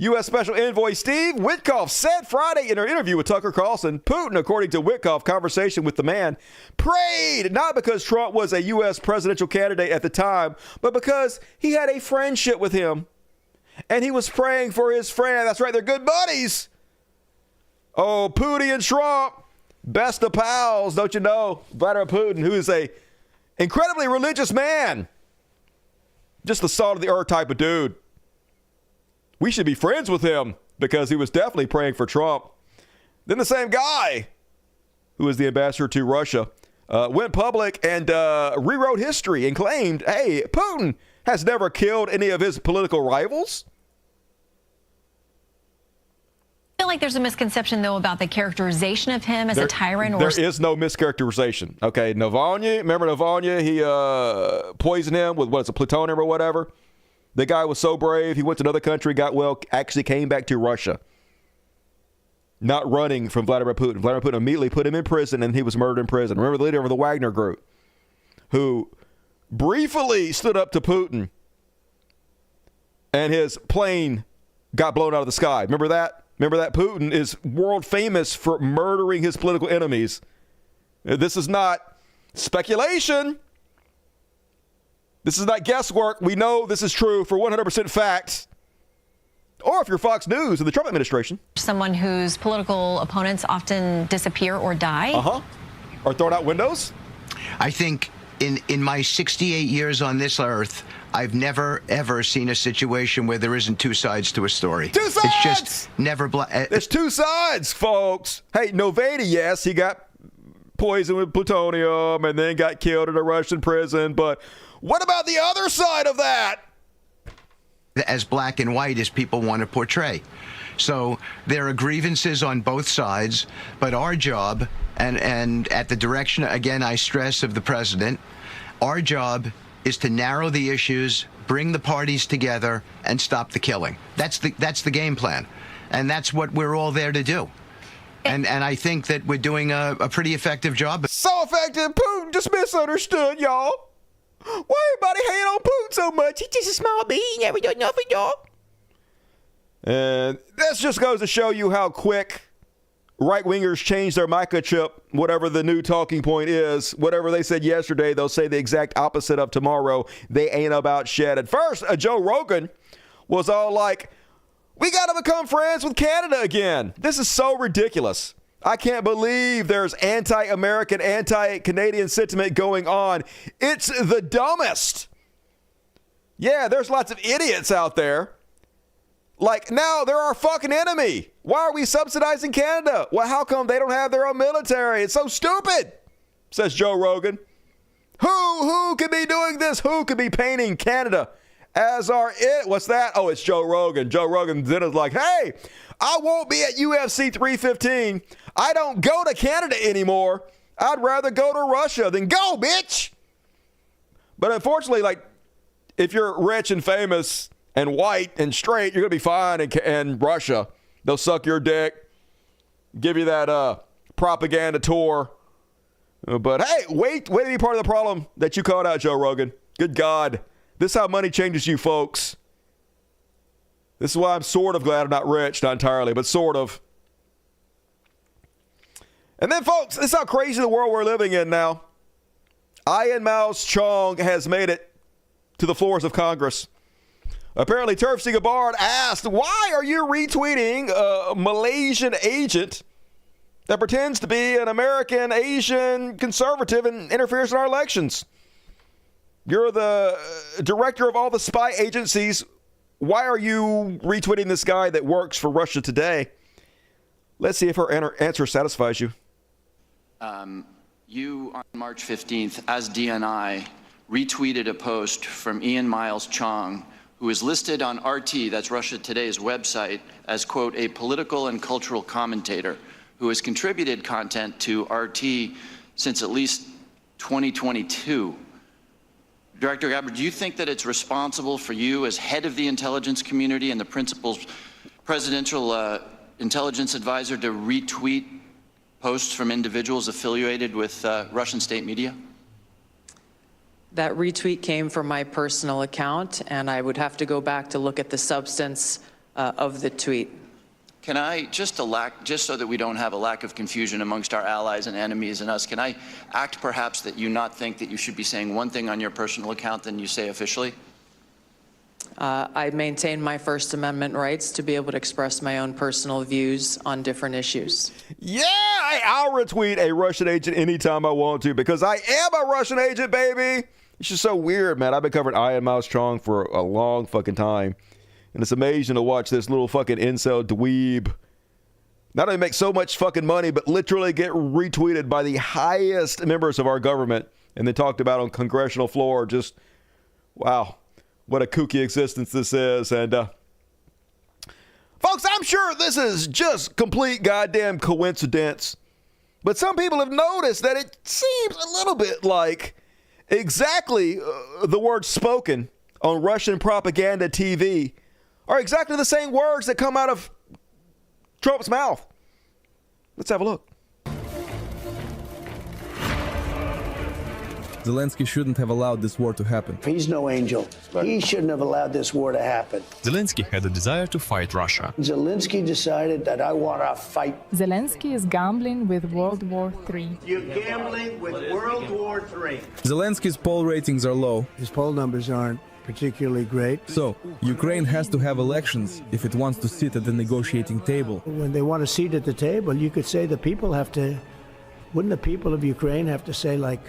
S1: U.S. Special Envoy Steve Witkoff said Friday in an interview with Tucker Carlson, Putin, according to Witkoff, conversation with the man, prayed not because Trump was a U.S. presidential candidate at the time, but because he had a friendship with him. And he was praying for his friend. That's right, they're good buddies. Oh, Putin and Trump, best of pals, don't you know? Vladimir Putin, who is a incredibly religious man. Just the salt of the earth type of dude. We should be friends with him because he was definitely praying for Trump. Then the same guy, who is the ambassador to Russia, went public and rewrote history and claimed, hey, Putin has never killed any of his political rivals.
S14: I feel like there's a misconception, though, about the characterization of him as a tyrant.
S1: There is no mischaracterization. Okay, Navalny, remember Navalny? He poisoned him with, what is it, plutonium or whatever? The guy was so brave. He went to another country, got well, actually came back to Russia. Not running from Vladimir Putin. Vladimir Putin immediately put him in prison, and he was murdered in prison. Remember the leader of the Wagner group, who briefly stood up to Putin, and his plane got blown out of the sky. Remember that? Remember that? Putin is world famous for murdering his political enemies. This is not speculation. This is not guesswork. We know this is true for 100% facts. Or if you're Fox News and the Trump administration.
S14: Someone whose political opponents often disappear or die.
S1: Or thrown out windows.
S15: I think in my 68 years on this earth, I've never, ever seen a situation where there isn't two sides to a story.
S1: Two sides!
S15: It's just never...
S1: There's two sides, folks. Hey, Novady, yes, he got poisoned with plutonium and then got killed in a Russian prison, but what about the other side of that?
S15: As black and white as people want to portray. So there are grievances on both sides, but our job, and at the direction, again, I stress, of the president, our job is to narrow the issues, bring the parties together, and stop the killing. That's the game plan. And that's what we're all there to do. And I think that we're doing a pretty effective job.
S1: So effective, Putin just misunderstood, y'all. Why everybody hate on Putin so much? He's just a small bee. He never done nothing, y'all. And this just goes to show you how quick right-wingers change their microchip, whatever the new talking point is. Whatever they said yesterday, they'll say the exact opposite of tomorrow. They ain't about shit. At first, Joe Rogan was all like, we got to become friends with Canada again. This is so ridiculous. I can't believe there's anti-American, anti-Canadian sentiment going on. It's the dumbest. Yeah, there's lots of idiots out there. Like, now they're our fucking enemy. Why are we subsidizing Canada? Well, how come they don't have their own military? It's so stupid, says Joe Rogan. Who could be doing this? Who could be painting Canada as our it? What's that? Oh, it's Joe Rogan. Joe Rogan then is like, hey, I won't be at UFC 315. I don't go to Canada anymore. I'd rather go to Russia than go, bitch. But unfortunately, like, if you're rich and famous and white and straight, you're going to be fine in Russia. They'll suck your dick, give you that propaganda tour. But hey, wait to be part of the problem that you called out, Joe Rogan. Good God. This is how money changes you, folks. This is why I'm sort of glad I'm not rich, not entirely, but sort of. And then, folks, this is how crazy the world we're living in now. Ian Miles Chong has made it to the floors of Congress. Apparently, Turfsy Gabbard asked, why are you retweeting a Malaysian agent that pretends to be an American Asian conservative and interferes in our elections? You're the director of all the spy agencies. Why are you retweeting this guy that works for Russia Today? Let's see if her answer satisfies you.
S16: You, on March 15th, as DNI, retweeted a post from Ian Miles Chong, who is listed on RT, that's Russia Today's website, as, quote, a political and cultural commentator who has contributed content to RT since at least 2022. Director Gabbard, do you think that it's responsible for you as head of the intelligence community and the principal presidential intelligence advisor to retweet posts from individuals affiliated with Russian state media?
S17: That retweet came from my personal account, and I would have to go back to look at the substance of the tweet.
S16: Can I, just so that we don't have a lack of confusion amongst our allies and enemies and us, can I act perhaps that you not think that you should be saying one thing on your personal account than you say officially?
S17: I maintain my First Amendment rights to be able to express my own personal views on different issues.
S1: Yeah, I'll retweet a Russian agent anytime I want to because I am a Russian agent, baby. It's just so weird, man. I've been covering Ian Miles Chong for a long fucking time. And it's amazing to watch this little fucking incel dweeb not only make so much fucking money, but literally get retweeted by the highest members of our government and then talked about on congressional floor. Just, wow. What a kooky existence this is. And, folks, I'm sure this is just complete goddamn coincidence. But some people have noticed that it seems a little bit like exactly the words spoken on Russian propaganda TV are exactly the same words that come out of Trump's mouth. Let's have a look.
S18: Zelensky shouldn't have allowed this war to happen.
S6: He's no angel. He shouldn't have allowed this war to happen.
S19: Zelensky had a desire to fight Russia.
S6: Zelensky decided that I want to fight.
S20: Zelensky is gambling with World War III.
S6: You're gambling with World War III.
S18: Zelensky's poll ratings are low.
S6: His poll numbers aren't particularly great.
S18: So, Ukraine has to have elections if it wants to sit at the negotiating table.
S6: When they want a seat at the table, you could say the people have to, wouldn't the people of Ukraine have to say, like,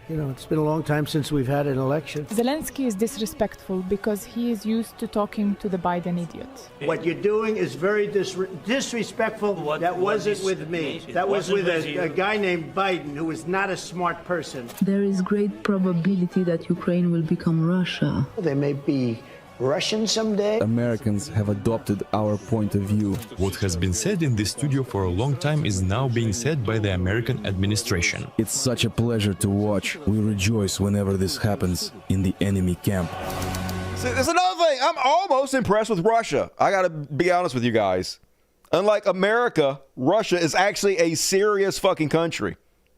S6: you know, it's been a long time since we've had an election.
S20: Zelensky is disrespectful because he is used to talking to the Biden idiot.
S6: What you're doing is very disrespectful. That wasn't with me. That was with a guy named Biden, who is not a smart person.
S26: There is great probability that Ukraine will become Russia.
S6: They may be Russian someday.
S18: Americans have adopted our point of view.
S19: What has been said in this studio for a long time is now being said by the American administration.
S18: It's such a pleasure to watch. We rejoice whenever this happens in the enemy camp.
S1: See, there's another thing. I'm almost impressed with Russia. I got to be honest with you guys. Unlike America, Russia is actually a serious fucking country.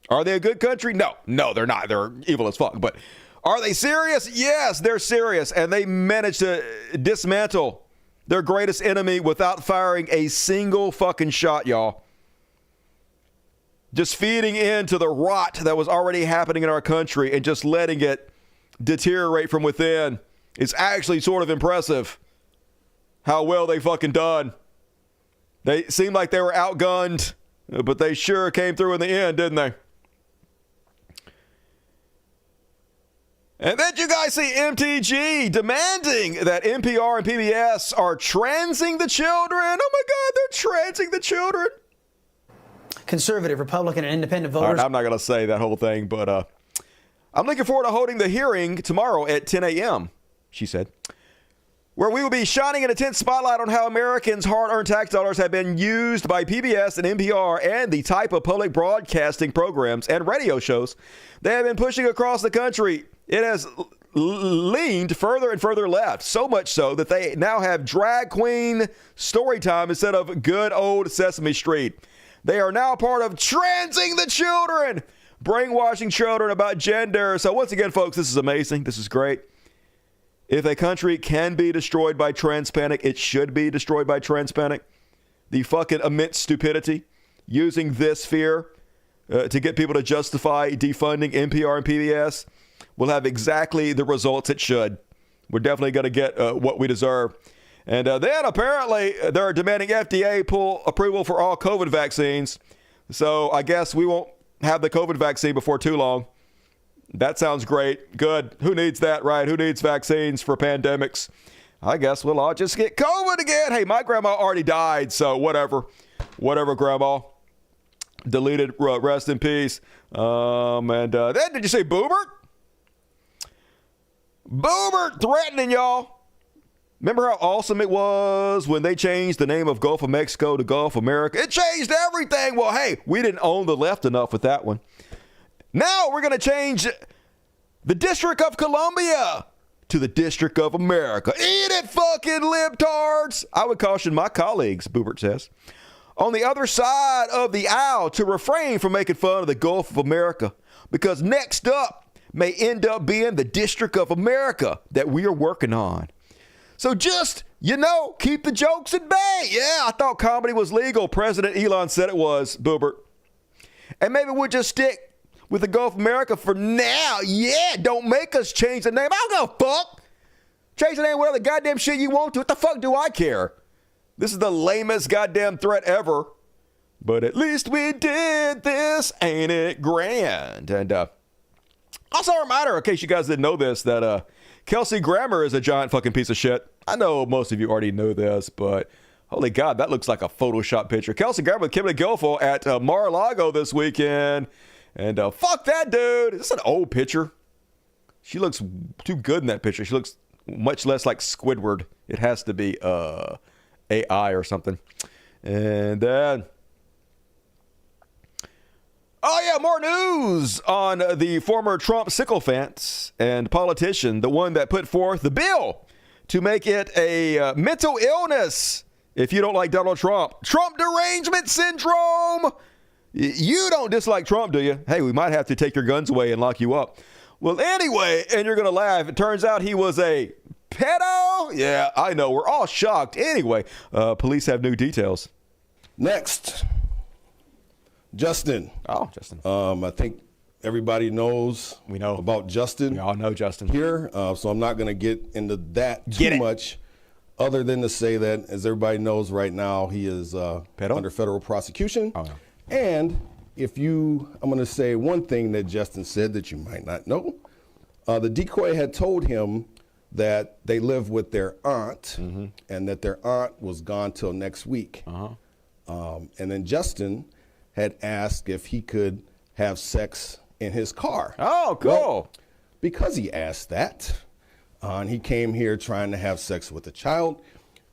S1: Are they a good country? No, they're not. They're evil as fuck. But are they serious? Yes, they're serious. And they managed to dismantle their greatest enemy without firing a single fucking shot, y'all. Just feeding into the rot that was already happening in our country and just letting it deteriorate from within. It's actually sort of impressive how well they fucking done. They seemed like they were outgunned, but they sure came through in the end, didn't they? And then you guys see MTG demanding that NPR and PBS are transing the children. Oh my God, they're transing the children.
S27: Conservative, Republican, and independent voters.
S1: All right, I'm not going to say that whole thing, but I'm looking forward to holding the hearing tomorrow at 10 a.m., she said, where we will be shining an intense spotlight on how Americans' hard-earned tax dollars have been used by PBS and NPR and the type of public broadcasting programs and radio shows they have been pushing across the country. It has leaned further and further left, so much so that they now have drag queen story time instead of good old Sesame Street. They are now part of transing the children, brainwashing children about gender. So once again, folks, this is amazing. This is great. If a country can be destroyed by trans panic, it should be destroyed by trans panic. The fucking immense stupidity using this fear to get people to justify defunding NPR and PBS will have exactly the results it should. We're definitely going to get what we deserve. And then apparently they're demanding FDA pull approval for all COVID vaccines. So I guess we won't have the COVID vaccine before too long. That sounds great. Good. Who needs that, right? Who needs vaccines for pandemics? I guess we'll all just get COVID again. Hey, my grandma already died, so whatever. Whatever, grandma. Deleted, rest in peace. And then did you see Boobert? Boobert threatening y'all. Remember how awesome it was when they changed the name of Gulf of Mexico to Gulf America? It changed everything. Well, hey, we didn't own the left enough with that one. Now we're going to change the District of Columbia to the District of America. Eat it, fucking libtards. I would caution my colleagues, Boobert says, on the other side of the aisle to refrain from making fun of the Gulf of America, because next up may end up being the District of America that we are working on. So just, keep the jokes at bay. Yeah, I thought comedy was legal. President Elon said it was, Boobert. And maybe we'll just stick with the Gulf of America for now. Yeah, don't make us change the name. I don't give a fuck. Change the name whatever the goddamn shit you want to. What the fuck do I care? This is the lamest goddamn threat ever. But at least we did this. Ain't it grand? And also a reminder, in case you guys didn't know this, that Kelsey Grammer is a giant fucking piece of shit. I know most of you already know this, but holy God, that looks like a Photoshop picture. Kelsey Grammer with Kimberly Guilfoyle at Mar-a-Lago this weekend. And fuck that dude. This is an old picture. She looks too good in that picture. She looks much less like Squidward. It has to be AI or something. And then, more news on the former Trump sycophant and politician, the one that put forth the bill to make it a mental illness if you don't like Donald Trump. Trump derangement syndrome. You don't dislike Trump, do you? Hey, we might have to take your guns away and lock you up. Well, anyway, and you're going to laugh. It turns out he was a pedo. Yeah, I know. We're all shocked. Anyway, police have new details.
S3: Next, Justin.
S1: Oh, Justin.
S3: I think everybody knows about Justin. We
S1: all know Justin
S3: here, so I'm not going to get into that too much, other than to say that, as everybody knows right now, he is under federal prosecution.
S1: Oh, no.
S3: And I'm going to say one thing that Justin said that you might not know. The decoy had told him that they live with their aunt, and that their aunt was gone till next week. And then Justin had asked if he could have sex in his car.
S1: Oh, cool.
S3: Well, because he asked that, and he came here trying to have sex with a child,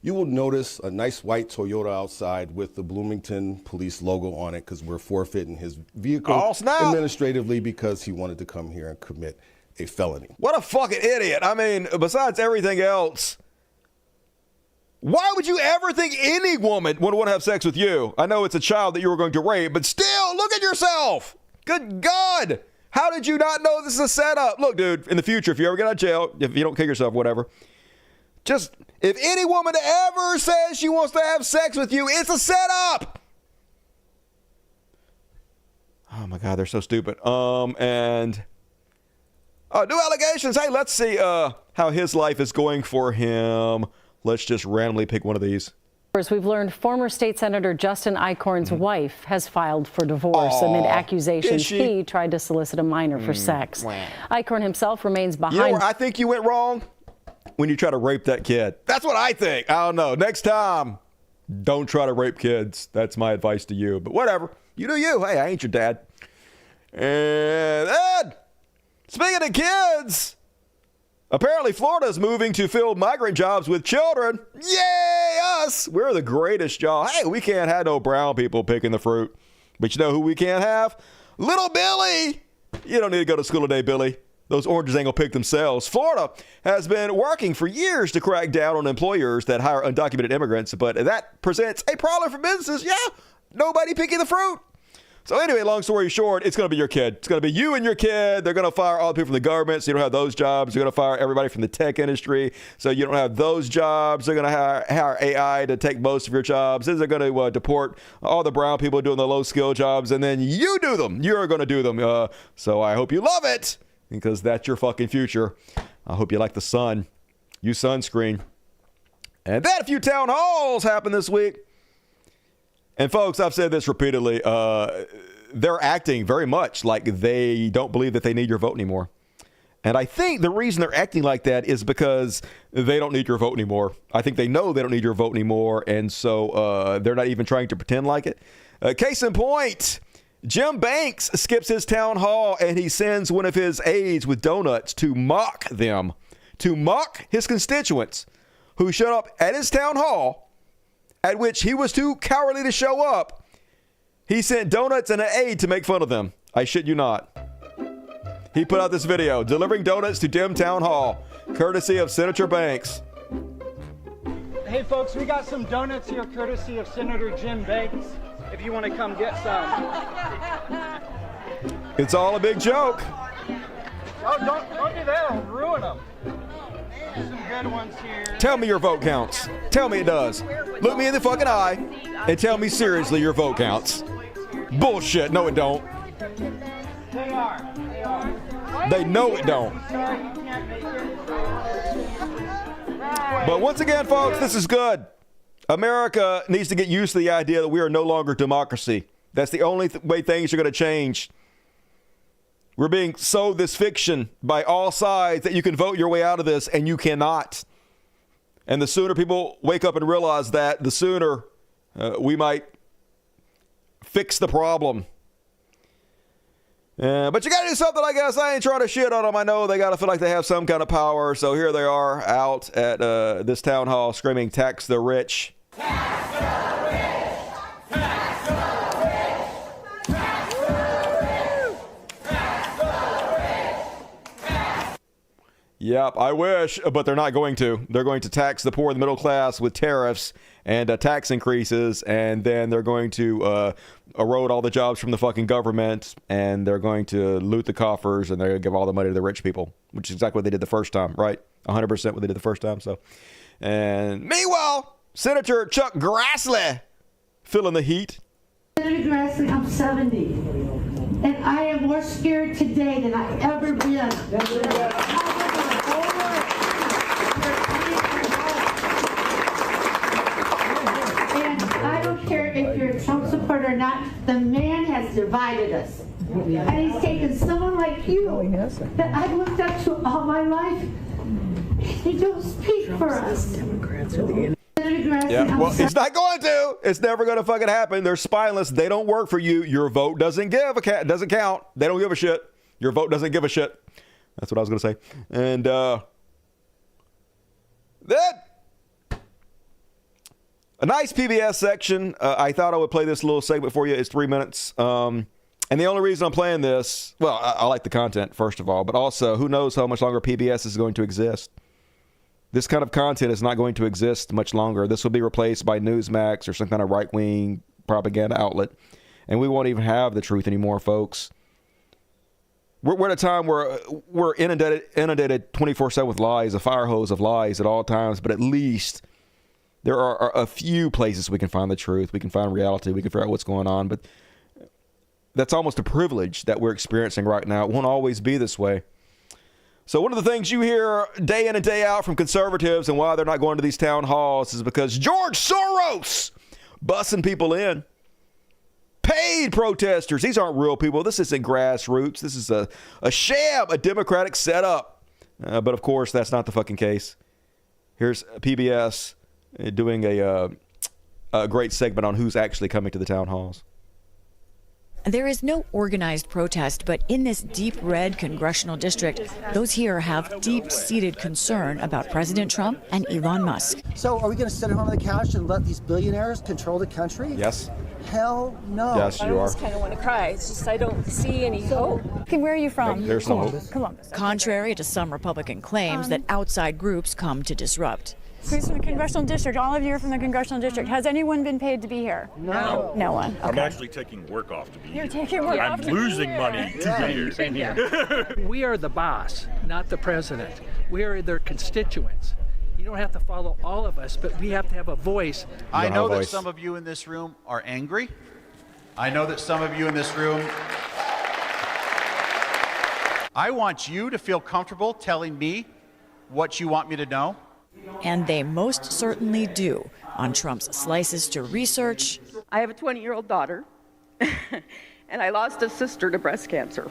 S3: you will notice a nice white Toyota outside with the Bloomington police logo on it, because we're forfeiting his vehicle administratively because he wanted to come here and commit a felony.
S1: What a fucking idiot. I mean, besides everything else, why would you ever think any woman would want to have sex with you? I know it's a child that you were going to rape, but still, look at yourself. Good God. How did you not know this is a setup? Look, dude, in the future, if you ever get out of jail, if you don't kill yourself, whatever, just, if any woman ever says she wants to have sex with you, it's a setup. Oh my God, they're so stupid. And new allegations. Hey, let's see how his life is going for him. Let's just randomly pick one of these.
S4: We've learned former state senator Justin Eichhorn's wife has filed for divorce amid accusations he tried to solicit a minor for sex. Wow. Eichhorn himself remains behind.
S1: You know where I think you went wrong? When you try to rape that kid. That's what I think. I don't know. Next time, don't try to rape kids. That's my advice to you. But whatever. You do you. Hey, I ain't your dad. And then, speaking of kids, apparently Florida's moving to fill migrant jobs with children. Yay, us. We're the greatest, y'all. Hey, we can't have no brown people picking the fruit. But you know who we can't have? Little Billy. You don't need to go to school today, Billy. Those oranges ain't gonna pick themselves. Florida has been working for years to crack down on employers that hire undocumented immigrants, but that presents a problem for businesses. Yeah, nobody picking the fruit. So anyway, long story short, it's going to be your kid. It's going to be you and your kid. They're going to fire all the people from the government, so you don't have those jobs. They're going to fire everybody from the tech industry, so you don't have those jobs. They're going to hire AI to take most of your jobs. Then they're going to deport all the brown people doing the low-skill jobs, and then you do them. You're going to do them. So I hope you love it, because that's your fucking future. I hope you like the sun. Use sunscreen. And then a few town halls happened this week. And folks, I've said this repeatedly, they're acting very much like they don't believe that they need your vote anymore. And I think the reason they're acting like that is because they don't need your vote anymore. I think they know they don't need your vote anymore, and so they're not even trying to pretend like it. Case in point, Jim Banks skips his town hall and he sends one of his aides with donuts to mock them, to mock his constituents who showed up at his town hall, at which he was too cowardly to show up. He sent donuts and an aide to make fun of them. I shit you not. He put out this video, delivering donuts to Dim Town Hall, courtesy of Senator Banks.
S2: Hey folks, we got some donuts here courtesy of Senator Jim Banks, if you want to come get some.
S1: It's all a big joke.
S2: Oh, don't do that, it'll ruin them. Some good ones here.
S1: Tell me your vote counts. Tell me it does. Look me in the fucking eye and tell me seriously your vote counts. Bullshit. No, it don't.
S2: They are.
S1: They know it don't. But once again, folks, this is good. America needs to get used to the idea that we are no longer democracy. That's the only way things are going to change. We're being sold this fiction by all sides that you can vote your way out of this, and you cannot. And the sooner people wake up and realize that, the sooner we might fix the problem. But you got to do something, I guess. I ain't trying to shit on them. I know they got to feel like they have some kind of power. So here they are out at this town hall screaming, tax the rich. Tax the rich! Tax the rich! Tax the rich! Tax the rich! Yep, I wish, but they're not going to. They're going to tax the poor and the middle class with tariffs and tax increases, and then they're going to erode all the jobs from the fucking government, and they're going to loot the coffers, and they're going to give all the money to the rich people, which is exactly what they did the first time, right? 100% what they did the first time. So, and meanwhile, Senator Chuck Grassley feeling the heat.
S5: Senator Grassley, I'm 70, and I am more scared today than I've ever been. I don't care if you're a Trump supporter or not, the man has divided us. And he's taken someone like you that I've looked up to all my life. He don't speak for us.
S1: Yeah, well, it's not going to. It's never going to fucking happen. They're spineless. They don't work for you. Your vote doesn't doesn't count. They don't give a shit. Your vote doesn't give a shit. That's what I was going to say. And then a nice PBS section. I thought I would play this little segment for you. It's 3 minutes. And the only reason I'm playing this, well, I like the content, first of all, but also, who knows how much longer PBS is going to exist. This kind of content is not going to exist much longer. This will be replaced by Newsmax or some kind of right-wing propaganda outlet. And we won't even have the truth anymore, folks. We're at a time where we're inundated 24/7 with lies, a fire hose of lies at all times, but at least there are a few places we can find the truth. We can find reality. We can figure out what's going on. But that's almost a privilege that we're experiencing right now. It won't always be this way. So one of the things you hear day in and day out from conservatives and why they're not going to these town halls is because George Soros bussing people in. Paid protesters. These aren't real people. This isn't grassroots. This is a sham, a democratic setup. But of course, that's not the fucking case. Here's PBS doing a great segment on who's actually coming to the town halls.
S8: There is no organized protest, but in this deep red congressional district, those here have deep-seated concern about President Trump and Elon Musk.
S21: So are we going to sit at home on the couch and let these billionaires control the country?
S1: Yes.
S7: Hell no.
S1: Yes, you are.
S7: I just kind of want to cry. It's just I don't see any hope.
S8: Okay, where are you from?
S1: There's no hope.
S8: Columbus. Contrary to some Republican claims that outside groups come to disrupt.
S9: Who's from the Congressional District? All of you are from the Congressional District. Has anyone been paid to be here?
S7: No.
S9: No one. Okay.
S10: I'm actually taking work off to be here.
S9: You're taking work off to be here.
S10: I'm losing money to be here.
S21: We are the boss, not the president. We are their constituents. You don't have to follow all of us, but we have to have a voice.
S22: I know that some of you in this room are angry. I know that some of you in this room. I want you to feel comfortable telling me what you want me to know.
S8: And they most certainly do on Trump's slices to research.
S23: I have a 20-year-old daughter, and I lost a sister to breast cancer.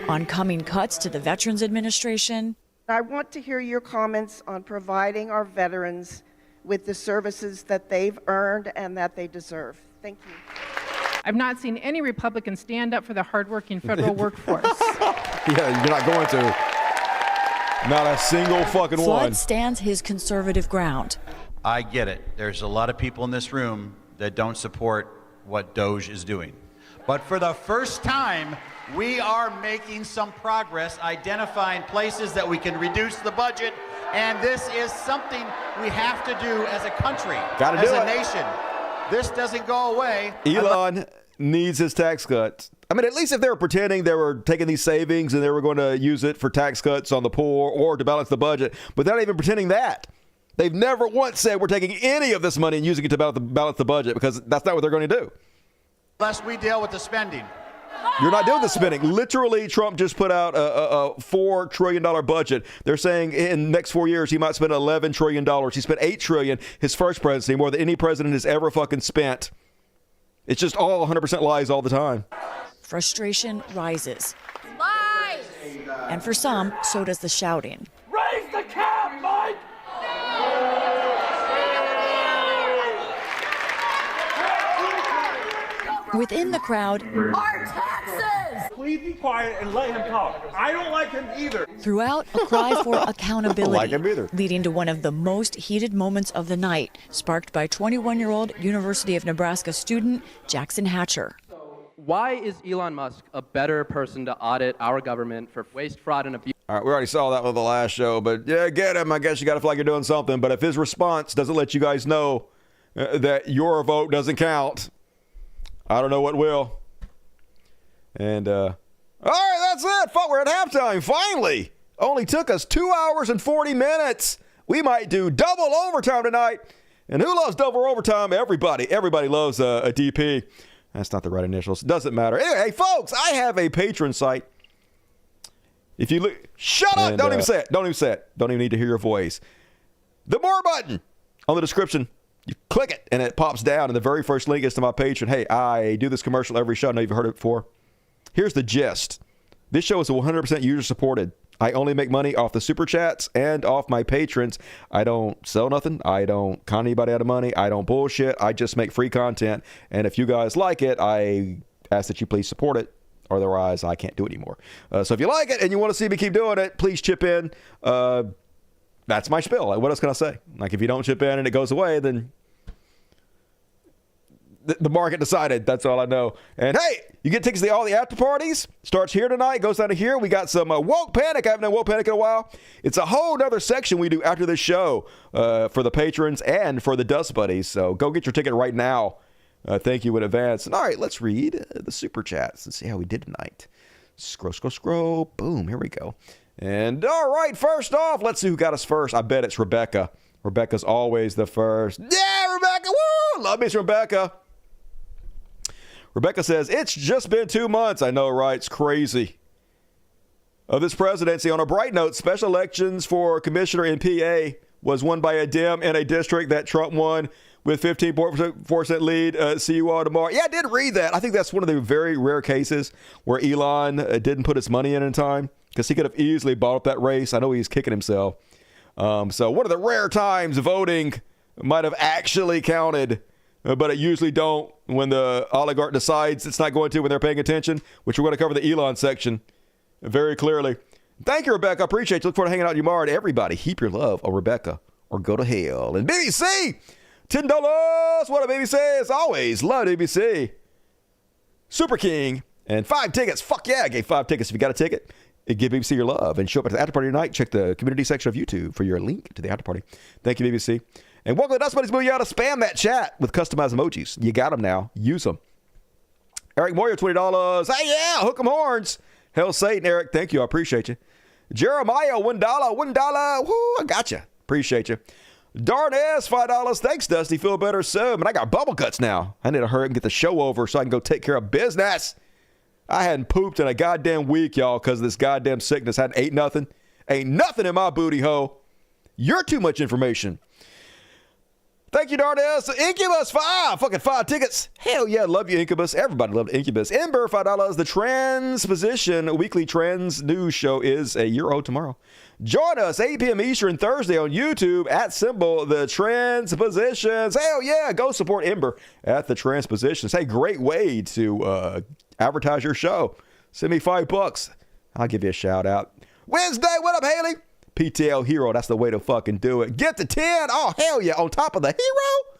S8: On coming cuts to the Veterans Administration.
S23: I want to hear your comments on providing our veterans with the services that they've earned and that they deserve. Thank you.
S20: I've not seen any Republicans stand up for the hardworking federal workforce.
S1: Yeah, you're not going to. Not a single fucking
S8: Flood
S1: one.
S8: stands his conservative ground.
S22: I get it. There's a lot of people in this room that don't support what Doge is doing. But for the first time, we are making some progress identifying places that we can reduce the budget, and this is something we have to do as a country,
S1: Gotta
S22: as
S1: do
S22: a
S1: it.
S22: nation. This doesn't go away.
S1: Elon needs his tax cuts. I mean, at least if they were pretending they were taking these savings and they were going to use it for tax cuts on the poor or to balance the budget, but they're not even pretending that. They've never once said we're taking any of this money and using it to balance the budget, because that's not what they're going to do.
S22: Unless we deal with the spending.
S1: You're not doing the spending. Literally, Trump just put out a $4 trillion budget. They're saying in the next 4 years he might spend $11 trillion. He spent $8 trillion his first presidency, more than any president has ever fucking spent. It's just all 100% lies all the time.
S8: Frustration rises. Lies! And for some, so does the shouting.
S7: Raise the cap, Mike!
S8: Within the crowd,
S7: Our taxes! Please be quiet and let him talk. I don't like him either.
S8: throughout a cry for accountability,
S1: like him either.
S8: leading to one of the most heated moments of the night, sparked by 21-year-old University of Nebraska student Jackson Hatcher.
S24: Why is Elon Musk a better person to audit our government for waste, fraud, and abuse?
S1: All right, we already saw that with the last show, but yeah, get him. I guess you got to feel like you're doing something. But if his response doesn't let you guys know that your vote doesn't count, I don't know what will. And, all right, that's it. Fuck, we're at halftime. Finally. Only took us 2 hours and 40 minutes. We might do double overtime tonight. And who loves double overtime? Everybody. Everybody loves a DP. That's not the right initials. Doesn't matter. Anyway, hey, folks, I have a patron site. If you look, shut up. Don't even say it. Don't even say it. Don't even need to hear your voice. The more button on the description. You click it, and it pops down, and the very first link is to my Patreon. Hey, I do this commercial every show. I know you've heard it before. Here's the gist. This show is 100% user-supported. I only make money off the super chats and off my patrons. I don't sell nothing. I don't con anybody out of money. I don't bullshit. I just make free content. And if you guys like it, I ask that you please support it. Otherwise, I can't do it anymore. So if you like it and you want to see me keep doing it, please chip in. That's my spiel. Like, what else can I say? Like, if you don't chip in and it goes away, then the market decided. That's all I know. And hey, you get tickets to all the after parties. Starts here tonight, goes down to here. We got some Woke Panic. I haven't done Woke Panic in a while. It's a whole other section we do after this show for the patrons and for the Dust Buddies. So go get your ticket right now. Thank you in advance. And all right, let's read the super chats and see how we did tonight. Scroll. Boom, here we go. And all right, first off, let's see who got us first. I bet it's Rebecca. Rebecca's always the first. Yeah, Rebecca. Woo! Love me some Rebecca. Rebecca says, it's just been 2 months. I know, right? It's crazy. Of this presidency. On a bright note, special elections for commissioner in PA was won by a Dem in a district that Trump won with 15% lead. See you all tomorrow. Yeah, I did read that. I think that's one of the very rare cases where Elon didn't put his money in time, because he could have easily bought up that race. I know he's kicking himself. So one of the rare times voting might have actually counted, but it usually don't when the oligarch decides it's not going to when they're paying attention, which we're going to cover the Elon section very clearly. Thank you, Rebecca. I appreciate you. Look forward to hanging out with you tomorrow. And everybody, heap your love on Rebecca or go to hell. And BBC, $10. What a BBC as always. Love ABC. Super King. And 5 tickets. Fuck yeah, I gave 5 tickets. If you got a ticket, give BBC your love. And show up at the after party tonight. Check the community section of YouTube for your link to the after party. Thank you, BBC. And welcome to Dust Buddies Booyah to spam that chat with customized emojis. You got them now. Use them. Eric Moyer, $20. Hey, yeah, hook 'em horns. Hell Satan, Eric. Thank you. I appreciate you. Jeremiah, $1. $1. Woo, I got you. Appreciate you. Darn S, $5. Thanks, Dusty. Feel better soon. Man, I got bubble guts now. I need to hurry and get the show over so I can go take care of business. I hadn't pooped in a goddamn week, y'all, because of this goddamn sickness. I hadn't ate nothing. Ain't nothing in my booty hole. You're too much information. Thank you, Darnell. Incubus, 5 tickets. Hell yeah, love you, Incubus. Everybody loved Incubus. Ember, $5. The Transposition weekly trans news show is a year old tomorrow. Join us 8 p.m. Eastern Thursday on YouTube at symbol The Transpositions. Hell yeah, go support Ember at The Transpositions. Hey, great way to advertise your show. Send me $5. I'll give you a shout out. Wednesday, what up, Haley? PTL Hero, that's the way to fucking do it. Get to 10. Oh, hell yeah, on top of the hero.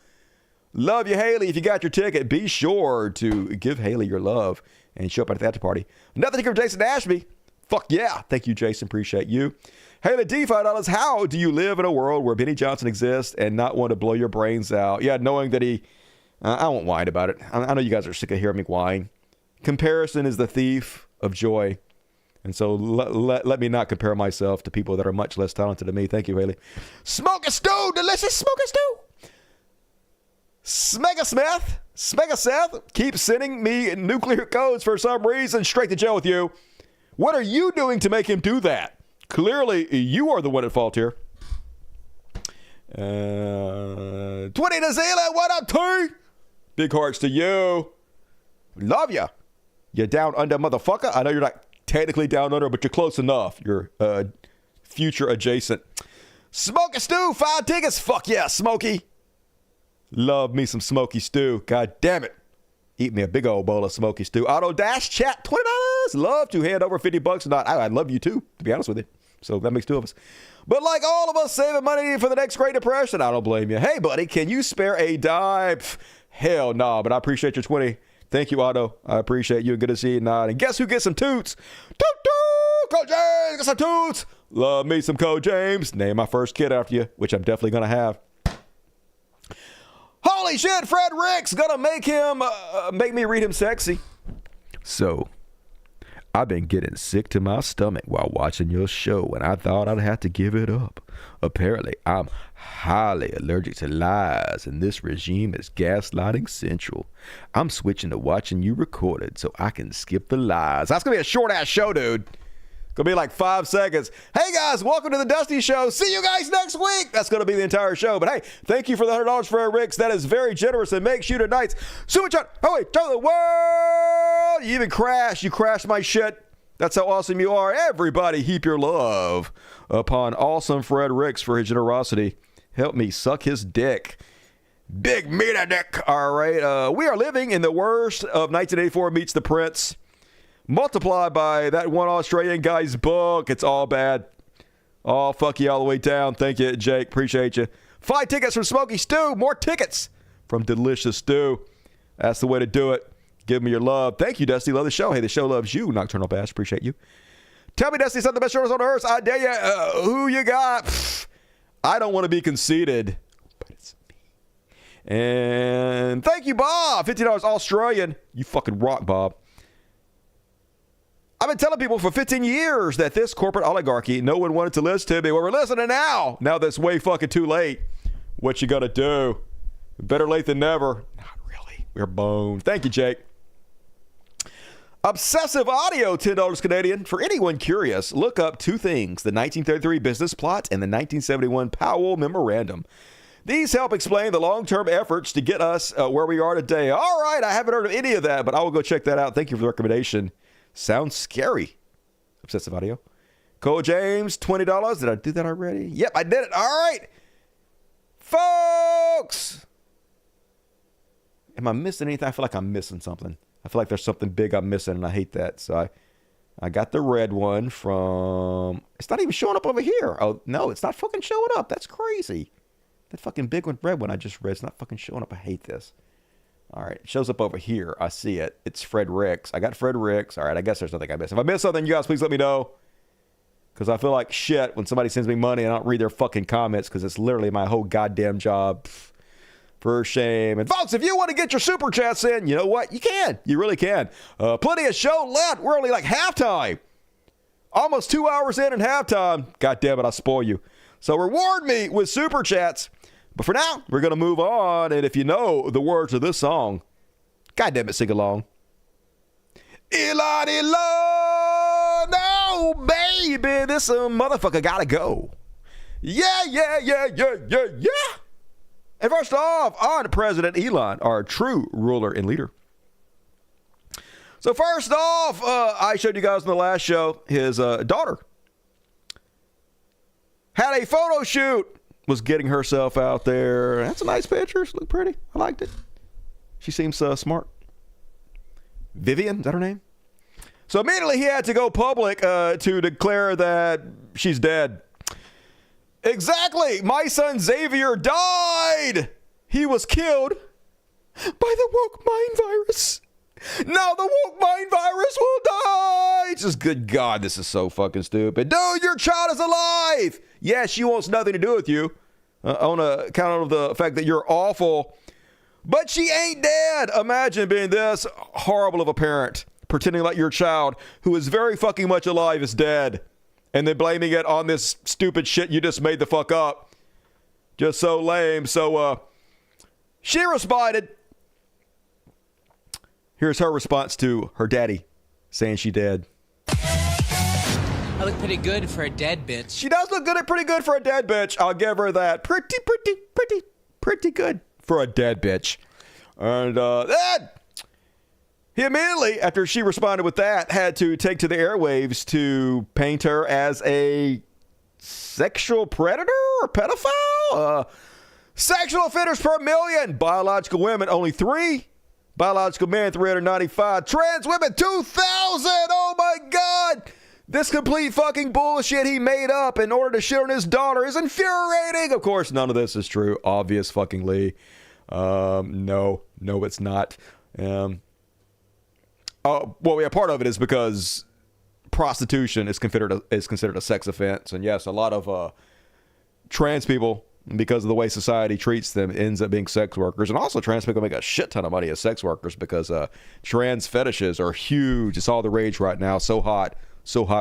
S1: Love you, Haley. If you got your ticket, be sure to give Haley your love and show up at the after party. Another ticket from Jason Ashby. Fuck yeah. Thank you, Jason. Appreciate you. Haley D, $5. How do you live in a world where Benny Johnson exists and not want to blow your brains out? Yeah, knowing that he... I won't whine about it. I know you guys are sick of hearing me whine. Comparison is the thief of joy. And so let me not compare myself to people that are much less talented than me. Thank you, Haley. Smoke a stew. Delicious smoke a stew. Smegaseth keeps sending me nuclear codes for some reason. Straight to jail with you. What are you doing to make him do that? Clearly, you are the one at fault here. 20 to Zealand. What up, T? Big hearts to you. Love ya. You down under, motherfucker. I know you're not technically down under, but you're close enough. You're future adjacent. Smoke a stew, 5 tickets. Fuck yeah, Smokey. Love me some smoky stew. God damn it. Eat me a big old bowl of smoky stew. Auto Dash Chat, $20. Love to hand over $50 or not. I love you too, to be honest with you. So that makes 2 of us. But like all of us saving money for the next Great Depression, I don't blame you. Hey, buddy, can you spare a dime? Hell nah, but I appreciate your 20. Thank you, Otto. I appreciate you. Good to see you, Nod. And guess who gets some toots? Toot! Code James, get some toots. Love me some Code James. Name my first kid after you, which I'm definitely going to have. Holy shit, Fred Rick's going to make me read him sexy. So, I've been getting sick to my stomach while watching your show, and I thought I'd have to give it up. Apparently, I'm highly allergic to lies, and this regime is gaslighting central. I'm switching to watching you recorded so I can skip the lies. That's going to be a short-ass show, dude. Going to be like 5 seconds. Hey, guys, welcome to the Dusty Show. See you guys next week. That's going to be the entire show. But, hey, thank you for the $100 for Rick's. That is very generous and makes you tonight's Super Chat. Oh, wait, tell the world. You even crashed. You crashed my shit. That's how awesome you are. Everybody heap your love upon awesome Fred Ricks for his generosity. Help me suck his dick. Big meaty dick. All right. We are living in the worst of 1984 meets the Prince. Multiplied by that one Australian guy's book. It's all bad. Oh, fuck you all the way down. Thank you, Jake. Appreciate you. 5 tickets from Smoky Stew. More tickets from Delicious Stew. That's the way to do it. Give me your love. Thank you, Dusty. Love the show. Hey, the show loves you. Nocturnal Bash. Appreciate you. Tell me, Dusty, some of the best shows on earth. I dare you. Who you got? Pfft, I don't want to be conceited, but it's me. And thank you, Bob. $50 Australian. You fucking rock, Bob. I've been telling people for 15 years that this corporate oligarchy, no one wanted to listen to me. Well, we're listening now. Now that's way fucking too late. What you gonna do? Better late than never. Not really. We're boned. Thank you, Jake. Obsessive Audio, $10 Canadian. For anyone curious, look up 2 things: the 1933 business plot and the 1971 Powell Memorandum. These help explain the long-term efforts to get us where we are today. All right, I haven't heard of any of that, but I will go check that out. Thank you for the recommendation. Sounds scary. Obsessive Audio. Cole James, $20. Did I do that already? Yep, I did it. All right. Folks. Am I missing anything? I feel like I'm missing something. I feel like there's something big I'm missing, and I hate that. So I got the red one from... It's not even showing up over here. Oh, no, it's not fucking showing up. That's crazy. That fucking big one, red one I just read, it's not fucking showing up. I hate this. All right, it shows up over here. I see it. It's Fred Ricks. I got Fred Ricks. All right, I guess there's nothing I missed. If I missed something, you guys please let me know. Because I feel like shit when somebody sends me money and I don't read their fucking comments because it's literally my whole goddamn job. Pfft, for shame. And folks, if you want to get your super chats in, you know what? You can. You really can. Plenty of show left. We're only like halftime. Almost 2 hours in and halftime. God damn it, I spoil you. So reward me with super chats. But for now, we're going to move on. And if you know the words of this song, God damn it, sing along. Elon, no, baby, this motherfucker gotta go. Yeah. And first off, on President Elon, our true ruler and leader. So first off, I showed you guys in the last show, his daughter had a photo shoot, was getting herself out there. That's a nice picture. She looked pretty. I liked it. She seems smart. Vivian, is that her name? So immediately he had to go public to declare that she's dead. Exactly. My son Xavier died. He was killed by the woke mind virus. Now the woke mind virus will die. Just good God, this is so fucking stupid. Dude, your child is alive. Yeah, she wants nothing to do with you on account of the fact that you're awful. But she ain't dead. Imagine being this horrible of a parent, pretending like your child, who is very fucking much alive, is dead. And then blaming it on this stupid shit you just made the fuck up. Just so lame. So, she responded. Here's her response to her daddy saying she dead.
S11: I look pretty good for a dead bitch.
S1: She does look pretty good for a dead bitch. I'll give her that. Pretty good for a dead bitch. And then he immediately, after she responded with that, had to take to the airwaves to paint her as a sexual predator or pedophile. Sexual offenders per million. Biological women, only 3. Biological men, 395. Trans women, 2,000. Oh my God. This complete fucking bullshit he made up in order to shit on his daughter is infuriating. Of course, none of this is true. Obvious fuckingly. No, it's not. Well, yeah, part of it is because prostitution is considered a sex offense. And yes, a lot of trans people, because of the way society treats them, ends up being sex workers. And also trans people make a shit ton of money as sex workers because trans fetishes are huge. It's all the rage right now. So hot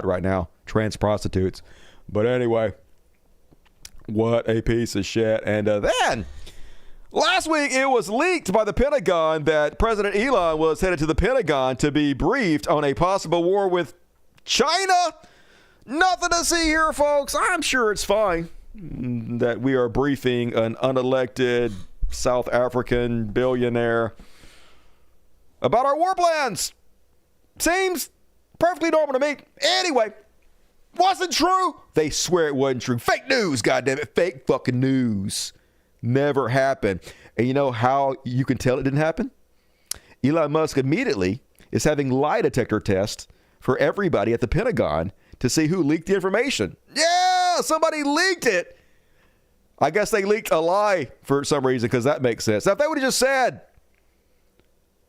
S1: right now. Trans prostitutes. But anyway, what a piece of shit. And then last week it was leaked by the Pentagon that President Elon was headed to the Pentagon to be briefed on a possible war with China. Nothing to see here, folks. I'm sure it's fine that we are briefing an unelected South African billionaire about our war plans. Seems perfectly normal to me. Anyway, wasn't true. They swear it wasn't true. Fake news, goddammit. Fake fucking news. Never happened. And you know how you can tell it didn't happen? Elon Musk immediately is having lie detector tests for everybody at the Pentagon to see who leaked the information. Yeah, somebody leaked it. I guess they leaked a lie for some reason because that makes sense. Now, if they would have just said,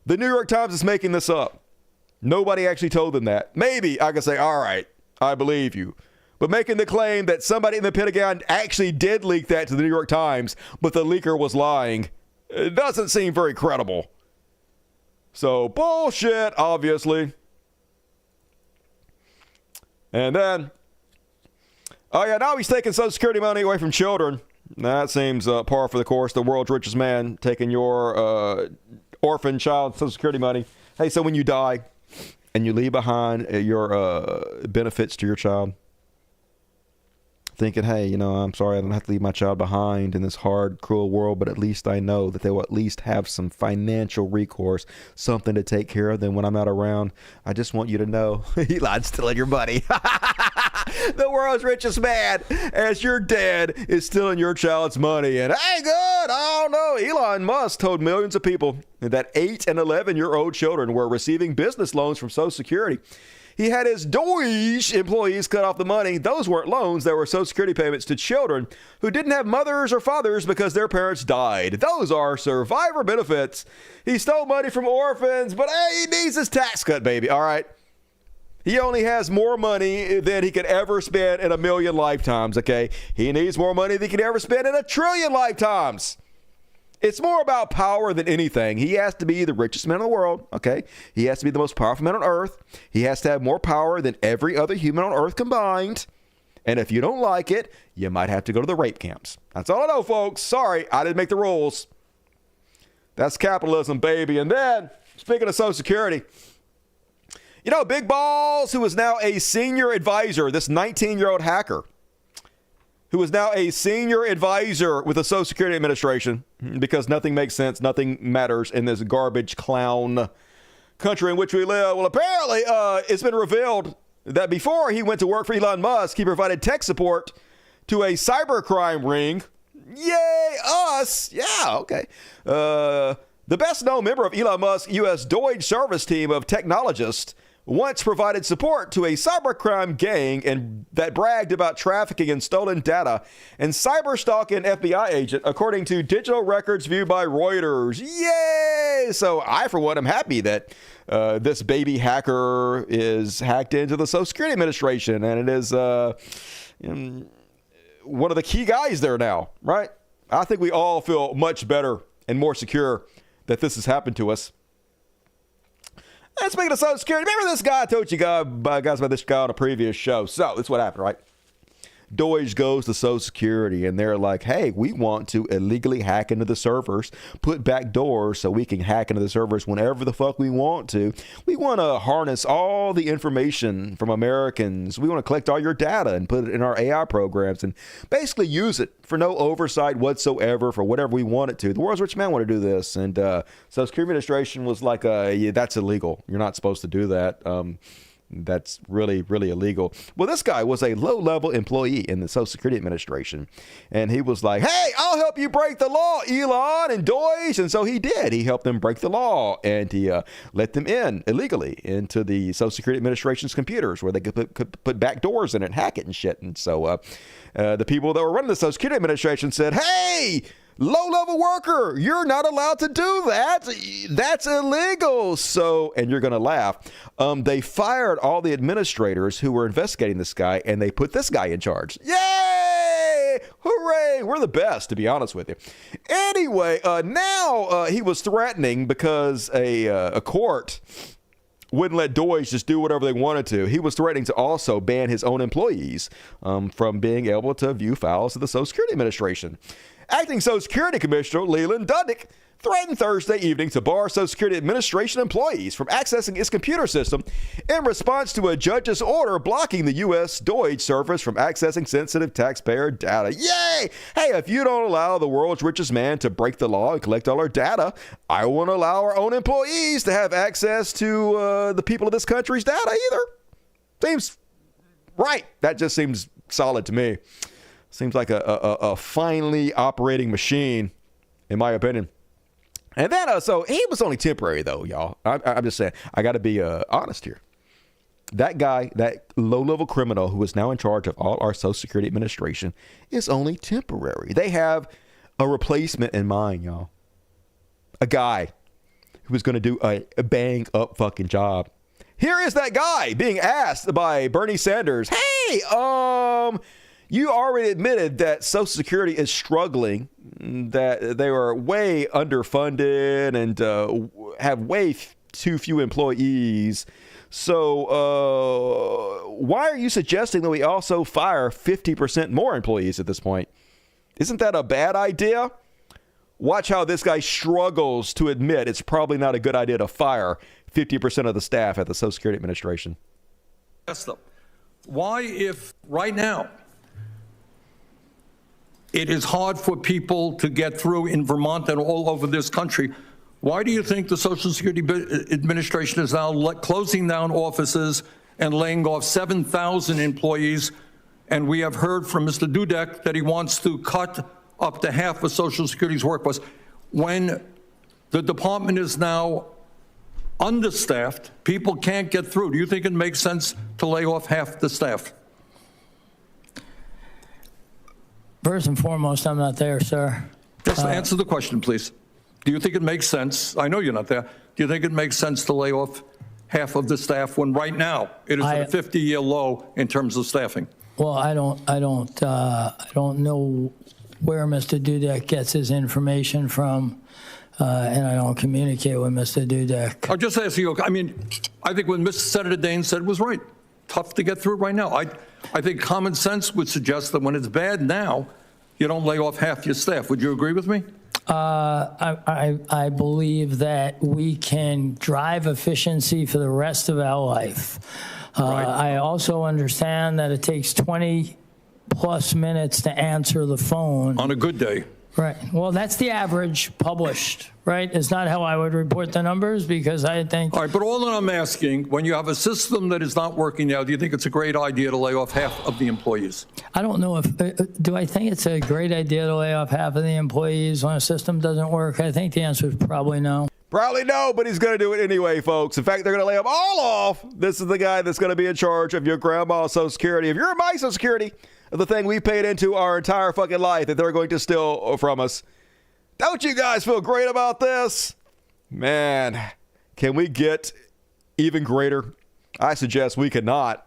S1: the New York Times is making this up, nobody actually told them that, maybe I could say, all right, I believe you. But making the claim that somebody in the Pentagon actually did leak that to the New York Times, but the leaker was lying, it doesn't seem very credible. So, bullshit, obviously. And then, oh yeah, now he's taking Social Security money away from children. That seems par for the course. The world's richest man taking your orphan child Social Security money. Hey, so when you die and you leave behind your benefits to your child, thinking, hey, I'm sorry I don't have to leave my child behind in this hard, cruel world, but at least I know that they will at least have some financial recourse, something to take care of them when I'm not around. I just want you to know, Elon's stealing your money. The world's richest man, as you're dead, is stealing your child's money. And hey, good, I don't know. Elon Musk told millions of people that 8 and 11-year-old children were receiving business loans from Social Security. he had his Deutsche employees cut off the money. Those weren't loans. They were Social Security payments to children who didn't have mothers or fathers because their parents died. Those are survivor benefits. He stole money from orphans, but hey, he needs his tax cut, baby. All right. He only has more money than he could ever spend in 1,000,000 lifetimes, okay? He needs more money than he could ever spend in 1,000,000,000,000 lifetimes. It's more about power than anything. He has to be the richest man in the world, okay? He has to be the most powerful man on earth. He has to have more power than every other human on earth combined. And if you don't like it, you might have to go to the rape camps. That's all I know, folks. Sorry, I didn't make the rules. That's capitalism, baby. And then, speaking of Social Security, you know, Big Balls, who is now a senior advisor, this 19-year-old hacker, who is now a senior advisor with the Social Security Administration because nothing makes sense, nothing matters in this garbage clown country in which we live. Well, apparently, it's been revealed that before he went to work for Elon Musk, he provided tech support to a cybercrime ring. Yay, us! Yeah, okay. The best-known member of Elon Musk's U.S. Deutsche service team of technologists once provided support to a cybercrime gang and that bragged about trafficking in stolen data and cyberstalking FBI agent, according to digital records viewed by Reuters. Yay! So I, for one, am happy that this baby hacker is hacked into the Social Security Administration, and it is one of the key guys there now, right? I think we all feel much better and more secure that this has happened to us. And speaking of Social Security, remember this guy? I told you guys about this guy on a previous show. So this is what happened, right? Deutsche goes to Social Security and they're like, hey, we want to illegally hack into the servers, put back doors so we can hack into the servers whenever the fuck we want to. We want to harness all the information from Americans. We want to collect all your data and put it in our AI programs and basically use it for no oversight whatsoever for whatever we want it to. The world's rich man want to do this. And Social Security Administration was like, yeah, that's illegal. You're not supposed to do that. That's really, really illegal. Well, this guy was a low-level employee in the Social Security Administration. And he was like, hey, I'll help you break the law, Elon and Deutsche. And so he did. He helped them break the law. And he let them in illegally into the Social Security Administration's computers where they could put back doors in it and hack it and shit. And so the people that were running the Social Security Administration said, hey, low-level worker, you're not allowed to do that. That's illegal. So, and you're going to laugh, they fired all the administrators who were investigating this guy, and they put this guy in charge. Yay! Hooray! We're the best, to be honest with you. Anyway, now he was threatening because a court wouldn't let Deutsche just do whatever they wanted to. He was threatening to also ban his own employees from being able to view files of the Social Security Administration. Acting Social Security Commissioner Leland Duddick threatened Thursday evening to bar Social Security Administration employees from accessing its computer system in response to a judge's order blocking the U.S. Deutsche service from accessing sensitive taxpayer data. Yay! Hey, if you don't allow the world's richest man to break the law and collect all our data, I won't allow our own employees to have access to the people of this country's data either. Seems right. That just seems solid to me. Seems like a finely operating machine, in my opinion. And then, so he was only temporary, though, y'all. I'm just saying, I got to be honest here. That guy, that low-level criminal who is now in charge of all our Social Security Administration is only temporary. They have a replacement in mind, y'all. A guy who is going to do a bang-up fucking job. Here is that guy being asked by Bernie Sanders, hey, you already admitted that Social Security is struggling, that they are way underfunded and have way too few employees. So why are you suggesting that we also fire 50% more employees at this point? Isn't that a bad idea? Watch how this guy struggles to admit it's probably not a good idea to fire 50% of the staff at the Social Security Administration.
S12: Why, if right now it is hard for people to get through in Vermont and all over this country, why do you think the Social Security Administration is now closing down offices and laying off 7,000 employees? And we have heard from Mr. Dudek that he wants to cut up to half of Social Security's workforce. When the department is now understaffed, people can't get through. Do you think it makes sense to lay off half the staff?
S13: First and foremost, I'm not there, sir.
S12: Just answer the question, please. Do you think it makes sense? I know you're not there. Do you think it makes sense to lay off half of the staff when right now it is at a 50-year low in terms of staffing?
S13: Well, I don't know where Mr. Dudek gets his information from, and I don't communicate with Mr. Dudek.
S12: I'll just ask you. I mean, I think what Mr. Senator Dane said was right. Tough to get through right now. I think common sense would suggest that when it's bad now, you don't lay off half your staff. Would you agree with me?
S13: I believe that we can drive efficiency for the rest of our life. I also understand that it takes 20+ minutes to answer the phone.
S12: On a good day.
S13: Right. Well, that's the average published, right? It's not how I would report the numbers because I think...
S12: All right, but all that I'm asking, when you have a system that is not working now, do you think it's a great idea to lay off half of the employees?
S13: I don't know if... do I think it's a great idea to lay off half of the employees when a system doesn't work? I think the answer is probably no.
S1: Probably no, but he's going to do it anyway, folks. In fact, they're going to lay them all off. This is the guy that's going to be in charge of your grandma's Social Security. If you're my Social Security, the thing we paid into our entire fucking life that they're going to steal from us. Don't you guys feel great about this? Man, can we get even greater? I suggest we cannot.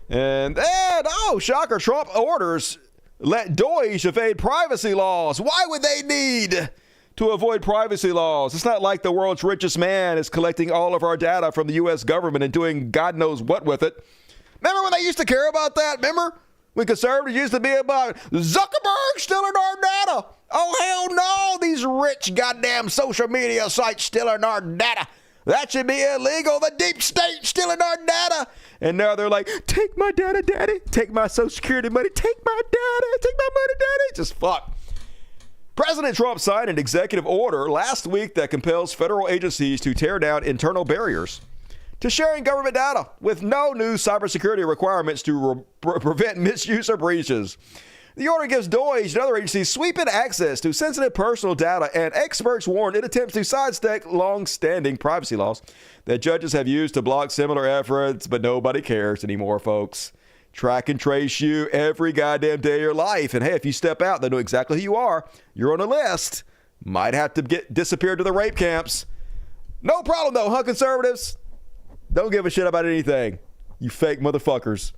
S1: And then, oh, shocker, Trump orders let Deutsche evade privacy laws. Why would they need to avoid privacy laws? It's not like the world's richest man is collecting all of our data from the U.S. government and doing God knows what with it. Remember when they used to care about that? Remember? When conservatives used to be about Zuckerberg stealing our data. Oh, hell no. These rich goddamn social media sites stealing our data. That should be illegal. The deep state stealing our data. And now they're like, take my data, daddy. Take my Social Security money. Take my data. Take my money, daddy. Just fuck. President Trump signed an executive order last week that compels federal agencies to tear down internal barriers to sharing government data with no new cybersecurity requirements to prevent misuse or breaches. The order gives Deutsche and other agencies sweeping access to sensitive personal data, and experts warn it attempts to sidestep long-standing privacy laws that judges have used to block similar efforts, but nobody cares anymore, folks. Track and trace you every goddamn day of your life, and hey, if you step out, they know exactly who you are. You're on a list. Might have to get disappeared to the rape camps. No problem, though, huh, conservatives? Don't give a shit about anything, you fake motherfuckers.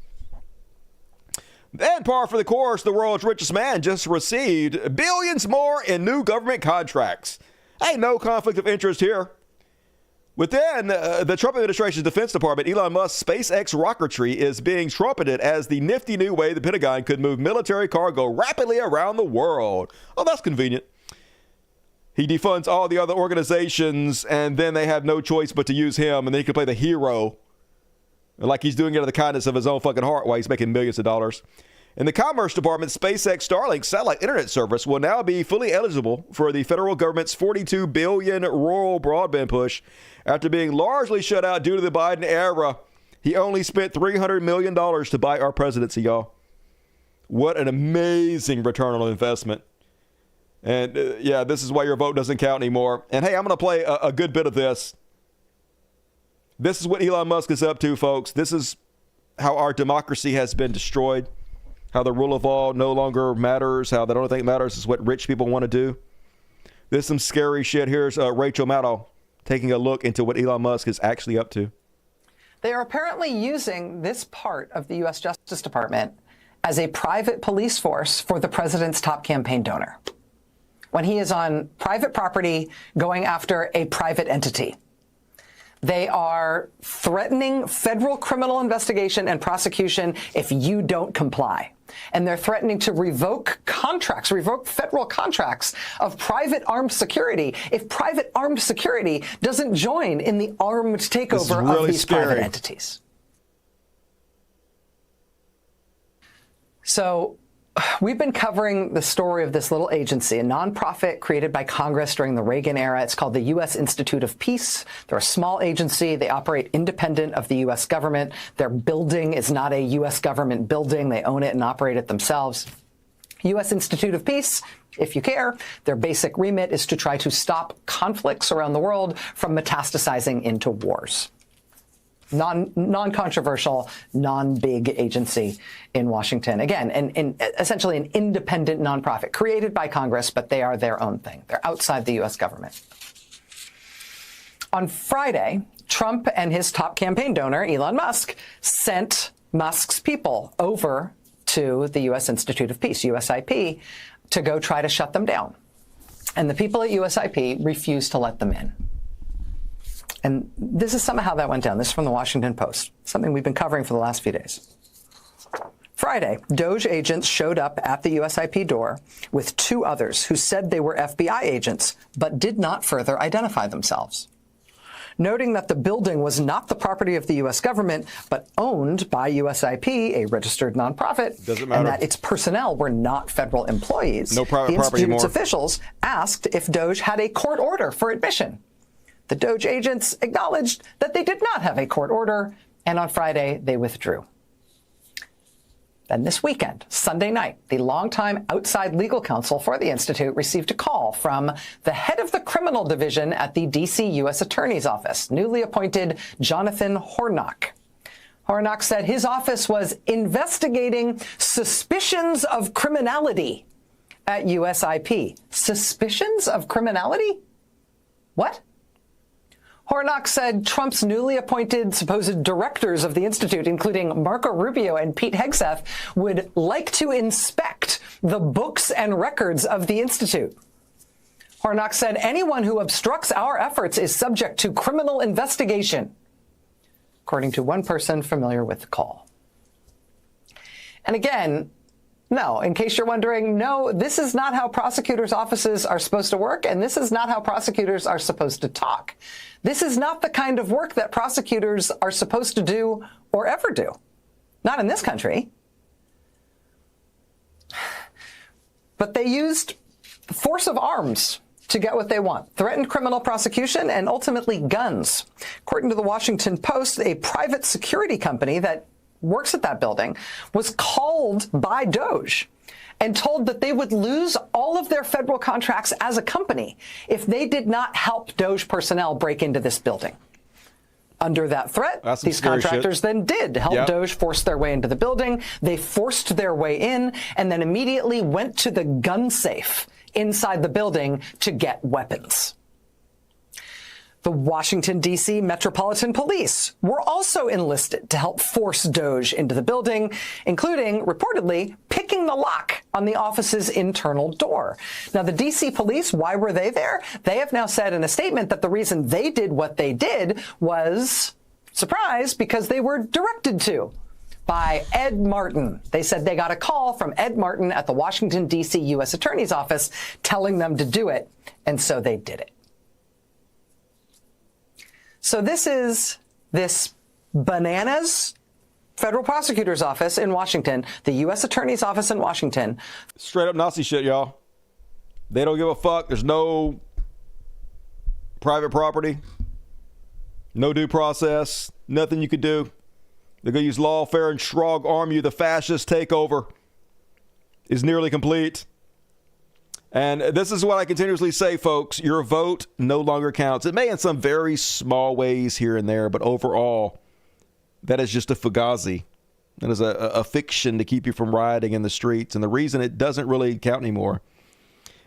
S1: And par for the course, the world's richest man just received billions more in new government contracts. Ain't no conflict of interest here. Within the Trump administration's Defense Department, Elon Musk's SpaceX rocketry is being trumpeted as the nifty new way the Pentagon could move military cargo rapidly around the world. Oh, that's convenient. He defunds all the other organizations, and then they have no choice but to use him, and then he can play the hero like he's doing it out of the kindness of his own fucking heart while he's making millions of dollars. In the Commerce Department, SpaceX Starlink satellite internet service will now be fully eligible for the federal government's $42 billion rural broadband push after being largely shut out due to the Biden era. He only spent $300 million to buy our presidency, y'all. What an amazing return on investment. And yeah, this is why your vote doesn't count anymore. And hey, I'm going to play a good bit of this. This is what Elon Musk is up to, folks. This is how our democracy has been destroyed, how the rule of law no longer matters, how the only thing that matters is what rich people want to do. There's some scary shit. Here's Rachel Maddow taking a look into what Elon Musk is actually up to.
S14: They are apparently using this part of the U.S. Justice Department as a private police force for the president's top campaign donor, when he is on private property going after a private entity. They are threatening federal criminal investigation and prosecution if you don't comply. And they're threatening to revoke contracts, revoke federal contracts of private armed security if private armed security doesn't join in the armed takeover of these private entities. So we've been covering the story of this little agency, a nonprofit created by Congress during the Reagan era. It's called the U.S. Institute of Peace. They're a small agency. They operate independent of the U.S. government. Their building is not a U.S. government building. They own it and operate it themselves. U.S. Institute of Peace, if you care, their basic remit is to try to stop conflicts around the world from metastasizing into wars. Non-controversial, non-big agency in Washington. Again, essentially an independent nonprofit created by Congress, but they are their own thing. They're outside the U.S. government. On Friday, Trump and his top campaign donor, Elon Musk, sent Musk's people over to the U.S. Institute of Peace, USIP, to go try to shut them down. And the people at USIP refused to let them in. And this is somehow that went down. This is from the Washington Post, something we've been covering for the last few days. Friday, DOJ agents showed up at the USIP door with two others who said they were FBI agents, but did not further identify themselves. Noting that the building was not the property of the U.S. government, but owned by USIP, a registered nonprofit, and that its personnel were not federal employees,
S1: no private
S14: the
S1: property
S14: Institute's
S1: anymore.
S14: Officials asked if DOJ had a court order for admission. The DOJ agents acknowledged that they did not have a court order, and on Friday, they withdrew. Then this weekend, Sunday night, the longtime outside legal counsel for the Institute received a call from the head of the criminal division at the D.C. U.S. Attorney's Office, newly appointed Jonathan Hornock. Hornock said his office was investigating suspicions of criminality at USIP. Suspicions of criminality? What? Hornock said Trump's newly appointed supposed directors of the Institute, including Marco Rubio and Pete Hegseth, would like to inspect the books and records of the Institute. Hornock said anyone who obstructs our efforts is subject to criminal investigation, according to one person familiar with the call. And again, no, in case you're wondering, no, this is not how prosecutors' offices are supposed to work, and this is not how prosecutors are supposed to talk. This is not the kind of work that prosecutors are supposed to do or ever do. Not in this country. But they used force of arms to get what they want. Threatened criminal prosecution and ultimately guns. According to the Washington Post, a private security company that works at that building was called by DOJ and told that they would lose all of their federal contracts as a company if they did not help DOJ personnel break into this building. Under that threat, these contractors then did help DOJ force their way into the building. They forced their way in and then immediately went to the gun safe inside the building to get weapons. The Washington, D.C. Metropolitan Police were also enlisted to help force DOJ into the building, including, reportedly, picking the lock on the office's internal door. Now, the D.C. police, why were they there? They have now said in a statement that the reason they did what they did was, surprise, because they were directed to by Ed Martin. They said they got a call from Ed Martin at the Washington, D.C. U.S. Attorney's Office telling them to do it, and so they did it. So this is this bananas federal prosecutor's office in Washington, the U.S. Attorney's Office in Washington.
S1: Straight up Nazi shit, y'all. They don't give a fuck. There's no private property, no due process, nothing you could do. They're going to use lawfare and strong arm you. The fascist takeover is nearly complete. And this is what I continuously say, folks. Your vote no longer counts. It may in some very small ways here and there, but overall, that is just a fugazi. That is a fiction to keep you from rioting in the streets. And the reason it doesn't really count anymore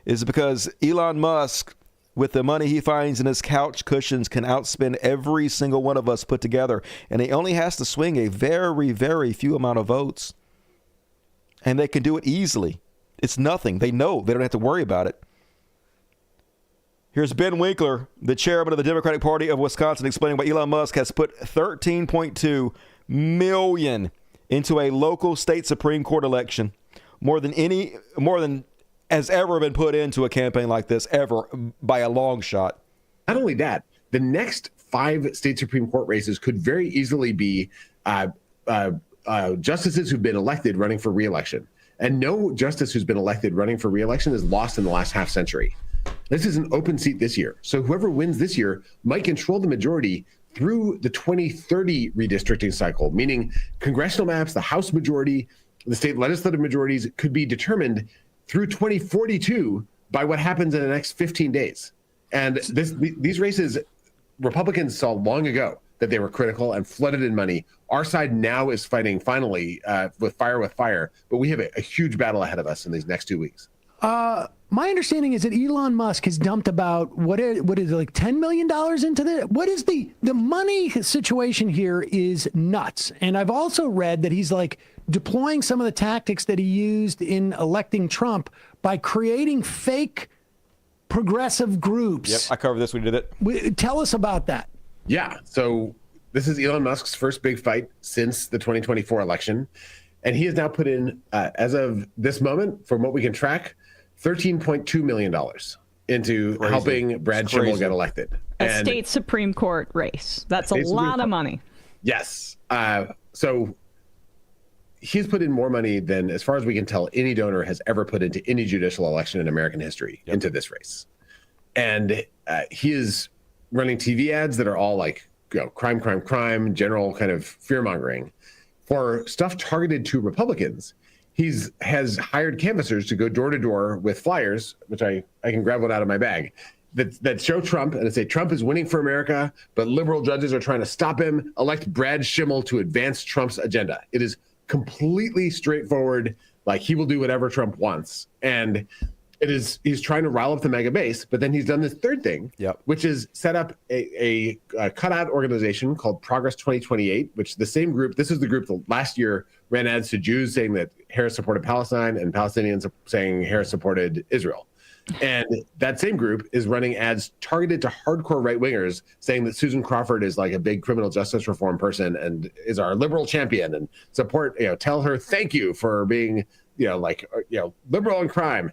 S1: is because Elon Musk, with the money he finds in his couch cushions, can outspend every single one of us put together. And he only has to swing a very, very few amount of votes. And they can do it easily. It's nothing. They know. They don't have to worry about it. Here's Ben Winkler, the chairman of the Democratic Party of Wisconsin, explaining why Elon Musk has put $13.2 million into a local state Supreme Court election, more than has ever been put into a campaign like this ever, by a long shot.
S6: Not only that, the next 5 state Supreme Court races could very easily be justices who've been elected running for re-election. And no justice who's been elected running for re-election is lost in the last half century. This is an open seat this year. So whoever wins this year might control the majority through the 2030 redistricting cycle, meaning congressional maps, the House majority, the state legislative majorities could be determined through 2042 by what happens in the next 15 days. And these races, Republicans saw long ago that they were critical and flooded in money. Our side now is fighting finally with fire, but we have a huge battle ahead of us in these next 2 weeks.
S15: My understanding is that Elon Musk has dumped about what is it, like $10 million into this? What is the money situation here is nuts. And I've also read that he's like deploying some of the tactics that he used in electing Trump by creating fake progressive groups.
S1: Yep, I covered this when we did it.
S15: Tell us about that.
S6: Yeah, so this is Elon Musk's first big fight since the 2024 election. And he has now put in, as of this moment, from what we can track, $13.2 million into helping Brad Schimmel get elected.
S16: A state Supreme Court race. That's a lot of money.
S6: Yes. So he's put in more money than, as far as we can tell, any donor has ever put into any judicial election in American history into this race. And he is running TV ads that are all like, crime, crime, crime, general kind of fear-mongering. For stuff targeted to Republicans, has hired canvassers to go door to door with flyers, which I can grab one out of my bag, that show Trump and say Trump is winning for America, but liberal judges are trying to stop him. Elect Brad Schimmel to advance Trump's agenda. It is completely straightforward. Like, he will do whatever Trump wants, and he's trying to rile up the mega base. But then he's done this third thing, which is set up a cutout organization called Progress 2028, which the same group. This is the group that last year ran ads to Jews saying that Harris supported Palestine and Palestinians saying Harris supported Israel. And that same group is running ads targeted to hardcore right-wingers saying that Susan Crawford is like a big criminal justice reform person and is our liberal champion, and tell her thank you for being, liberal in crime.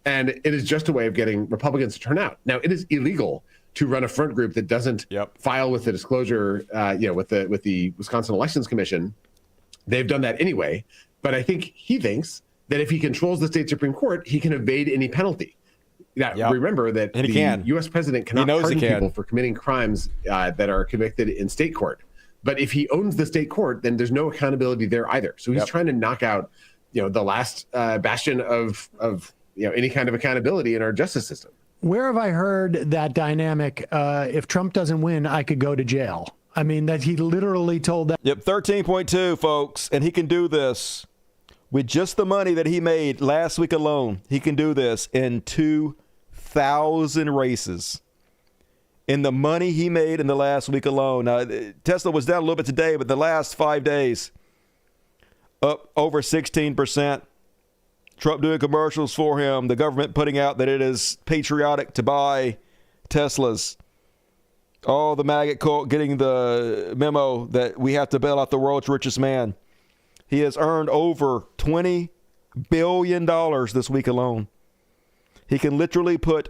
S6: And it is just a way of getting Republicans to turn out. Now, it is illegal to run a front group that doesn't file with the disclosure, with the Wisconsin Elections Commission. They've done that anyway. But I think he thinks that if he controls the state Supreme Court, he can evade any penalty. Now, remember that the U.S. president cannot pardon people for committing crimes that are convicted in state court. But if he owns the state court, then there's no accountability there either. So he's trying to knock out, the last bastion of any kind of accountability in our justice system.
S15: Where have I heard that dynamic? If Trump doesn't win, I could go to jail. I mean, that he literally told that.
S1: Yep, 13.2, folks, and he can do this with just the money that he made last week alone. He can do this in 2,000 races. In the money he made in the last week alone. Tesla was down a little bit today, but the last 5 days, up over 16%. Trump doing commercials for him, the government putting out that it is patriotic to buy Teslas. Oh, the maggot cult getting the memo that we have to bail out the world's richest man. He has earned over $20 billion this week alone. He can literally put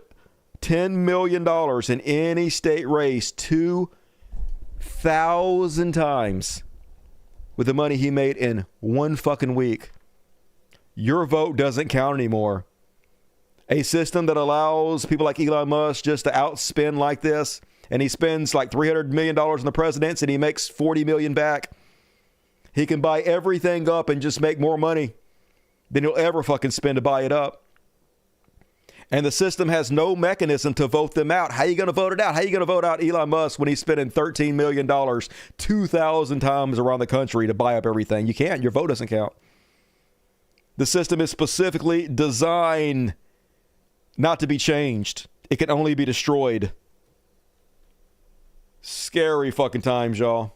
S1: $10 million in any state race 2,000 times with the money he made in one fucking week. Your vote doesn't count anymore. A system that allows people like Elon Musk just to outspend like this, and he spends like $300 million in the presidency and he makes $40 million back. He can buy everything up and just make more money than he'll ever fucking spend to buy it up. And the system has no mechanism to vote them out. How are you going to vote it out? How are you going to vote out Elon Musk when he's spending $13 million 2,000 times around the country to buy up everything? You can't. Your vote doesn't count. The system is specifically designed not to be changed. It can only be destroyed. Scary fucking times, y'all.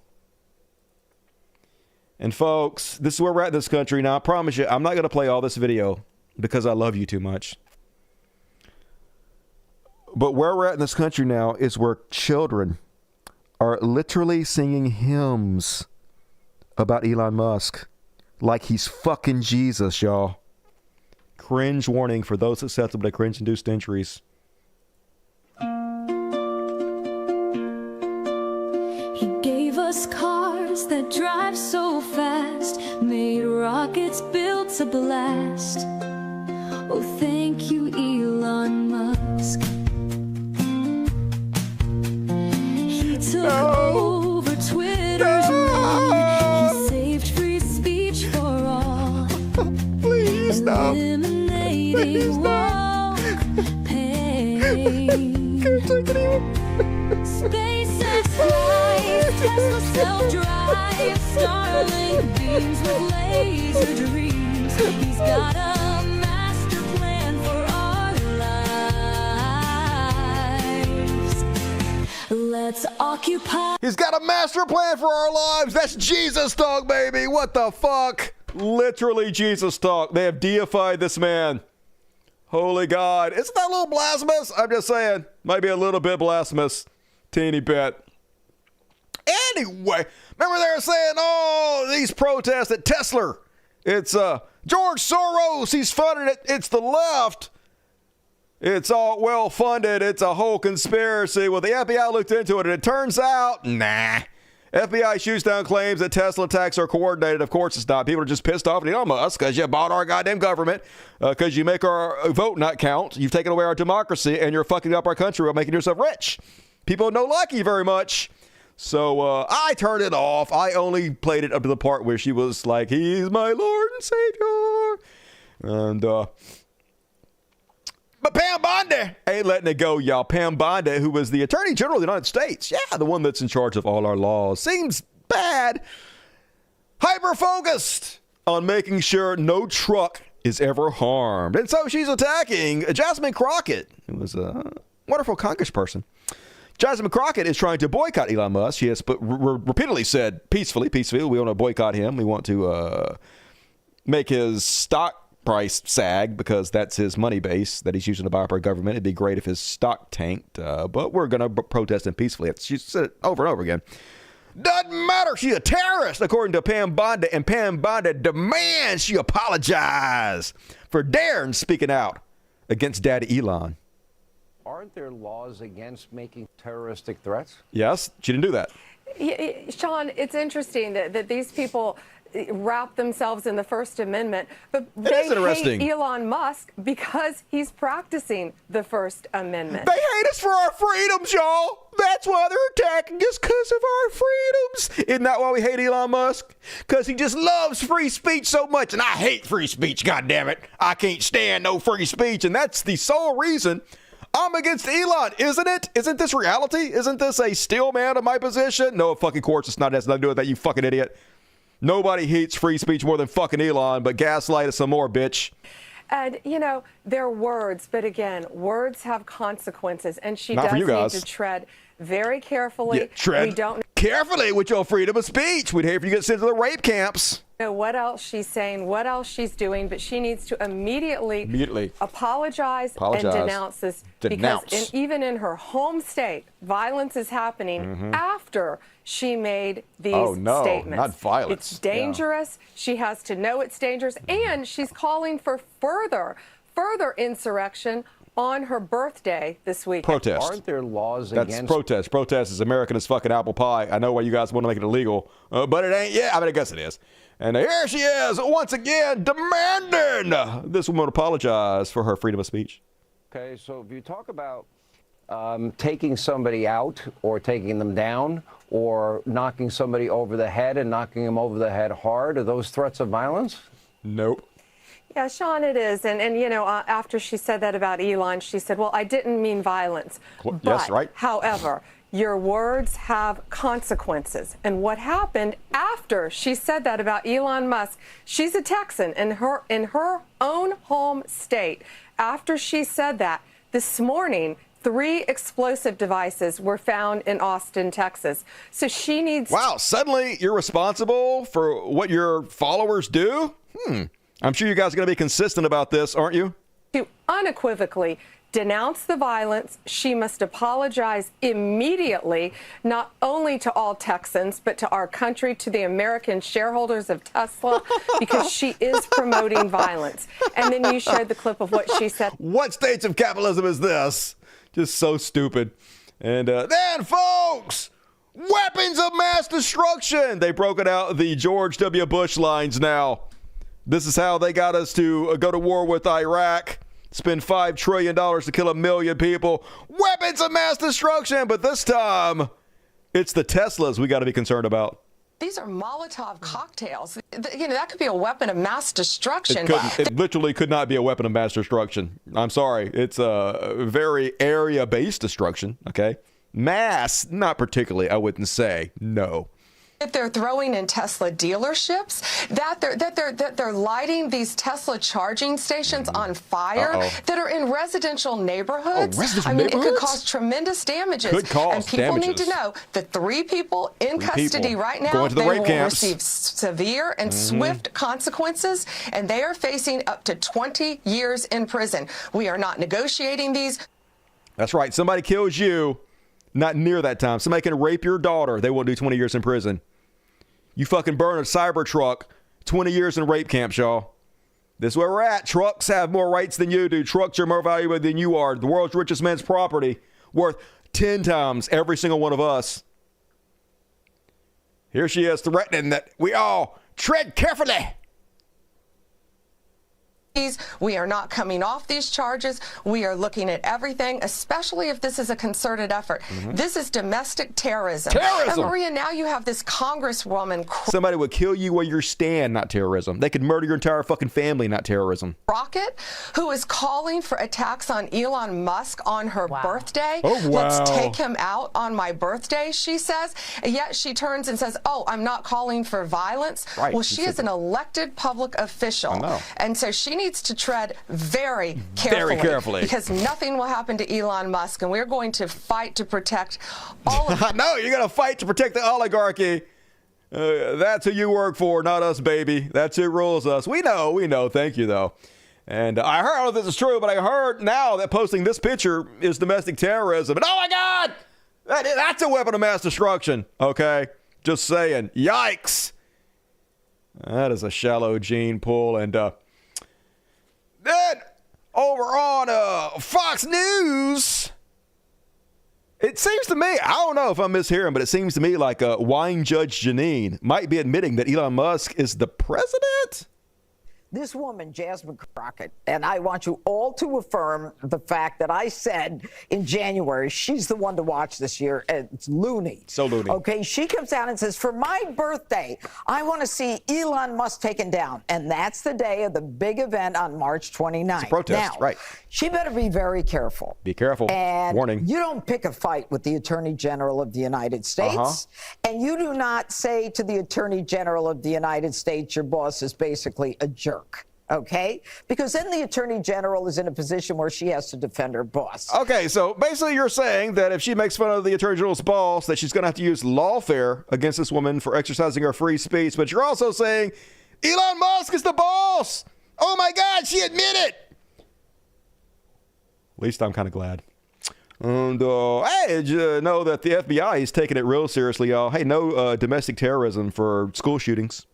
S1: And folks, this is where we're at in this country. Now, I promise you, I'm not going to play all this video because I love you too much. But where we're at in this country now is where children are literally singing hymns about Elon Musk like he's fucking Jesus, y'all. Cringe warning for those susceptible to cringe-induced injuries.
S17: He gave us cars that drive so fast, made rockets built to blast. Oh, thank you, Elon Musk. He took over Twitter's mind. He saved free speech for all. Please stop. Eliminated needing woke pain. SpaceX flies, Tesla self-drive, Starlink beams with laser dreams. He's got a master plan for our lives. Let's occupy.
S1: He's got a master plan for our lives. That's Jesus talk, baby. What the fuck? Literally Jesus talk. They have deified this man. Holy God. Isn't that a little blasphemous? I'm just saying. Might be a little bit blasphemous. Teeny bit. Anyway, remember they were saying, oh, these protests at Tesla. It's George Soros. He's funding it. It's the left. It's all well funded. It's a whole conspiracy. Well, the FBI looked into it, and it turns out, nah. FBI shoots down claims that Tesla attacks are coordinated. Of course it's not. People are just pissed off at Elon Musk because you bought our goddamn government, because you make our vote not count. You've taken away our democracy, and you're fucking up our country while making yourself rich. People don't like you very much. So I turned it off. I only played it up to the part where she was like, he's my Lord and Savior. And, but Pam Bondi ain't letting it go, y'all. Pam Bondi, who was the Attorney General of the United States. Yeah, the one that's in charge of all our laws. Seems bad. Hyper-focused on making sure no truck is ever harmed. And so she's attacking Jasmine Crockett, who was a wonderful congressperson. Jasmine Crockett is trying to boycott Elon Musk. She has repeatedly said peacefully, we want to boycott him. We want to make his stock price sag because that's his money base that he's using to buy up our government. It'd be great if his stock tanked, but we're going to protest him peacefully. She said it over and over again. Doesn't matter. She's a terrorist, according to Pam Bondi, and Pam Bondi demands she apologize for daring speaking out against Daddy Elon.
S3: Aren't there laws against making terroristic threats?
S1: Yes, she didn't do that.
S4: Sean, it's interesting that these people wrap themselves in the First Amendment, but they hate Elon Musk because he's practicing the First Amendment.
S1: They hate us for our freedoms, y'all. That's why they're attacking us, because of our freedoms. Isn't that why we hate Elon Musk? Because he just loves free speech so much, and I hate free speech, goddammit. I can't stand no free speech, and that's the sole reason I'm against Elon, isn't it? Isn't this reality? Isn't this a steel man of my position? No, fucking course it's not. It has nothing to do with that, you fucking idiot. Nobody hates free speech more than fucking Elon, but gaslight us some more, bitch.
S4: And, you know, they're words, but again, words have consequences, and she
S1: Not
S4: does
S1: need
S4: to tread very carefully.
S1: Yeah, tread
S4: we don't
S1: carefully with your freedom of speech. We'd hate if you get sent to the rape camps.
S4: Know what else she's saying, what else she's doing, but she needs to immediately apologize and denounce this. Because even in her home state, violence is happening after she made these statements.
S1: Not violence.
S4: It's dangerous. Yeah. She has to know it's dangerous, and she's calling for further insurrection on her birthday this week.
S1: Protest.
S3: Aren't there laws against...
S1: That's protest. Protest is American as fucking apple pie. I know why you guys want to make it illegal, but it ain't yet. I mean, I guess it is. And here she is, once again, demanding this woman apologize for her freedom of speech.
S3: Okay, so if you talk about taking somebody out or taking them down or knocking somebody over the head and knocking them over the head hard, are those threats of violence?
S1: Nope.
S4: Yeah, Sean, it is. And you know, after she said that about Elon, she said, well, I didn't mean violence.
S1: Yes, right.
S4: However, your words have consequences. And what happened after she said that about Elon Musk, she's a Texan in her own home state. After she said that, this morning, 3 explosive devices were found in Austin, Texas. So she needs...
S1: Wow, suddenly you're responsible for what your followers do? I'm sure you guys are going to be consistent about this, aren't you?
S4: To unequivocally denounce the violence. She must apologize immediately, not only to all Texans, but to our country, to the American shareholders of Tesla, because she is promoting violence. And then you showed the clip of what she said.
S1: What states of capitalism is this? Just so stupid. And then, folks, weapons of mass destruction. They broke it out the George W. Bush lines now. This is how they got us to go to war with Iraq. Spend $5 trillion to kill 1 million people. Weapons of mass destruction. But this time, it's the Teslas we got to be concerned about.
S4: These are Molotov cocktails. You know, that could be a weapon of mass destruction.
S1: It literally could not be a weapon of mass destruction. I'm sorry. It's a very area-based destruction, okay? Mass, not particularly, I wouldn't say. No.
S4: That they're throwing in Tesla dealerships, that they're lighting these Tesla charging stations on fire that are in residential neighborhoods. It could cause tremendous damages. And people need to know the 3 people in custody right now, they will receive severe and swift consequences, and they are facing up to 20 years in prison. We are not negotiating these.
S1: That's right. Somebody kills you, not near that time. Somebody can rape your daughter. They won't do 20 years in prison. You fucking burn a cyber truck, 20 years in rape camps, y'all. This is where we're at. Trucks have more rights than you do. Trucks are more valuable than you are. The world's richest man's property, worth 10 times every single one of us. Here she is threatening that we all tread carefully.
S4: We are not coming off these charges. We are looking at everything, especially if this is a concerted effort. This is domestic terrorism. And Maria, now you have this congresswoman.
S1: Somebody would kill you where you stand, not terrorism. They could murder your entire fucking family, not terrorism.
S4: Rocket, who is calling for attacks on Elon Musk on her birthday.
S1: Oh, wow.
S4: Let's take him out on my birthday, she says. And yet she turns and says, oh, I'm not calling for violence.
S1: Right.
S4: Well, she is an elected public official. And so she needs to tread very carefully, because nothing will happen to Elon Musk, and we're going to fight to protect all of
S1: No, you're going to fight to protect the oligarchy. That's who you work for, not us, baby. That's who rules us. We know. Thank you, though. And I heard, I don't know if this is true, but I heard now that posting this picture is domestic terrorism. And oh my God, that's a weapon of mass destruction. Okay, just saying. Yikes. That is a shallow gene pull. And then over on Fox News, it seems to me, I don't know if I'm mishearing, but it seems to me like wine judge Janine might be admitting that Elon Musk is the president.
S2: This woman, Jasmine Crockett, and I want you all to affirm the fact that I said in January, she's the one to watch this year. It's loony.
S1: So loony.
S2: Okay, she comes out and says, for my birthday, I want to see Elon Musk taken down. And that's the day of the big event on March 29th.
S1: It's a protest,
S2: now,
S1: right.
S2: She better be very careful.
S1: Be careful.
S2: And
S1: warning.
S2: You don't pick a fight with the Attorney General of the United States. And you do not say to the Attorney General of the United States, your boss is basically a jerk. Okay? Because then the Attorney General is in a position where she has to defend her boss.
S1: Okay, so basically you're saying that if she makes fun of the Attorney General's boss, that she's going to have to use lawfare against this woman for exercising her free speech. But you're also saying Elon Musk is the boss. Oh my God, she admitted. At least I'm kind of glad. And hey, did you know that the FBI is taking it real seriously, y'all? Hey, no domestic terrorism for school shootings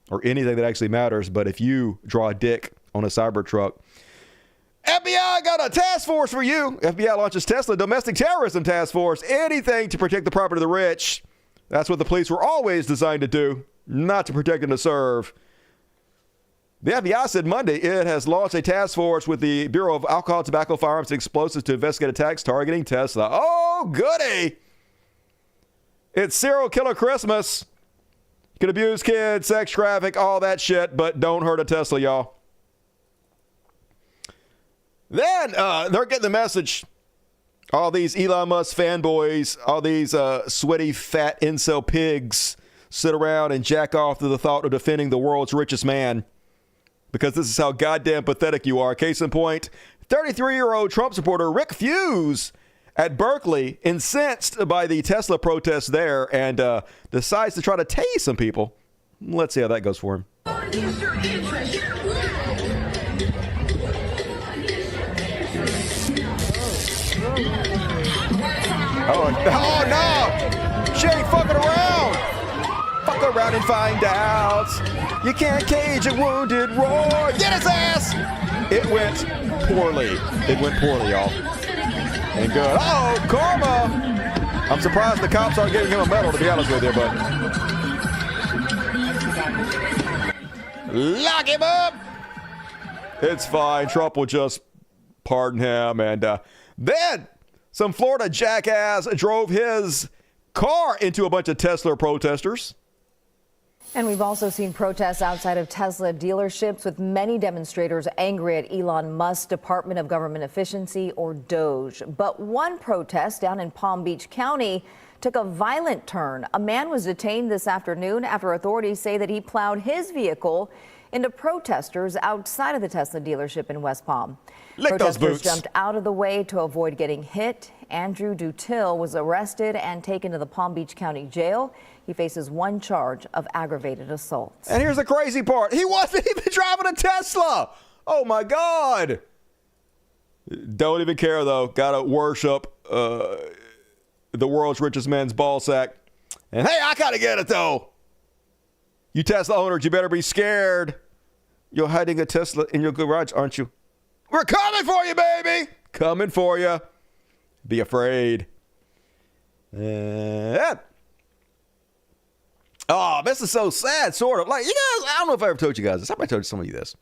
S1: or anything that actually matters. But if you draw a dick on a cyber truck, FBI got a task force for you. FBI launches Tesla domestic terrorism task force. Anything to protect the property of the rich. That's what the police were always designed to do, not to protect and to serve. The FBI said Monday it has launched a task force with the Bureau of Alcohol, Tobacco, Firearms, and Explosives to investigate attacks targeting Tesla. Oh, goody. It's serial killer Christmas. You can abuse kids, sex traffic, all that shit, but don't hurt a Tesla, y'all. Then they're getting the message. All these Elon Musk fanboys, all these sweaty, fat incel pigs sit around and jack off to the thought of defending the world's richest man. Because this is how goddamn pathetic you are. Case in point, 33-year-old Trump supporter Rick Fuse at Berkeley, incensed by the Tesla protests there, and decides to try to tase some people. Let's see how that goes for him. Oh no! She ain't fucking around! Fuck around and find out. You can't cage a wounded roar. Get his ass! It went poorly. It went poorly, y'all. And good. Oh, karma! I'm surprised the cops aren't giving him a medal, to be honest with you, but lock him up! It's fine. Trump will just pardon him. And then some Florida jackass drove his car into a bunch of Tesla protesters.
S5: And we've also seen protests outside of Tesla dealerships, with many demonstrators angry at Elon Musk's Department of Government Efficiency, or DOGE. But one protest down in Palm Beach County took a violent turn. A man was detained this afternoon after authorities say that he plowed his vehicle into protesters outside of the Tesla dealership in West Palm.
S1: Lick those
S5: Protesters
S1: boots.
S5: jumped out of the way to avoid getting hit. Andrew Dutil was arrested and taken to the Palm Beach County Jail. He faces one charge of aggravated assault.
S1: And here's the crazy part. He wasn't even driving a Tesla. Oh, my God. Don't even care, though. Got to worship the world's richest man's ball sack. And, hey, I got to get it, though. You Tesla owners, you better be scared. You're hiding a Tesla in your garage, aren't you? We're coming for you, baby. Coming for you. Be afraid. And oh, this is so sad, sort of. Like, you guys, I don't know if I ever told you guys this. I might have told some of you this.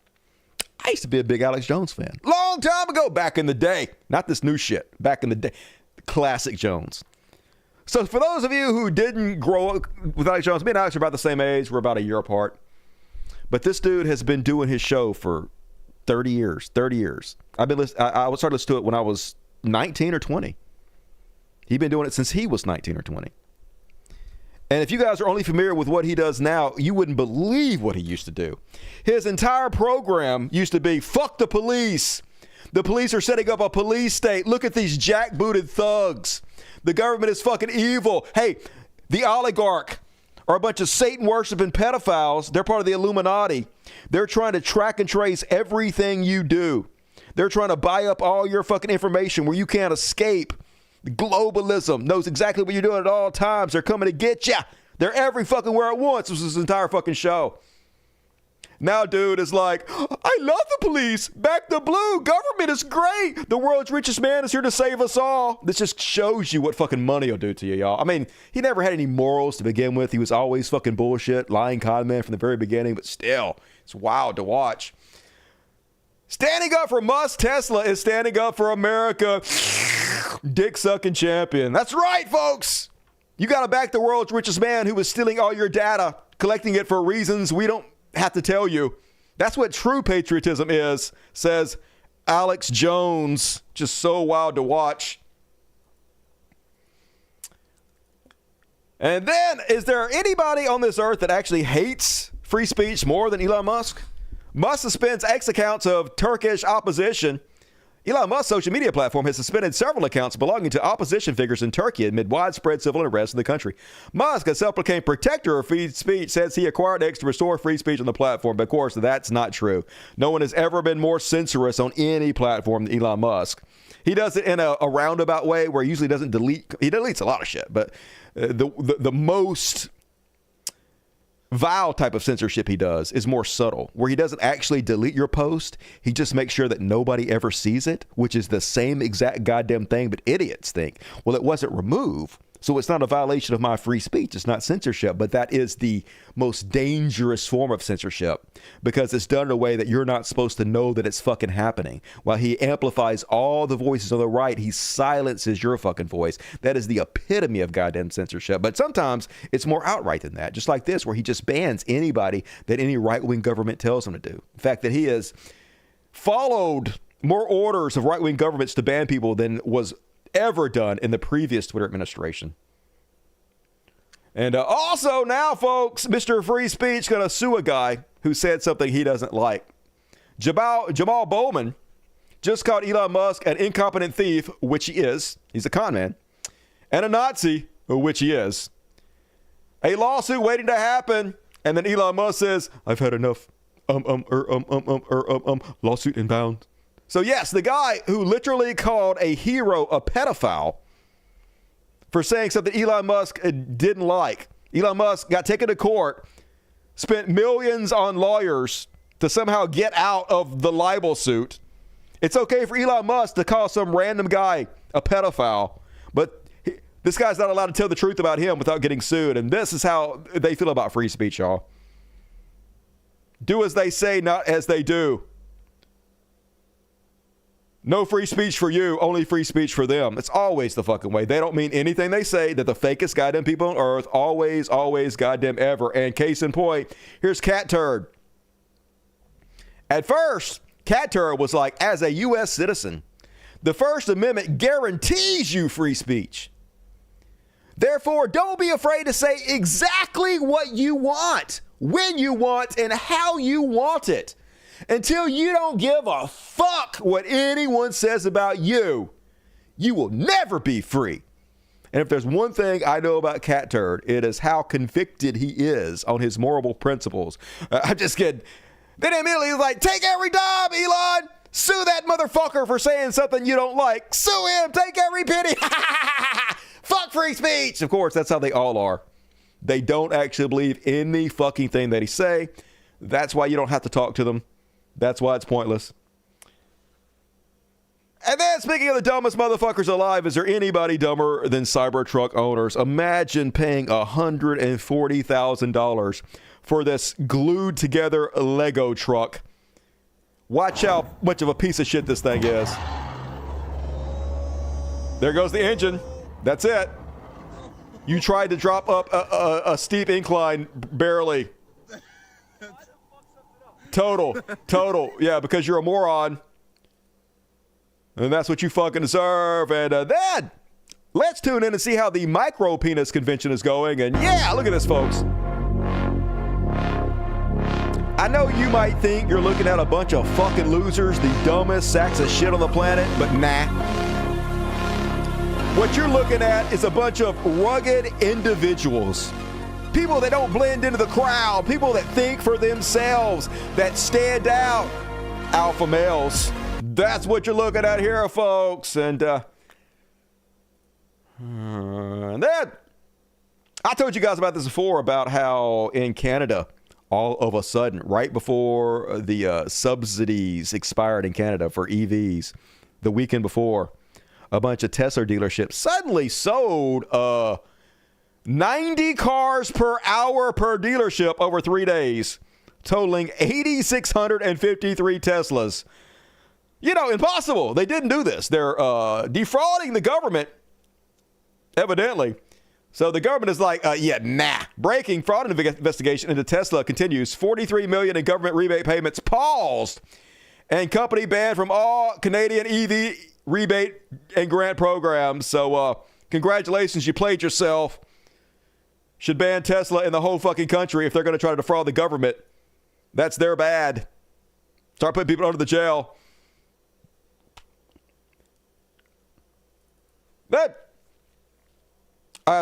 S1: I used to be a big Alex Jones fan. Long time ago, back in the day. Not this new shit. Back in the day. Classic Jones. So for those of you who didn't grow up with Alex Jones, me and Alex are about the same age. We're about a year apart. But this dude has been doing his show for 30 years. 30 years. I started listening to it when I was 19 or 20. He'd been doing it since he was 19 or 20. And if you guys are only familiar with what he does now, you wouldn't believe what he used to do. His entire program used to be, fuck the police. The police are setting up a police state. Look at these jackbooted thugs. The government is fucking evil. Hey, the oligarch are a bunch of Satan-worshiping pedophiles. They're part of the Illuminati. They're trying to track and trace everything you do. They're trying to buy up all your fucking information where you can't escape. Globalism knows exactly what you're doing at all times. They're coming to get you. They're every fucking where at once. This is his entire fucking show. Now, dude is like, I love the police. Back the blue. Government is great. The world's richest man is here to save us all. This just shows you what fucking money will do to you, y'all. I mean, he never had any morals to begin with. He was always fucking bullshit, lying con man from the very beginning. But still, it's wild to watch. Standing up for Musk Tesla is standing up for America. Dick sucking champion. That's right, folks. You got to back the world's richest man who was stealing all your data, collecting it for reasons we don't have to tell you. That's what true patriotism is, says Alex Jones. Just so wild to watch. And then, is there anybody on this earth that actually hates free speech more than Elon Musk? Musk suspends X accounts of Turkish opposition. Elon Musk's social media platform has suspended several accounts belonging to opposition figures in Turkey amid widespread civil unrest in the country. Musk, a self-proclaimed protector of free speech, says he acquired X to restore free speech on the platform. But of course, that's not true. No one has ever been more censorious on any platform than Elon Musk. He does it in a roundabout way where he usually doesn't delete. He deletes a lot of shit, but the most vile type of censorship he does is more subtle, where he doesn't actually delete your post. He just makes sure that nobody ever sees it, which is the same exact goddamn thing, but idiots think, well, it wasn't removed, so it's not a violation of my free speech. It's not censorship, but that is the most dangerous form of censorship because it's done in a way that you're not supposed to know that it's fucking happening. While he amplifies all the voices on the right, he silences your fucking voice. That is the epitome of goddamn censorship. But sometimes it's more outright than that, just like this, where he just bans anybody that any right-wing government tells him to do. The fact that he has followed more orders of right-wing governments to ban people than was ever done in the previous Twitter administration. And also now, folks, Mr. Free Speech going to sue a guy who said something he doesn't like. Jamal Bowman just called Elon Musk an incompetent thief, which he is. He's a con man. And a Nazi, which he is. A lawsuit waiting to happen. And then Elon Musk says, I've had enough. Lawsuit inbound. So yes, the guy who literally called a hero a pedophile for saying something Elon Musk didn't like. Elon Musk got taken to court, spent millions on lawyers to somehow get out of the libel suit. It's okay for Elon Musk to call some random guy a pedophile, but this guy's not allowed to tell the truth about him without getting sued. And this is how they feel about free speech, y'all. Do as they say, not as they do. No free speech for you, only free speech for them. It's always the fucking way. They don't mean anything they say. They're the fakest goddamn people on earth. Always, always goddamn ever. And case in point, here's Cat Turd. At first, Cat Turd was like, as a U.S. citizen, the First Amendment guarantees you free speech. Therefore, don't be afraid to say exactly what you want, when you want, and how you want it. Until you don't give a fuck what anyone says about you, you will never be free. And if there's one thing I know about Cat Turd, it is how convicted he is on his moral principles. I'm just kidding. Then immediately he's like, take every dime, Elon. Sue that motherfucker for saying something you don't like. Sue him. Take every penny. Fuck free speech. Of course, that's how they all are. They don't actually believe any fucking thing that he say. That's why you don't have to talk to them. That's why it's pointless. And then, speaking of the dumbest motherfuckers alive, is there anybody dumber than Cybertruck owners? Imagine paying $140,000 for this glued together Lego truck. Watch how much of a piece of shit this thing is. There goes the engine. That's it. You tried to drop up a steep incline, barely. Total. Yeah, because you're a moron. And that's what you fucking deserve. And then, let's tune in and see how the micro penis convention is going. And yeah, look at this, folks. I know you might think you're looking at a bunch of fucking losers, the dumbest sacks of shit on the planet, but nah. What you're looking at is a bunch of rugged individuals. People that don't blend into the crowd. People that think for themselves. That stand out. Alpha males. That's what you're looking at here, folks. And then, I told you guys about this before, about how in Canada, all of a sudden, right before the subsidies expired in Canada for EVs, the weekend before, a bunch of Tesla dealerships suddenly sold 90 cars per hour per dealership over 3 days, totaling 8,653 Teslas. You know, impossible. They didn't do this. They're defrauding the government, evidently. So the government is like, breaking fraud investigation into Tesla continues. $43 million in government rebate payments paused, and company banned from all Canadian EV rebate and grant programs. So congratulations, you played yourself. Should ban Tesla in the whole fucking country if they're going to try to defraud the government. That's their bad. Start putting people under the jail. That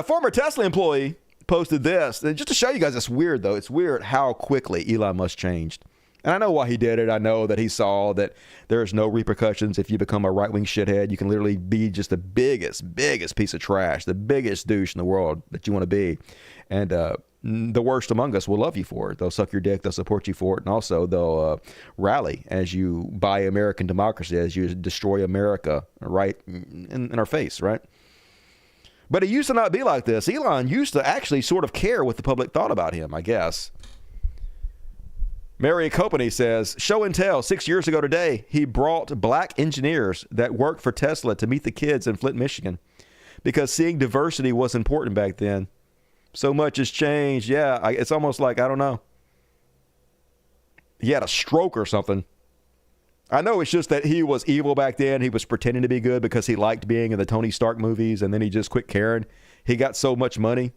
S1: former Tesla employee posted this. And just to show you guys, it's weird, though. It's weird how quickly Elon Musk changed. And I know why he did it. I know that he saw that there's no repercussions if you become a right-wing shithead. You can literally be just the biggest piece of trash, the biggest douche in the world that you want to be. And the worst among us will love you for it. They'll suck your dick. They'll support you for it. And also they'll rally as you buy American democracy, as you destroy America right in our face, right? But it used to not be like this. Elon used to actually sort of care what the public thought about him, I guess. Mary Copany says, show and tell, 6 years ago today, he brought black engineers that worked for Tesla to meet the kids in Flint, Michigan, because seeing diversity was important back then. So much has changed. Yeah, it's almost like, I don't know. He had a stroke or something. I know it's just that he was evil back then. He was pretending to be good because he liked being in the Tony Stark movies, and then he just quit caring. He got so much money.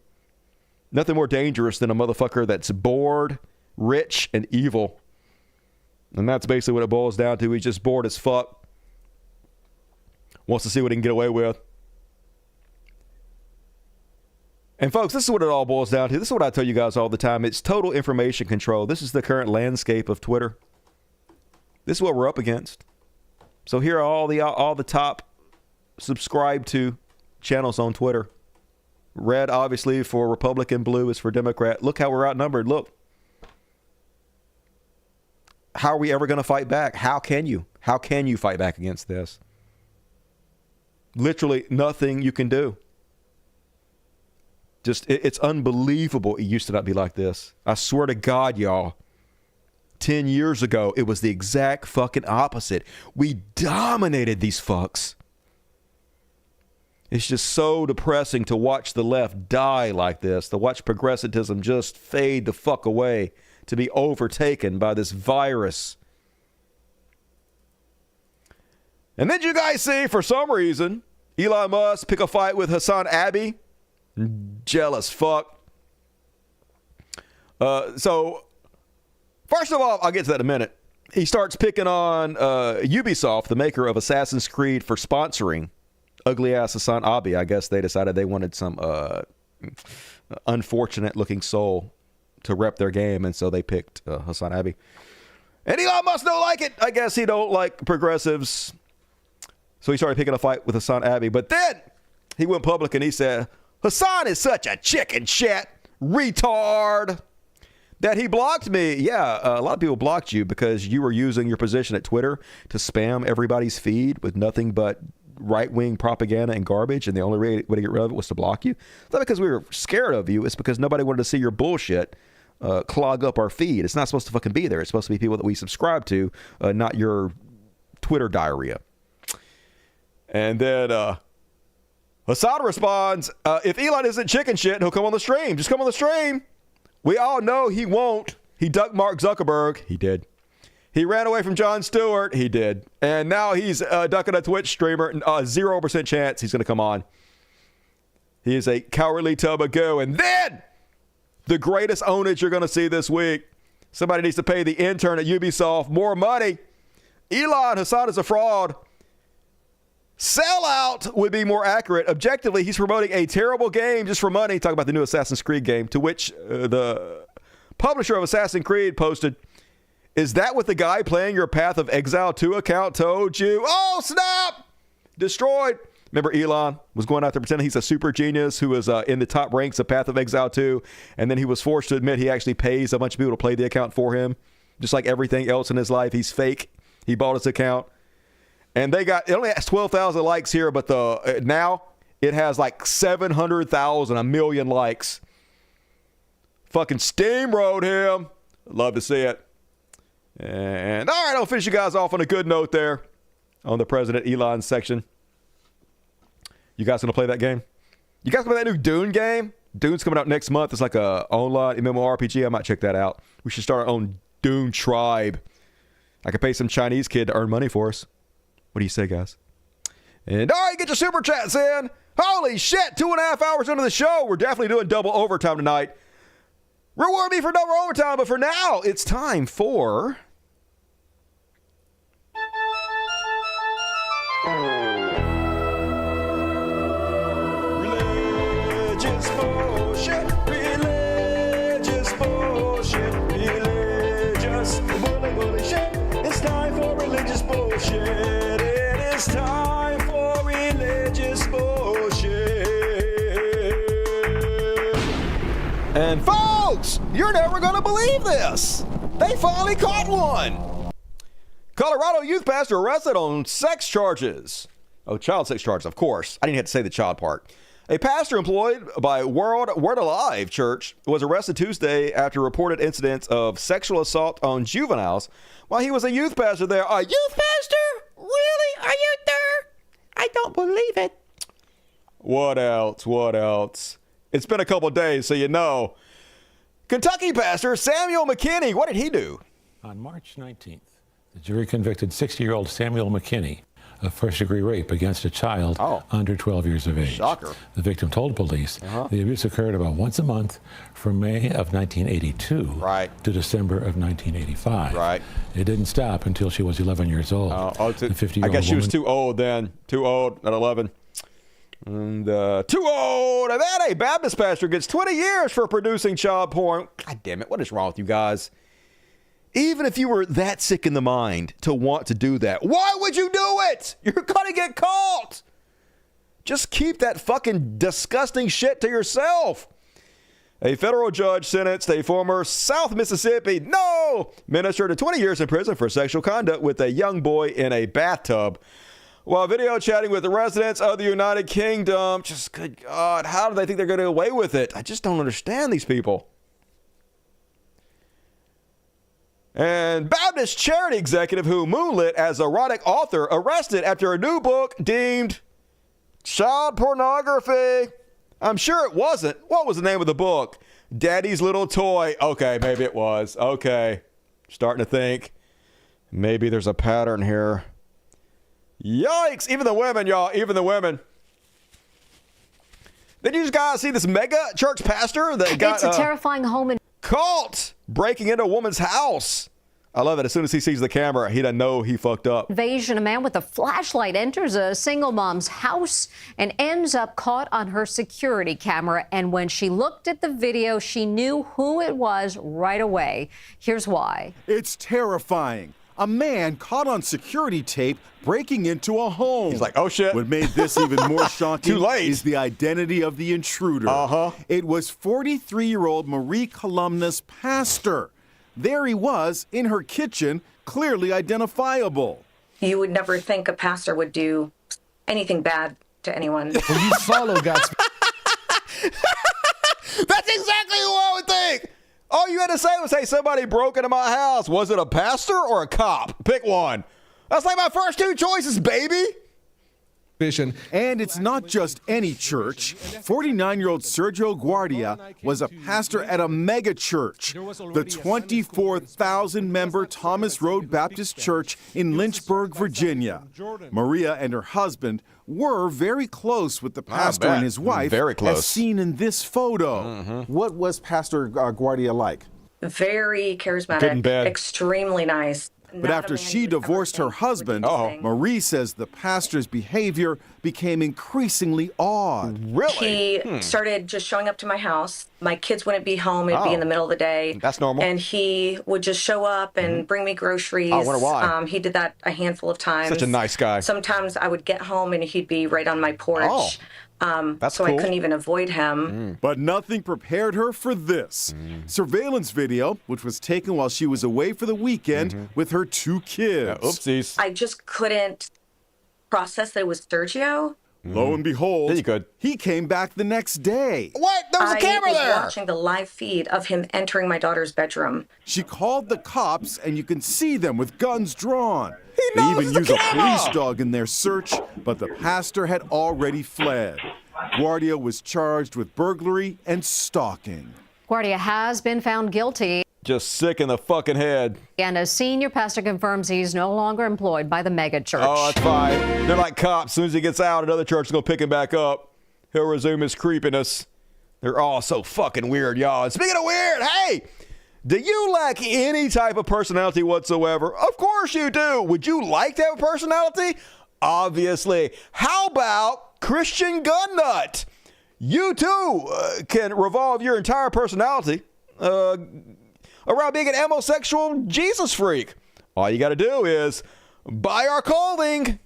S1: Nothing more dangerous than a motherfucker that's bored, rich, and evil. And that's basically what it boils down to. He's just bored as fuck. Wants to see what he can get away with. And folks, this is what it all boils down to. This is what I tell you guys all the time. It's total information control. This is the current landscape of Twitter. This is what we're up against. So here are all the top subscribed to channels on Twitter. Red, obviously, for Republican. Blue is for Democrat. Look how we're outnumbered. Look. How are we ever going to fight back? How can you? How can you fight back against this? Literally nothing you can do. Just, it's unbelievable. It used to not be like this. I swear to God, y'all. 10 years ago, it was the exact fucking opposite. We dominated these fucks. It's just so depressing to watch the left die like this, to watch progressivism just fade the fuck away, to be overtaken by this virus. And then you guys see, for some reason, Elon Musk pick a fight with Hasan Abbey. Jealous fuck. So, first of all, I'll get to that in a minute. He starts picking on Ubisoft, the maker of Assassin's Creed, for sponsoring ugly ass Hasan Abbey. I guess they decided they wanted some unfortunate looking soul to rep their game, and so they picked Hasan Abbey. And Elon Musk don't like it. I guess he don't like progressives. So he started picking a fight with Hasan Abbey. But then he went public and he said, Hasan is such a chicken shit retard that he blocked me. Yeah, a lot of people blocked you because you were using your position at Twitter to spam everybody's feed with nothing but right-wing propaganda and garbage, and the only way to get rid of it was to block you. It's not because we were scared of you. It's because nobody wanted to see your bullshit clog up our feed. It's not supposed to fucking be there. It's supposed to be people that we subscribe to, not your Twitter diarrhea. And then Hasan responds, if Elon isn't chicken shit, he'll come on the stream. Just come on the stream. We all know he won't. He ducked Mark Zuckerberg. He did. He ran away from Jon Stewart. He did. And now he's ducking a Twitch streamer. 0% chance he's going to come on. He is a cowardly tub of goo. And then the greatest ownage you're going to see this week. Somebody needs to pay the intern at Ubisoft more money. Elon, Hasan is a fraud. Sellout would be more accurate. Objectively, he's promoting a terrible game just for money. Talk about the new Assassin's Creed game, to which the publisher of Assassin's Creed posted, is that what the guy playing your Path of Exile 2 account told you? Oh, snap! Destroyed. Remember, Elon was going out there pretending he's a super genius who was in the top ranks of Path of Exile 2, and then he was forced to admit he actually pays a bunch of people to play the account for him. Just like everything else in his life, he's fake. He bought his account. And it only has 12,000 likes here, but now it has like 700,000, 1 million likes. Fucking steamrolled him. Love to see it. And all right, I'll finish you guys off on a good note there on the President Elon section. You guys gonna play that game? You guys gonna play that new Dune game? Dune's coming out next month. It's like a online MMORPG. I might check that out. We should start our own Dune tribe. I could pay some Chinese kid to earn money for us. What do you say, guys? And all right, get your super chats in. Holy shit, 2.5 hours into the show. We're definitely doing double overtime tonight. Reward me for double overtime, but for now, it's time for... Religious bullshit, religious bullshit, religious bullshit. It's time for religious bullshit. It's time for religious bullshit. And folks, you're never going to believe this. They finally caught one. Colorado youth pastor arrested on sex charges. Oh, child sex charges, of course. I didn't have to say the child part. A pastor employed by Word Alive Church was arrested Tuesday after reported incidents of sexual assault on juveniles while he was a youth pastor there. A youth pastor? Really? Are you there? I don't believe it. What else? What else? It's been a couple days, so you know. Kentucky pastor Samuel McKinney, what did he do?
S9: On March 19th, the jury convicted 60-year-old Samuel McKinney of first-degree rape against a child under 12 years of age.
S1: Shocker.
S9: The victim told police the abuse occurred about once a month from May of 1982 to December of 1985.
S1: Right.
S9: It didn't stop until she was 11 years old. The 50-year-old
S1: I guess she was
S9: woman-
S1: too old then. Too old at 11. And too old. And then a Baptist pastor gets 20 years for producing child porn. God damn it. What is wrong with you guys? Even if you were that sick in the mind to want to do that, why would you do it? You're going to get caught. Just keep that fucking disgusting shit to yourself. A federal judge sentenced a former South Mississippi minister to 20 years in prison for sexual conduct with a young boy in a bathtub while video chatting with the residents of the United Kingdom. Just, good God, how do they think they're going to get away with it? I just don't understand these people. And Baptist charity executive who moonlit as erotic author arrested after a new book deemed child pornography. I'm sure it wasn't. What was the name of the book? Daddy's Little Toy. Okay, maybe it was. Okay. Starting to think maybe there's a pattern here. Yikes. Even the women, y'all. Even the women. Did you guys see this mega church pastor that got
S10: It's a terrifying home in
S1: caught breaking into a woman's house? I love it. As soon as he sees the camera, he doesn't know he fucked up.
S10: invasion. A man with a flashlight enters a single mom's house and ends up caught on her security camera. And when she looked at the video, she knew who it was right away. Here's why.
S18: It's terrifying. A man caught on security tape breaking into a home.
S1: He's like, oh shit.
S18: What made this even more shocking
S1: Too late.
S18: is the identity of the intruder. It was 43-year-old Marie Columna's pastor. There he was in her kitchen, clearly identifiable.
S19: You would never think a pastor would do anything bad to anyone.
S18: Well, you follow God's...
S1: That's exactly what I would think. All you had to say was, hey, somebody broke into my house. Was it a pastor or a cop? Pick one. That's like my first two choices, baby.
S18: And it's not just any church. 49-year-old Sergio Guardia was a pastor at a mega church, the 24,000-member Thomas Road Baptist Church in Lynchburg, Virginia. Maria and her husband were very close with the pastor and his wife,
S1: very close,
S18: as seen in this photo.
S21: What was Pastor Guardia like?
S19: Very charismatic, extremely nice.
S18: But after she divorced her husband, Marie says the pastor's behavior became increasingly odd.
S19: He started just showing up to my house. My kids wouldn't be home. It'd be in the middle of the day.
S1: That's normal.
S19: And he would just show up and bring me groceries.
S1: I wonder why.
S19: He did that a handful of times.
S1: Such a nice guy.
S19: Sometimes I would get home and he'd be right on my porch.
S1: That's
S19: so
S1: cool.
S19: I couldn't even avoid him.
S18: But nothing prepared her for this. Surveillance video, which was taken while she was away for the weekend with her two kids.
S1: Oopsies.
S19: I just couldn't process that it was Sergio.
S18: Lo and behold, he came back the next day.
S1: What? There was a camera there.
S19: I was watching the live feed of him entering my daughter's bedroom.
S18: She called the cops, and you can see them with guns drawn. They even use a police dog in their search, but the pastor had already fled. Guardia was charged with burglary and stalking.
S10: Guardia has been found guilty.
S1: Just sick in the fucking head.
S10: And a senior pastor confirms he's no longer employed by the mega church.
S1: Oh, that's fine. They're like cops. As soon as he gets out, another church is going to pick him back up. He'll resume his creepiness. They're all so fucking weird, y'all. And speaking of weird, hey, do you lack any type of personality whatsoever? Of course you do. Would you like to have a personality? Obviously. How about Christian gun nut? You too can revolve your entire personality around being an homosexual Jesus freak. All you got to do is buy our clothing.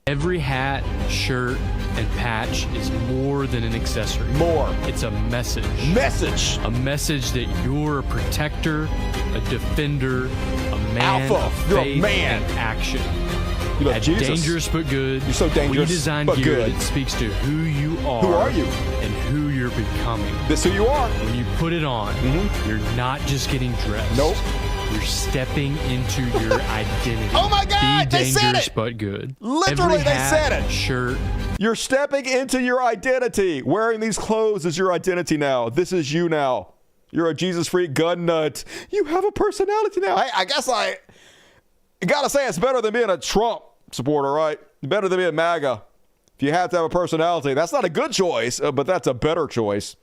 S25: Every hat, shirt, and patch is more than an accessory.
S1: More.
S25: It's a message.
S1: Message.
S25: A message that you're a protector, a defender, a man
S1: Alpha.
S25: of
S1: You're a
S25: faith
S1: man.
S25: and action.
S1: You love
S25: At
S1: Jesus.
S25: Dangerous but good.
S1: You're so dangerous
S25: We designed
S1: but
S25: gear
S1: good.
S25: that speaks to who you are.
S1: Who are you?
S25: And who you're becoming.
S1: This who you are.
S25: When you put it on, you're not just getting dressed.
S1: Nope.
S25: You're stepping into your identity.
S1: Oh my God,
S25: Be
S1: they said
S25: dangerous
S1: it.
S25: but good.
S1: Literally,
S25: Every
S1: they
S25: hat,
S1: said it.
S25: Shirt.
S1: You're stepping into your identity. Wearing these clothes is your identity now. This is you now. You're a Jesus freak gun nut. You have a personality now. I guess I gotta say it's better than being a Trump supporter, right? Better than being MAGA. If you have to have a personality, that's not a good choice, but that's a better choice.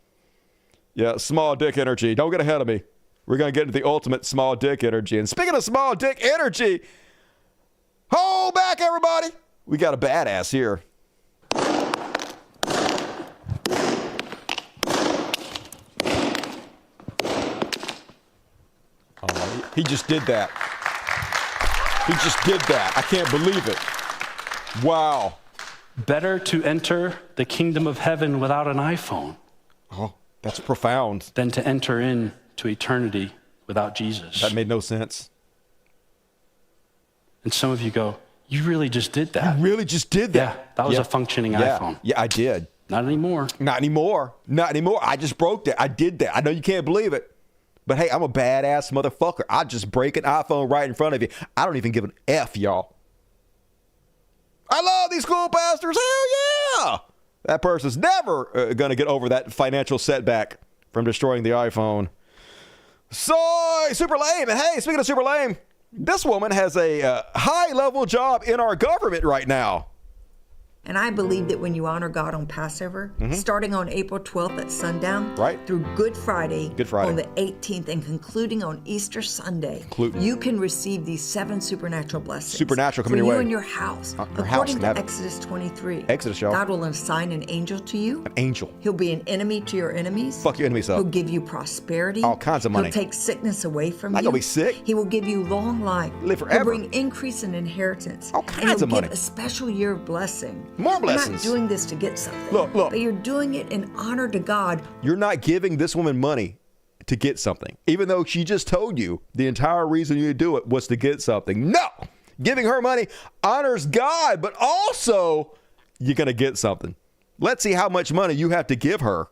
S1: Yeah, small dick energy. Don't get ahead of me. We're going to get into the ultimate small dick energy. And speaking of small dick energy, hold back, everybody. We got a badass here. Oh, he just did that. He just did that. I can't believe it. Wow.
S26: Better to enter the kingdom of heaven without an iPhone.
S1: Oh, that's profound.
S26: Than to enter into eternity without Jesus.
S1: That made no sense.
S26: And some of you go, you really just did that.
S1: You really just did that.
S26: Yeah, that was a functioning iPhone.
S1: Yeah, I did.
S26: Not anymore.
S1: Not anymore. Not anymore. I just broke that. I did that. I know you can't believe it, But hey, I'm a badass motherfucker. I just break an iPhone right in front of you. I don't even give an F, y'all. I love these cool pastors. Hell yeah. That person's never going to get over that financial setback from destroying the iPhone. Soy, super lame. And hey, speaking of super lame, this woman has a high-level job in our government right now.
S7: And I believe that when you honor God on Passover, starting on April 12th at sundown, through Good Friday on the 18th, and concluding on Easter Sunday, you can receive these 7 supernatural blessings.
S1: Supernatural coming
S7: for
S1: your
S7: you
S1: way.
S7: and your house.
S1: Your
S7: According
S1: house,
S7: to Exodus 23,
S1: Exodus, y'all.
S7: God will assign an angel to you.
S1: An angel.
S7: He'll be an enemy to your enemies.
S1: Fuck your enemies up.
S7: He'll give you prosperity.
S1: All kinds of money.
S7: He'll take sickness away from
S1: Not
S7: you.
S1: gonna be sick.
S7: He will give you long life.
S1: Live forever.
S7: He'll bring increase and inheritance.
S1: All kinds
S7: and he'll
S1: of money.
S7: give a special year of blessing.
S1: More
S7: You're
S1: blessings.
S7: not doing this to get something.
S1: Look.
S7: But you're doing it in honor to God.
S1: You're not giving this woman money to get something, even though she just told you the entire reason you do it was to get something. No! Giving her money honors God, but also you're going to get something. Let's see how much money you have to give her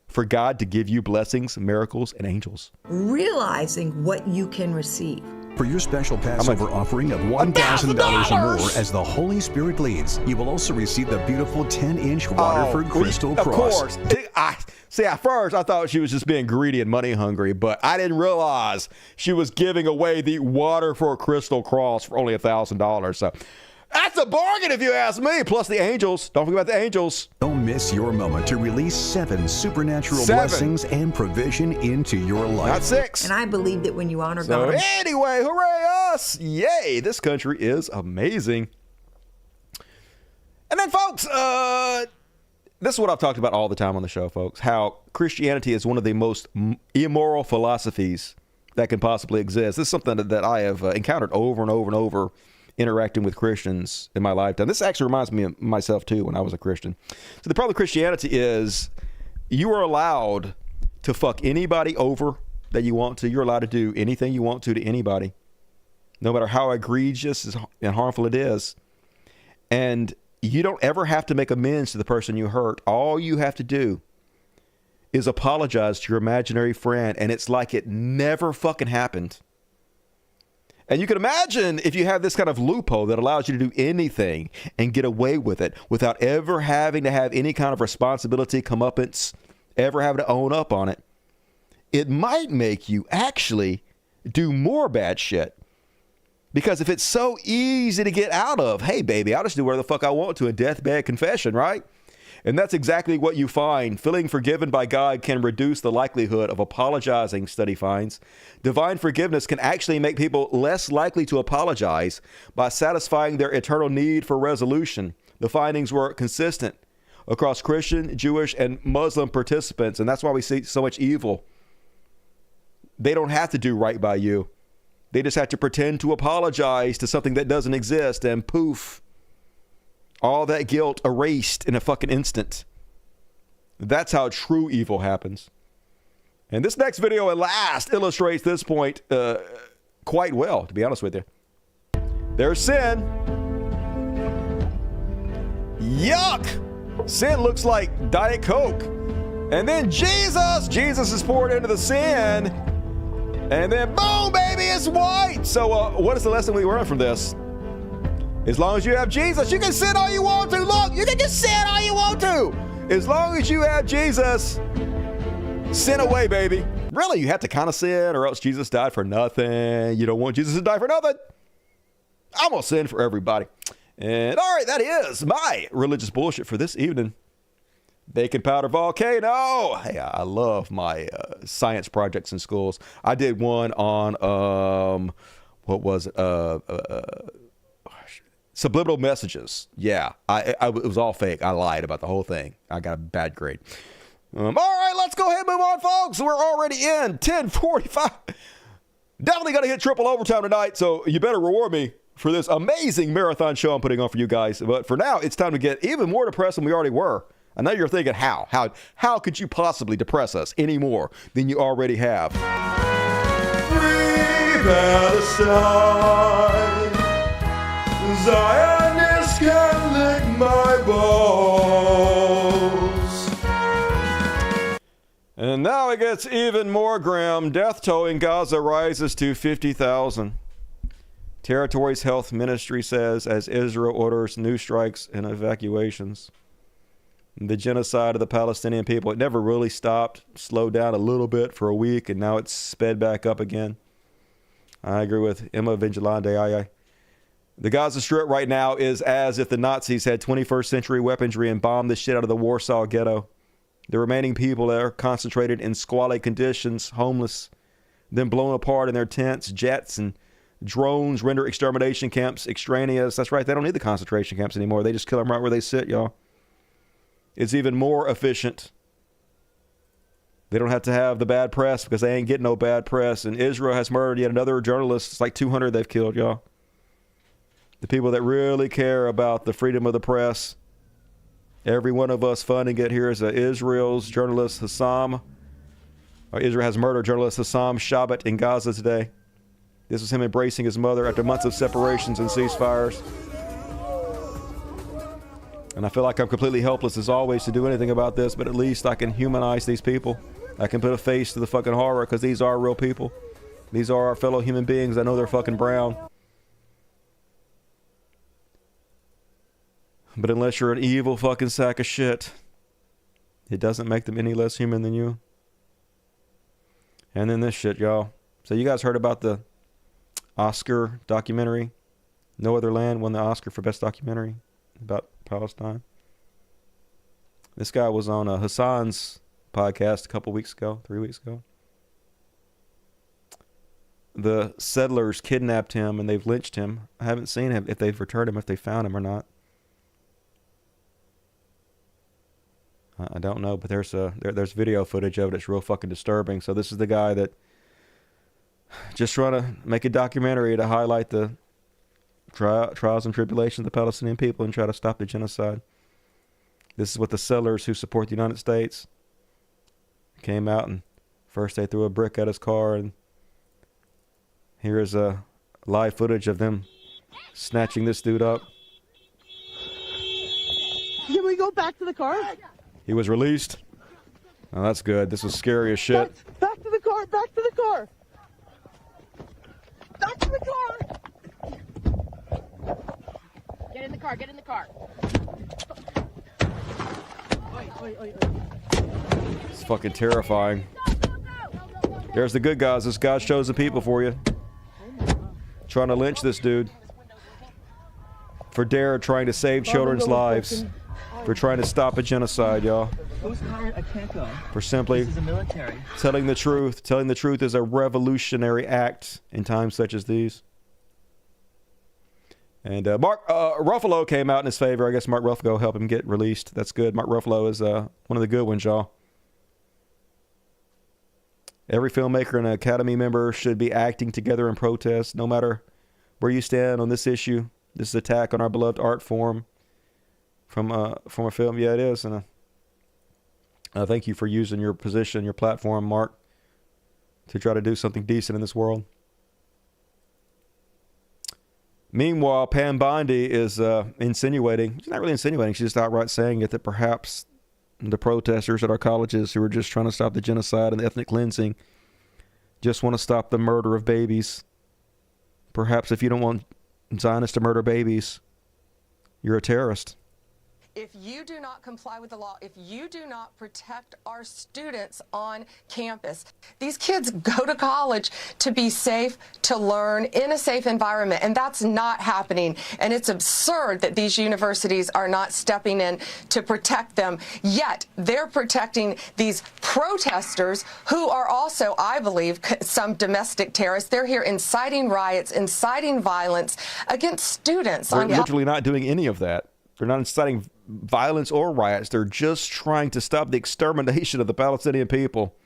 S1: for God to give you blessings, miracles, and angels.
S7: Realizing what you can receive.
S8: For your special Passover offering of $1,000 or more as the Holy Spirit leads, you will also receive the beautiful 10-inch Waterford Crystal Cross.
S1: Of course. At first I thought she was just being greedy and money hungry, but I didn't realize she was giving away the Waterford Crystal Cross for only $1,000. So that's a bargain if you ask me. Plus the angels. Don't forget about the angels.
S8: Don't miss your moment to release 7 supernatural blessings and provision into your life.
S1: Not 6.
S7: And I believe that when you honor
S1: So
S7: God.
S1: anyway, hooray us. Yay, this country is amazing. And then, folks, this is what I've talked about all the time on the show, folks, how Christianity is one of the most immoral philosophies that can possibly exist. This is something that I have encountered over and over and over interacting with Christians in my lifetime. This actually reminds me of myself, too, when I was a Christian. So the problem with Christianity is you are allowed to fuck anybody over that you want to. You're allowed to do anything you want to anybody, no matter how egregious and harmful it is. And you don't ever have to make amends to the person you hurt. All you have to do is apologize to your imaginary friend, and it's like it never fucking happened. And you can imagine if you have this kind of loophole that allows you to do anything and get away with it without ever having to have any kind of responsibility, comeuppance, ever having to own up on it, it might make you actually do more bad shit. Because if it's so easy to get out of, hey, baby, I'll just do whatever the fuck I want to in deathbed confession, right? And that's exactly what you find. Feeling forgiven by God can reduce the likelihood of apologizing, study finds. Divine forgiveness can actually make people less likely to apologize by satisfying their eternal need for resolution. The findings were consistent across Christian, Jewish, and Muslim participants, and that's why we see so much evil. They don't have to do right by you. They just have to pretend to apologize to something that doesn't exist, and poof, all that guilt erased in a fucking instant. That's how true evil happens. And this next video at last illustrates this point quite well, to be honest with you. There's sin. Yuck! Sin looks like Diet Coke. And then Jesus is poured into the sin. And then boom, baby, it's white. So what is the lesson we learn from this? As long as you have Jesus, you can sin all you want to. Look, you can just sin all you want to. As long as you have Jesus, sin away, baby. Really, you have to kind of sin or else Jesus died for nothing. You don't want Jesus to die for nothing. I'm going to sin for everybody. And all right, that is my religious bullshit for this evening. Baking powder volcano. Hey, I love my science projects in schools. I did one on, what was it? Subliminal messages. Yeah, it was all fake. I lied about the whole thing. I got a bad grade. All right, let's go ahead and move on, folks. We're already in 10:45. Definitely going to hit triple overtime tonight, so you better reward me for this amazing marathon show I'm putting on for you guys. But for now, it's time to get even more depressed than we already were. I know you're thinking, how could you possibly depress us any more than you already have? Free Palestine. Zionists can lick my balls. And And now it gets even more grim. Death toll in Gaza rises to 50,000. Territory's health ministry says as Israel orders new strikes and evacuations. The genocide of the Palestinian people, it never really stopped, slowed down a little bit for a week, and now it's sped back up again. I agree with Emma Vigilante. The Gaza Strip right now is as if the Nazis had 21st century weaponry and bombed the shit out of the Warsaw Ghetto. The remaining people there are concentrated in squalid conditions, homeless, then blown apart in their tents. Jets and drones render extermination camps extraneous. That's right, they don't need the concentration camps anymore. They just kill them right where they sit, y'all. It's even more efficient. They don't have to have the bad press because they ain't getting no bad press. And Israel has murdered yet another journalist. It's like 200 they've killed, y'all. The people that really care about the freedom of the press. Every one of us funding it here is Israel's journalist Hasan. Israel has murdered journalist Hasan Shabbat in Gaza today. This was him embracing his mother after months of separations and ceasefires. And I feel like I'm completely helpless as always to do anything about this, but at least I can humanize these people. I can put a face to the fucking horror because these are real people. These are our fellow human beings. I know they're fucking brown. But unless you're an evil fucking sack of shit, it doesn't make them any less human than you. And then this shit, y'all. So you guys heard about the Oscar documentary? No Other Land won the Oscar for Best Documentary about Palestine. This guy was on Hasan's podcast a couple weeks ago, 3 weeks ago. The settlers kidnapped him and they've lynched him. I haven't seen him, if they've returned him, if they found him or not. I don't know, but there's video footage of it. It's real fucking disturbing. So this is the guy that just trying to make a documentary to highlight the trials and tribulations of the Palestinian people and try to stop the genocide. This is what the settlers who support the United States came out, and first they threw a brick at his car, and here's a live footage of them snatching this dude up.
S11: Can we go back to the car?
S1: He was released. Oh, that's good. This was scary as shit.
S11: Back to the car, back to the car. Back to the car.
S12: Get in the car, get in the car.
S1: It's fucking terrifying. There's the good guys. This guy shows the people for you. Trying to lynch this dude for trying to save children's lives. For trying to stop a genocide, y'all.
S12: I can't go.
S1: For simply telling the truth. Telling the truth is a revolutionary act in times such as these. And Mark Ruffalo came out in his favor. I guess Mark Ruffalo helped him get released. That's good. Mark Ruffalo is one of the good ones, y'all. Every filmmaker and Academy member should be acting together in protest, no matter where you stand on this issue. This is an attack on our beloved art form from a film. Yeah, it is. And thank you for using your position, your platform, Mark, to try to do something decent in this world. Meanwhile, Pam Bondi is insinuating, she's not really insinuating, she's just outright saying it, that perhaps the protesters at our colleges who are just trying to stop the genocide and the ethnic cleansing just want to stop the murder of babies. Perhaps if you don't want Zionists to murder babies, you're a terrorist.
S4: If you do not comply with the law, if you do not protect our students on campus, these kids go to college to be safe, to learn in a safe environment, and that's not happening. And it's absurd that these universities are not stepping in to protect them, yet they're protecting these protesters who are also, I believe, some domestic terrorists. They're here inciting riots, inciting violence against students.
S1: They're literally not doing any of that. They're not inciting violence or riots. They're just trying to stop the extermination of the Palestinian people.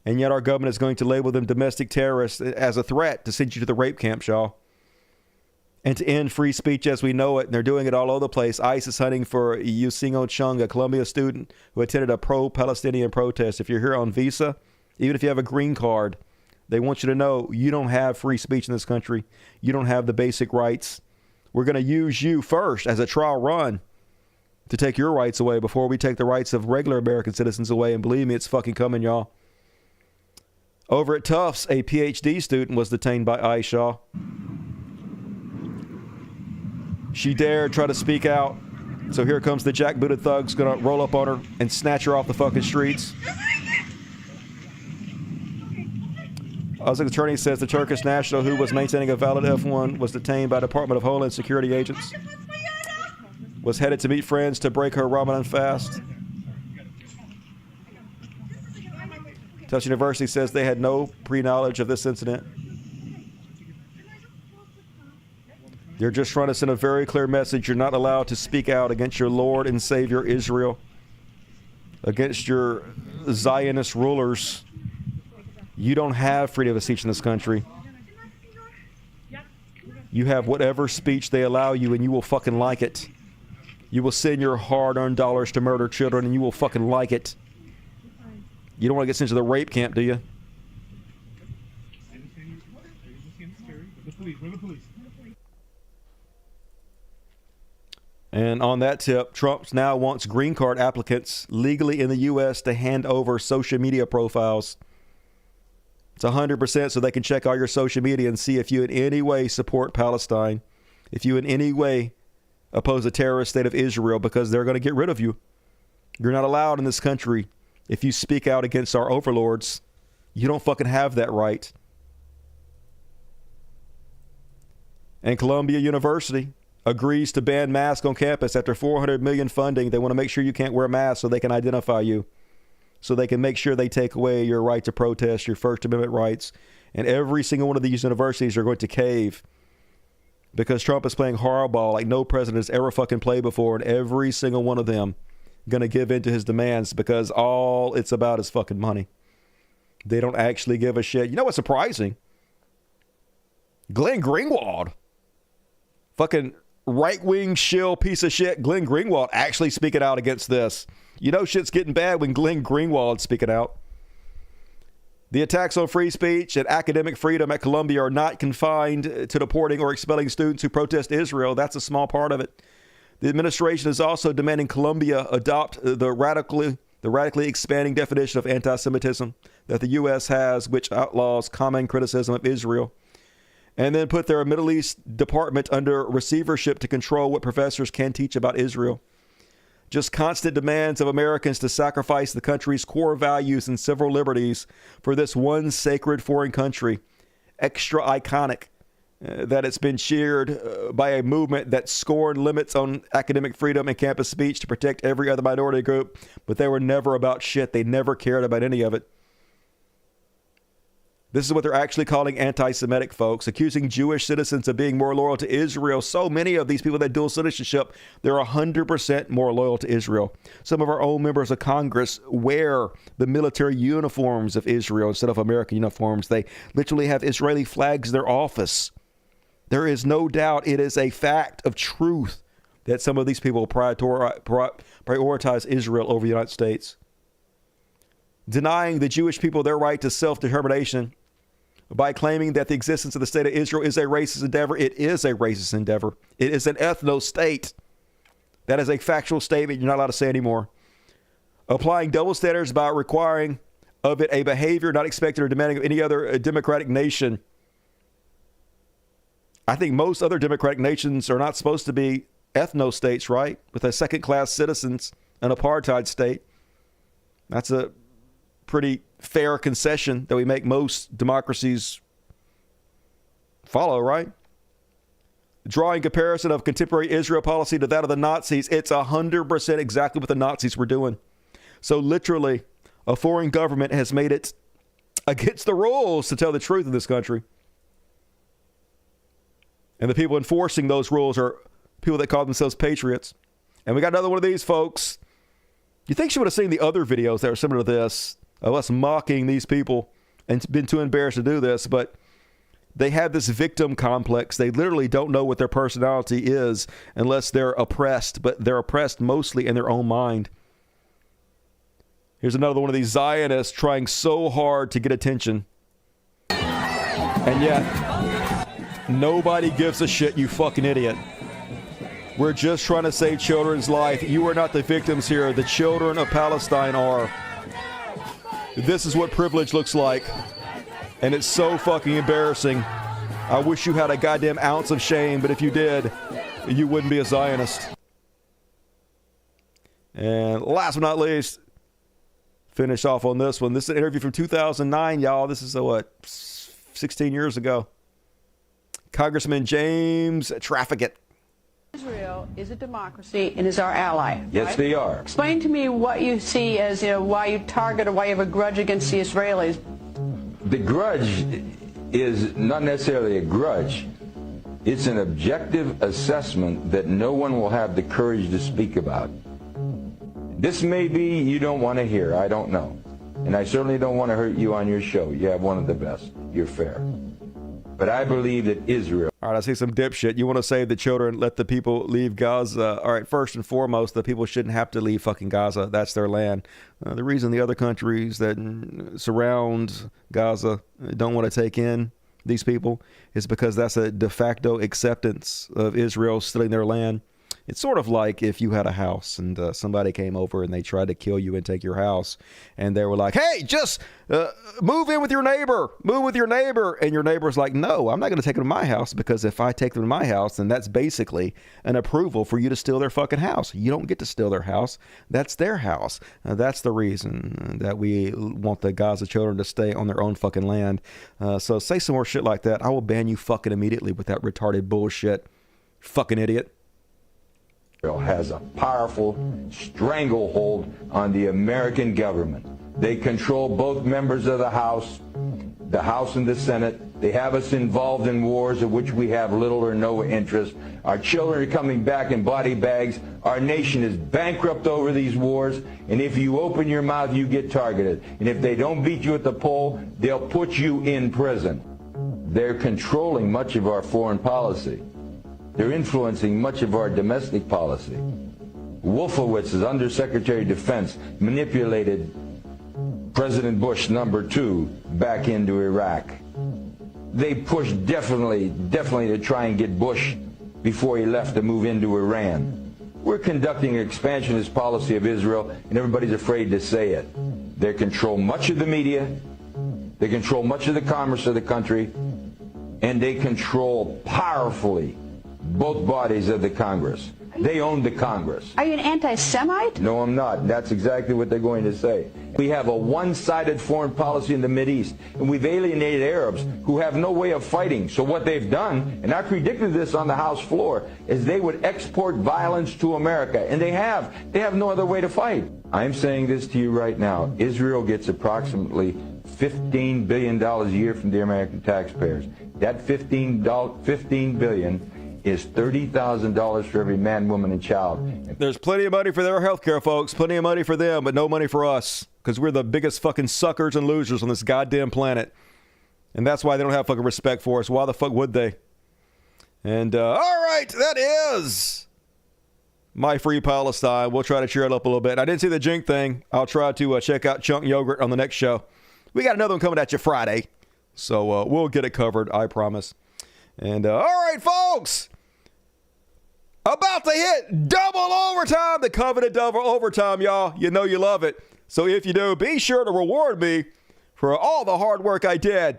S1: And yet our government is going to label them domestic terrorists as a threat to send you to the rape camps, y'all. And to end free speech as we know it. And they're doing it all over the place. ICE is hunting for Yusingo Chung, a Columbia student who attended a pro-Palestinian protest. If you're here on visa, even if you have a green card, they want you to know you don't have free speech in this country. You don't have the basic rights. We're going to use you first as a trial run to take your rights away before we take the rights of regular American citizens away. And believe me, it's fucking coming, y'all. Over at Tufts, a PhD student was detained by ICE, y'all. She dared try to speak out. So here comes the jackbooted thugs gonna roll up on her and snatch her off the fucking streets. Osaka attorney says the Turkish national who was maintaining a valid F1 was detained by Department of Homeland Security agents. Was headed to meet friends to break her Ramadan fast. Tufts University says they had no pre-knowledge of this incident. They're just trying to send a very clear message. You're not allowed to speak out against your Lord and Savior Israel, against your Zionist rulers. You don't have freedom of speech in this country. You have whatever speech they allow you, and you will fucking like it. You will send your hard-earned dollars to murder children, and you will fucking like it. You don't want to get sent to the rape camp, do you? And on that tip, Trump now wants green card applicants legally in the U.S. to hand over social media profiles. It's 100% so they can check all your social media and see if you in any way support Palestine, if you in any way oppose a terrorist state of Israel, because they're going to get rid of you. You're not allowed in this country if you speak out against our overlords. You don't fucking have that right. And Columbia University agrees to ban masks on campus after $400 million funding. They want to make sure you can't wear masks so they can identify you, so they can make sure they take away your right to protest, your First Amendment rights. And every single one of these universities are going to cave because Trump is playing hardball like no president has ever fucking played before. And every single one of them going to give in to his demands because all it's about is fucking money. They don't actually give a shit. You know what's surprising? Glenn Greenwald, fucking right-wing shill piece of shit, Glenn Greenwald actually speaking out against this. You know shit's getting bad when Glenn Greenwald's speaking out. The attacks on free speech and academic freedom at Columbia are not confined to deporting or expelling students who protest Israel. That's a small part of it. The administration is also demanding Columbia adopt the radically expanding definition of anti-Semitism that the U.S. has, which outlaws common criticism of Israel, and then put their Middle East department under receivership to control what professors can teach about Israel. Just constant demands of Americans to sacrifice the country's core values and civil liberties for this one sacred foreign country. Extra iconic that it's been cheered by a movement that scorned limits on academic freedom and campus speech to protect every other minority group, but they were never about shit. They never cared about any of it. This is what they're actually calling anti-Semitic, folks, accusing Jewish citizens of being more loyal to Israel. So many of these people that dual citizenship, they're 100% more loyal to Israel. Some of our own members of Congress wear the military uniforms of Israel instead of American uniforms. They literally have Israeli flags in their office. There is no doubt, it is a fact of truth that some of these people prioritize Israel over the United States. Denying the Jewish people their right to self-determination by claiming that the existence of the state of Israel is a racist endeavor. It is a racist endeavor. It is an ethno-state. That is a factual statement you're not allowed to say anymore. Applying double standards by requiring of it a behavior not expected or demanding of any other democratic nation. I think most other democratic nations are not supposed to be ethno-states, right? With a second-class citizens, an apartheid state. That's a pretty fair concession that we make most democracies follow, right? Drawing comparison of contemporary Israel policy to that of the Nazis, it's 100% exactly what the Nazis were doing. So literally, a foreign government has made it against the rules to tell the truth in this country. And the people enforcing those rules are people that call themselves patriots. And we got another one of these folks. You think she would have seen the other videos that were similar to this, of us mocking these people and been too embarrassed to do this, but they have this victim complex. They literally don't know what their personality is unless they're oppressed, but they're oppressed mostly in their own mind. Here's another one of these Zionists trying so hard to get attention. And yet, nobody gives a shit, you fucking idiot. We're just trying to save children's life. You are not the victims here. The children of Palestine are. This is what privilege looks like. And it's so fucking embarrassing. I wish you had a goddamn ounce of shame, but if you did, you wouldn't be a Zionist. And last but not least, finish off on this one. This is an interview from 2009, y'all. This is, 16 years ago. Congressman James Traffickett.
S13: Israel is a democracy and is our ally.
S14: Yes,
S13: right?
S14: they are.
S13: Explain to me what you see as, why you target or why you have a grudge against the Israelis.
S14: The grudge is not necessarily a grudge. It's an objective assessment that no one will have the courage to speak about. This may be you don't want to hear. I don't know. And I certainly don't want to hurt you on your show. You have one of the best. You're fair. But I believe that Israel...
S1: All right, I see some dipshit. You want to save the children, let the people leave Gaza. All right, first and foremost, the people shouldn't have to leave fucking Gaza. That's their land. The reason the other countries that surround Gaza don't want to take in these people is because that's a de facto acceptance of Israel stealing their land. It's sort of like if you had a house and somebody came over and they tried to kill you and take your house, and they were like, hey, just move in with your neighbor, and your neighbor's like, no, I'm not going to take them to my house, because if I take them to my house, then that's basically an approval for you to steal their fucking house. You don't get to steal their house. That's their house. That's the reason that we want the Gaza children to stay on their own fucking land. So say some more shit like that. I will ban you fucking immediately with that retarded bullshit. Fucking idiot.
S14: Has a powerful stranglehold on the American government. They control both members of the House and the Senate. They have us involved in wars of which we have little or no interest. Our children are coming back in body bags. Our nation is bankrupt over these wars. And if you open your mouth, you get targeted. And if they don't beat you at the poll, they'll put you in prison. They're controlling much of our foreign policy. They're influencing much of our domestic policy. Wolfowitz, as Undersecretary of Defense, manipulated President Bush #2 back into Iraq. They pushed definitely to try and get Bush before he left to move into Iran. We're conducting an expansionist policy of Israel, and everybody's afraid to say it. They control much of the media. They control much of the commerce of the country. And they control powerfully both bodies of the Congress. They own the Congress.
S13: Are you an anti-Semite?
S14: No, I'm not. That's exactly what they're going to say. We have a one-sided foreign policy in the Mideast, and we've alienated Arabs who have no way of fighting. So what they've done, and I predicted this on the House floor, is they would export violence to America, and they have. They have no other way to fight. I'm saying this to you right now. Israel gets approximately $15 billion a year from the American taxpayers. That $15 billion is $30,000 for every man, woman, and child.
S1: There's plenty of money for their health care, folks. Plenty of money for them, but no money for us, because we're the biggest fucking suckers and losers on this goddamn planet. And that's why they don't have fucking respect for us. Why the fuck would they? And, all right, that is My Free Palestine. We'll try to cheer it up a little bit. I didn't see the Jink thing. I'll try to check out Chunk Yogurt on the next show. We got another one coming at you Friday, so we'll get it covered, I promise. And, all right, folks, about to hit double overtime, the coveted double overtime, y'all. You know you love it. So if you do, be sure to reward me for all the hard work I did.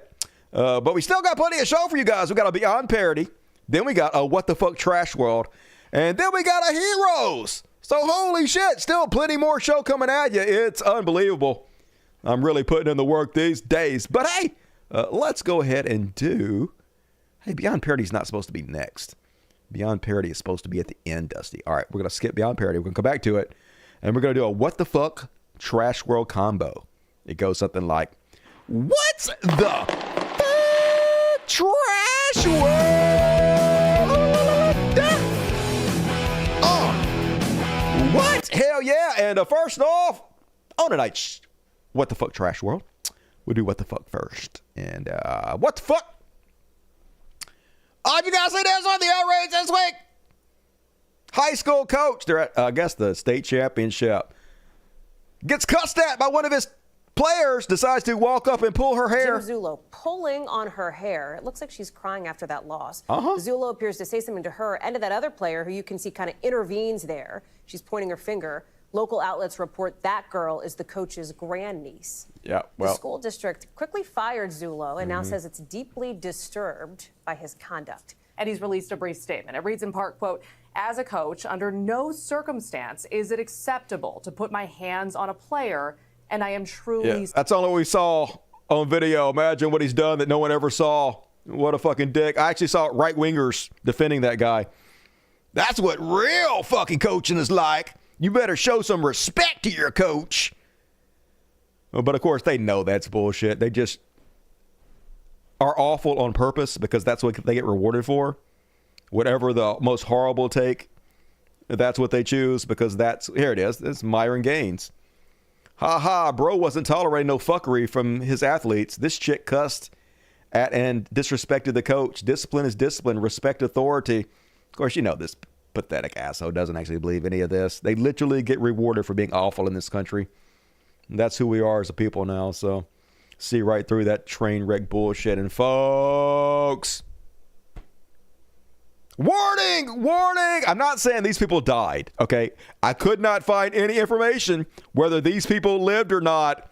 S1: But we still got plenty of show for you guys. We got a Beyond Parody. Then we got a What the Fuck Trash World. And then we got a Heroes. So holy shit, still plenty more show coming at you. It's unbelievable. I'm really putting in the work these days. But hey, let's go ahead and do... Hey, Beyond Parody is not supposed to be next. Beyond Parody is supposed to be at the end, Dusty. All right, we're going to skip Beyond Parody. We're going to come back to it. And we're going to do a What the Fuck Trash World combo. It goes something like, what's the Trash World? What? Hell yeah. And first off, on tonight's What the Fuck Trash World, we'll do What the Fuck first. And what the fuck? Oh, you guys see this on the outrage this week? High school coach, they're at, I guess, the state championship, gets cussed at by one of his players decides to walk up and pull her hair.
S6: Zullo pulling on her hair. It looks like she's crying after that loss.
S1: Uh-huh.
S6: Zullo appears to say something to her and to that other player who you can see kind of intervenes there. She's pointing her finger. Local outlets report that girl is the coach's grandniece.
S1: Yeah, well.
S6: The school district quickly fired Zullo and now says it's deeply disturbed by his conduct.
S16: And he's released a brief statement. It reads in part, quote, "As a coach, under no circumstance is it acceptable to put my hands on a player, and I am truly..."
S1: Yeah, that's all we saw on video. Imagine what he's done that no one ever saw. What a fucking dick. I actually saw right-wingers defending that guy. That's what real fucking coaching is like. You better show some respect to your coach. But of course, they know that's bullshit. They just are awful on purpose because that's what they get rewarded for. Whatever the most horrible take, that's what they choose because that's, here it is. It's Myron Gaines. Ha ha, bro wasn't tolerating no fuckery from his athletes. This chick cussed at and disrespected the coach. Discipline is discipline. Respect authority. Of course, you know this pathetic asshole doesn't actually believe any of this. They literally get rewarded for being awful in this country. And that's who we are as a people now. So see right through that train wreck bullshit. And folks, warning, warning. I'm not saying these people died, okay? I could not find any information whether these people lived or not,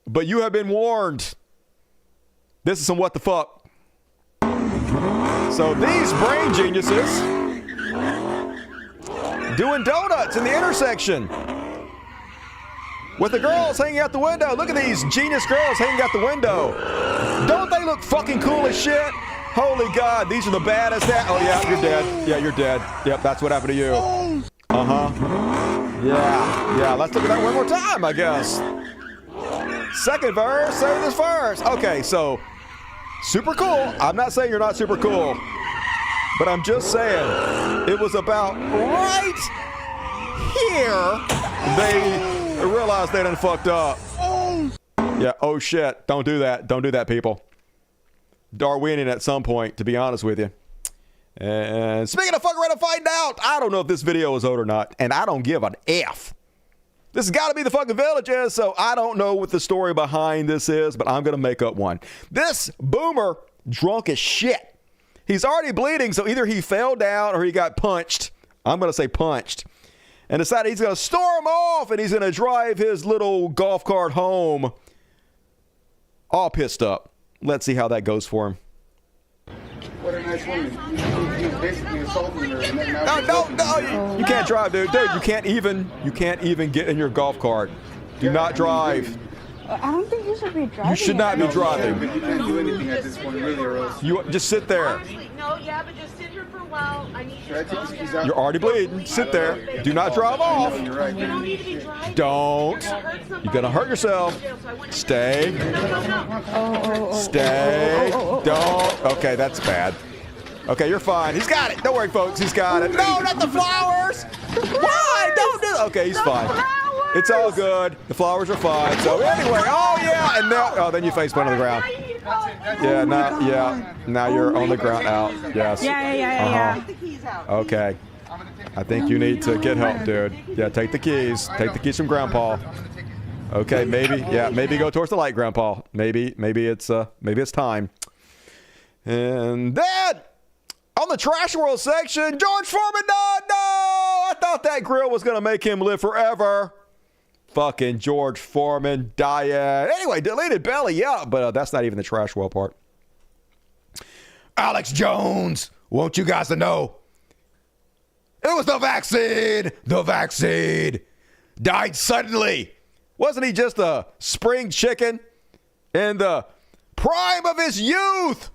S1: but you have been warned. This is some what the fuck. So these brain geniuses doing donuts in the intersection with the girls hanging out the window. Look at these genius girls hanging out the window. Don't they look fucking cool as shit? Holy God, these are the baddest. Oh, yeah, you're dead. Yeah, you're dead. Yep, that's what happened to you. Uh-huh. Yeah, let's look at that one more time, I guess. Second verse, say this first. Okay, so super cool. I'm not saying you're not super cool, but I'm just saying it was about right here they realized they done fucked up. Yeah, oh shit. Don't do that. Don't do that, people. Darwinian at some point, to be honest with you. And speaking of fucking around to find out, I don't know if this video is old or not, and I don't give an F. This has got to be the fucking Villages, so I don't know what the story behind this is, but I'm going to make up one. This boomer, drunk as shit. He's already bleeding, so either he fell down or he got punched. I'm going to say punched. And decided he's going to storm off and he's going to drive his little golf cart home all pissed up. Let's see how that goes for him.
S20: What a nice woman. He's basically assaulting her.
S1: No, you can't drive, dude. Dude, you can't even get in your golf cart. Do not drive.
S11: I don't think you should be driving.
S1: You should not be driving.
S20: But you can't do anything at this point, really, or else.
S1: You just sit there.
S12: Actually, no, yeah, but just sit here for a while. I need you to calm down.
S1: You're already bleeding. Sit there. Do not drive off.
S12: You don't need to be driving.
S1: Don't. You're gonna hurt yourself. Stay. Stay. Don't. Okay, that's bad. Okay, you're fine. He's got it. Don't worry, folks. He's got it. No, not the flowers. Why? Don't do it. Okay, he's fine. It's all good. The flowers are fine. So anyway, oh yeah, and now, then you face plant on the ground. Yeah, now you're on the ground out. Yes.
S11: Yeah.
S1: Okay. I think you need to get help, dude. Yeah, take the keys. Take the keys from Grandpa. Okay, maybe go towards the light, Grandpa. Maybe it's time. And then on the trash world section, George Foreman died. No, I thought that grill was gonna make him live forever. Fucking George Foreman dying. Anyway, deleted belly, yeah, but that's not even the trash world part. Alex Jones, want you guys to know, it was the vaccine. The vaccine died suddenly. Wasn't he just a spring chicken in the prime of his youth?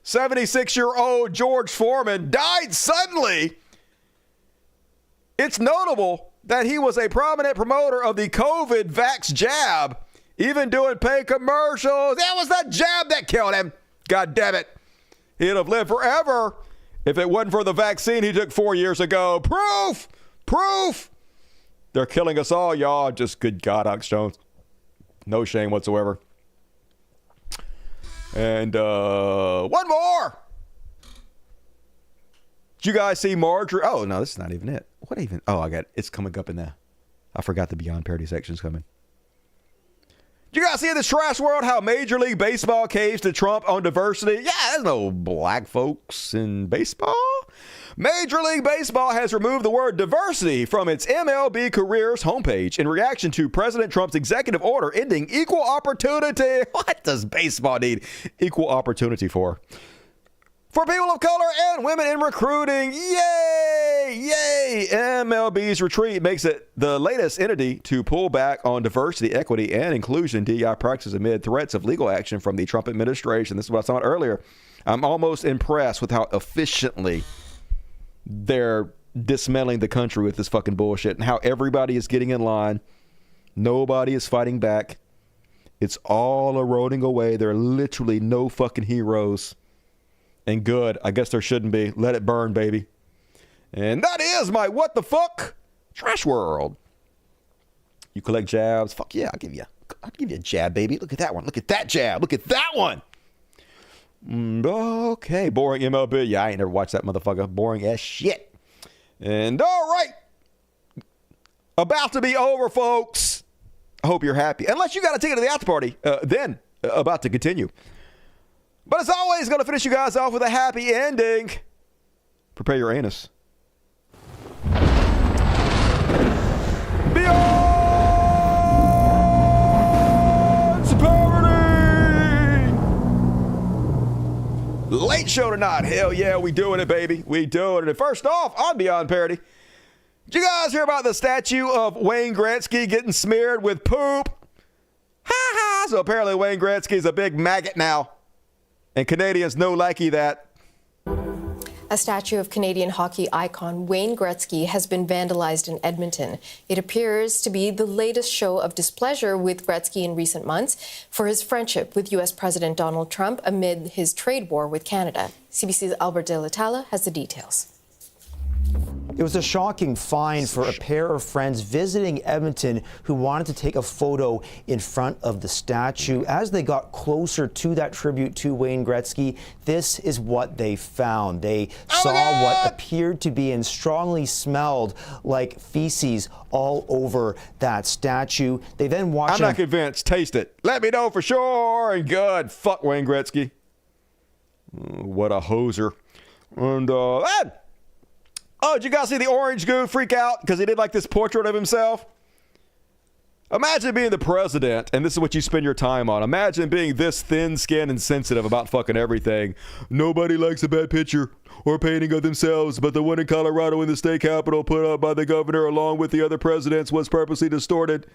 S1: 76-year-old George Foreman died suddenly. It's notable that he was a prominent promoter of the COVID vax jab, even doing paid commercials. That was that jab that killed him. God damn it. He'd have lived forever if it wasn't for the vaccine he took 4 years ago. Proof. They're killing us all, y'all. Just good God, Alex Jones. No shame whatsoever. And one more. Did you guys see Marjorie? Oh, no, this is not even it. What even? Oh, I got it. It's coming up in the... I forgot the Beyond Parody section's coming. You guys see in this trash world how Major League Baseball caves to Trump on diversity? Yeah, there's no black folks in baseball. Major League Baseball has removed the word diversity from its MLB careers homepage in reaction to President Trump's executive order ending equal opportunity. What does baseball need equal opportunity for? For people of color and women in recruiting. Yay! Yay! MLB's retreat makes it the latest entity to pull back on diversity, equity, and inclusion DEI practices amid threats of legal action from the Trump administration. This is what I was talking about earlier. I'm almost impressed with how efficiently they're dismantling the country with this fucking bullshit and how everybody is getting in line. Nobody is fighting back. It's all eroding away. There are literally no fucking heroes. And good. I guess there shouldn't be. Let it burn, baby. And that is my what the fuck trash world. You collect jabs. Fuck yeah, I'll give you a jab, baby. Look at that one. Look at that jab. Look at that one. Okay, boring MLB. Yeah, I ain't never watched that motherfucker. Boring as shit. And all right. About to be over, folks. I hope you're happy. Unless you got a ticket to the after party, then about to continue. But as always, going to finish you guys off with a happy ending. Prepare your anus. Beyond parody. Late show tonight. Hell yeah, we doing it, baby. We doing it. And first off, on Beyond Parody, did you guys hear about the statue of Wayne Gretzky getting smeared with poop? Ha ha. So apparently Wayne Gretzky's a big maggot now. And Canadians know likey that.
S3: A statue of Canadian hockey icon Wayne Gretzky has been vandalized in Edmonton. It appears to be the latest show of displeasure with Gretzky in recent months for his friendship with U.S. President Donald Trump amid his trade war with Canada. CBC's Albert De La Talla has the details.
S15: It was a shocking find for a pair of friends visiting Edmonton who wanted to take a photo in front of the statue. As they got closer to that tribute to Wayne Gretzky, this is what they found. They saw what appeared to be and strongly smelled like feces all over that statue. They then watched.
S1: I'm not convinced. Taste it. Let me know for sure. And good. Fuck Wayne Gretzky. What a hoser. And oh, did you guys see the orange goo freak out because he did like this portrait of himself? Imagine being the president, and this is what you spend your time on. Imagine being this thin-skinned and sensitive about fucking everything. Nobody likes a bad picture or painting of themselves, but the one in Colorado in the state capitol put up by the governor along with the other presidents was purposely distorted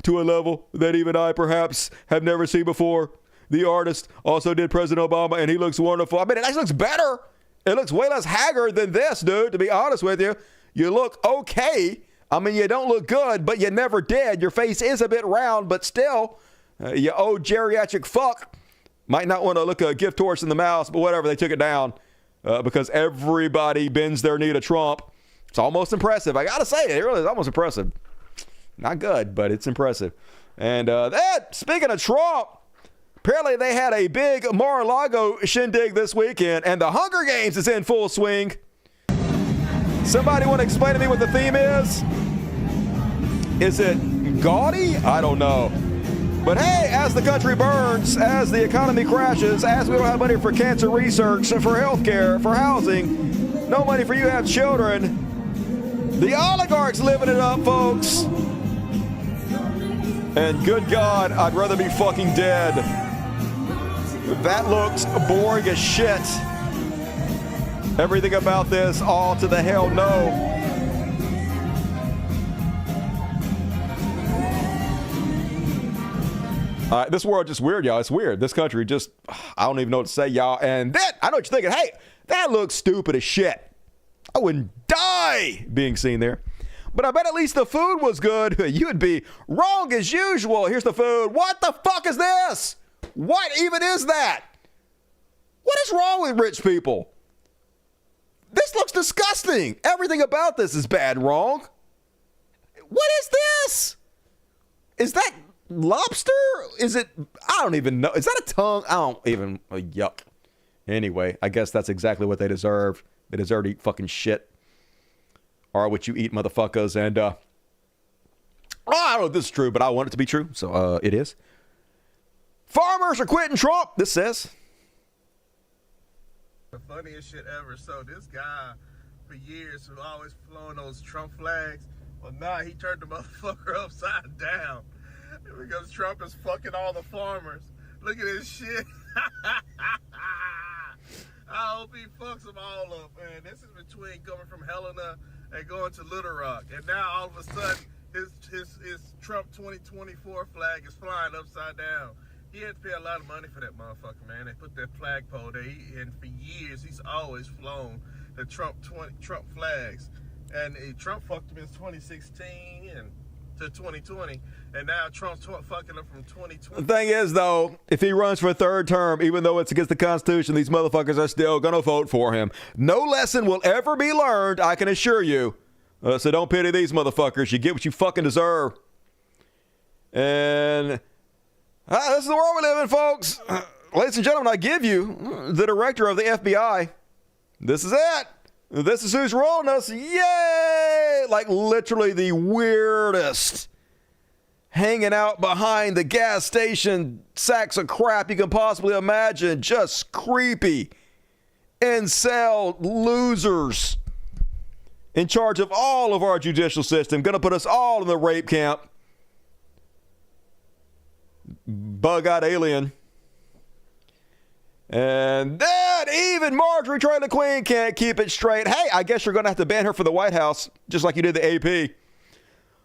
S1: to a level that even I perhaps have never seen before. The artist also did President Obama, and he looks wonderful. I mean, it actually looks better. It looks way less haggard than this, dude, to be honest with you. You look okay. I mean, you don't look good, but you never did. Your face is a bit round, but still, you old geriatric fuck might not want to look a gift horse in the mouth, but whatever, they took it down because everybody bends their knee to Trump. It's almost impressive. I got to say, it really is almost impressive. Not good, but it's impressive. And speaking of Trump, apparently they had a big Mar-a-Lago shindig this weekend, and the Hunger Games is in full swing. Somebody want to explain to me what the theme is? Is it gaudy? I don't know. But hey, as the country burns, as the economy crashes, as we don't have money for cancer research, for healthcare, for housing, no money for you to have children, the oligarchs living it up, folks. And good God, I'd rather be fucking dead. That looks boring as shit. Everything about this, all to the hell no. This world just weird, y'all. It's weird. This country just, I don't even know what to say, y'all. And then, I know what you're thinking. Hey, that looks stupid as shit. I wouldn't die being seen there. But I bet at least the food was good. You'd be wrong as usual. Here's the food. What the fuck is this? What even is that? What is wrong with rich people? This looks disgusting. Everything about this is bad wrong. What is this? Is that lobster? Is it? I don't even know. Is that a tongue? I don't even. Yuck. Anyway, I guess that's exactly what they deserve. They deserve to eat fucking shit. Or what you eat, motherfuckers. And I don't know if this is true, but I want it to be true. So it is. Farmers are quitting Trump, this says.
S2: The funniest shit ever. So this guy, for years, who always flown those Trump flags, well, now he turned the motherfucker upside down because Trump is fucking all the farmers. Look at this shit. I hope he fucks them all up, man. This is between coming from Helena and going to Little Rock, and now all of a sudden his Trump 2024 flag is flying upside down. He had to pay a lot of money for that motherfucker, man. They put that flagpole there, and for years he's always flown the Trump flags. And Trump fucked him in 2016 and to 2020, and now Trump's fucking him from 2020.
S1: The thing is, though, if he runs for a third term, even though it's against the Constitution, these motherfuckers are still going to vote for him. No lesson will ever be learned, I can assure you. So don't pity these motherfuckers. You get what you fucking deserve. And this is the world we live in, folks. Ladies and gentlemen, I give you the director of the FBI. This is it. This is who's rolling us. Yay! Like literally the weirdest hanging out behind the gas station sacks of crap you can possibly imagine. Just creepy incel losers in charge of all of our judicial system. Gonna put us all in the rape camp. Bug-eyed alien. And then even Marjorie Taylor Greene can't keep it straight. Hey, I guess you're going to have to ban her for the White House, just like you did the AP.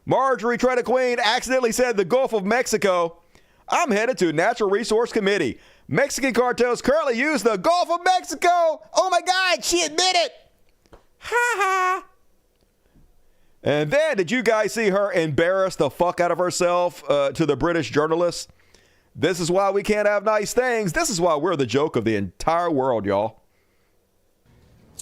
S1: Marjorie Taylor Greene accidentally said the Gulf of Mexico. I'm headed to Natural Resource Committee. Mexican cartels currently use the Gulf of Mexico. Oh my God, she admitted. Ha ha. And then, did you guys see her embarrass the fuck out of herself to the British journalists? This is why we can't have nice things. This is why we're the joke of the entire world, y'all.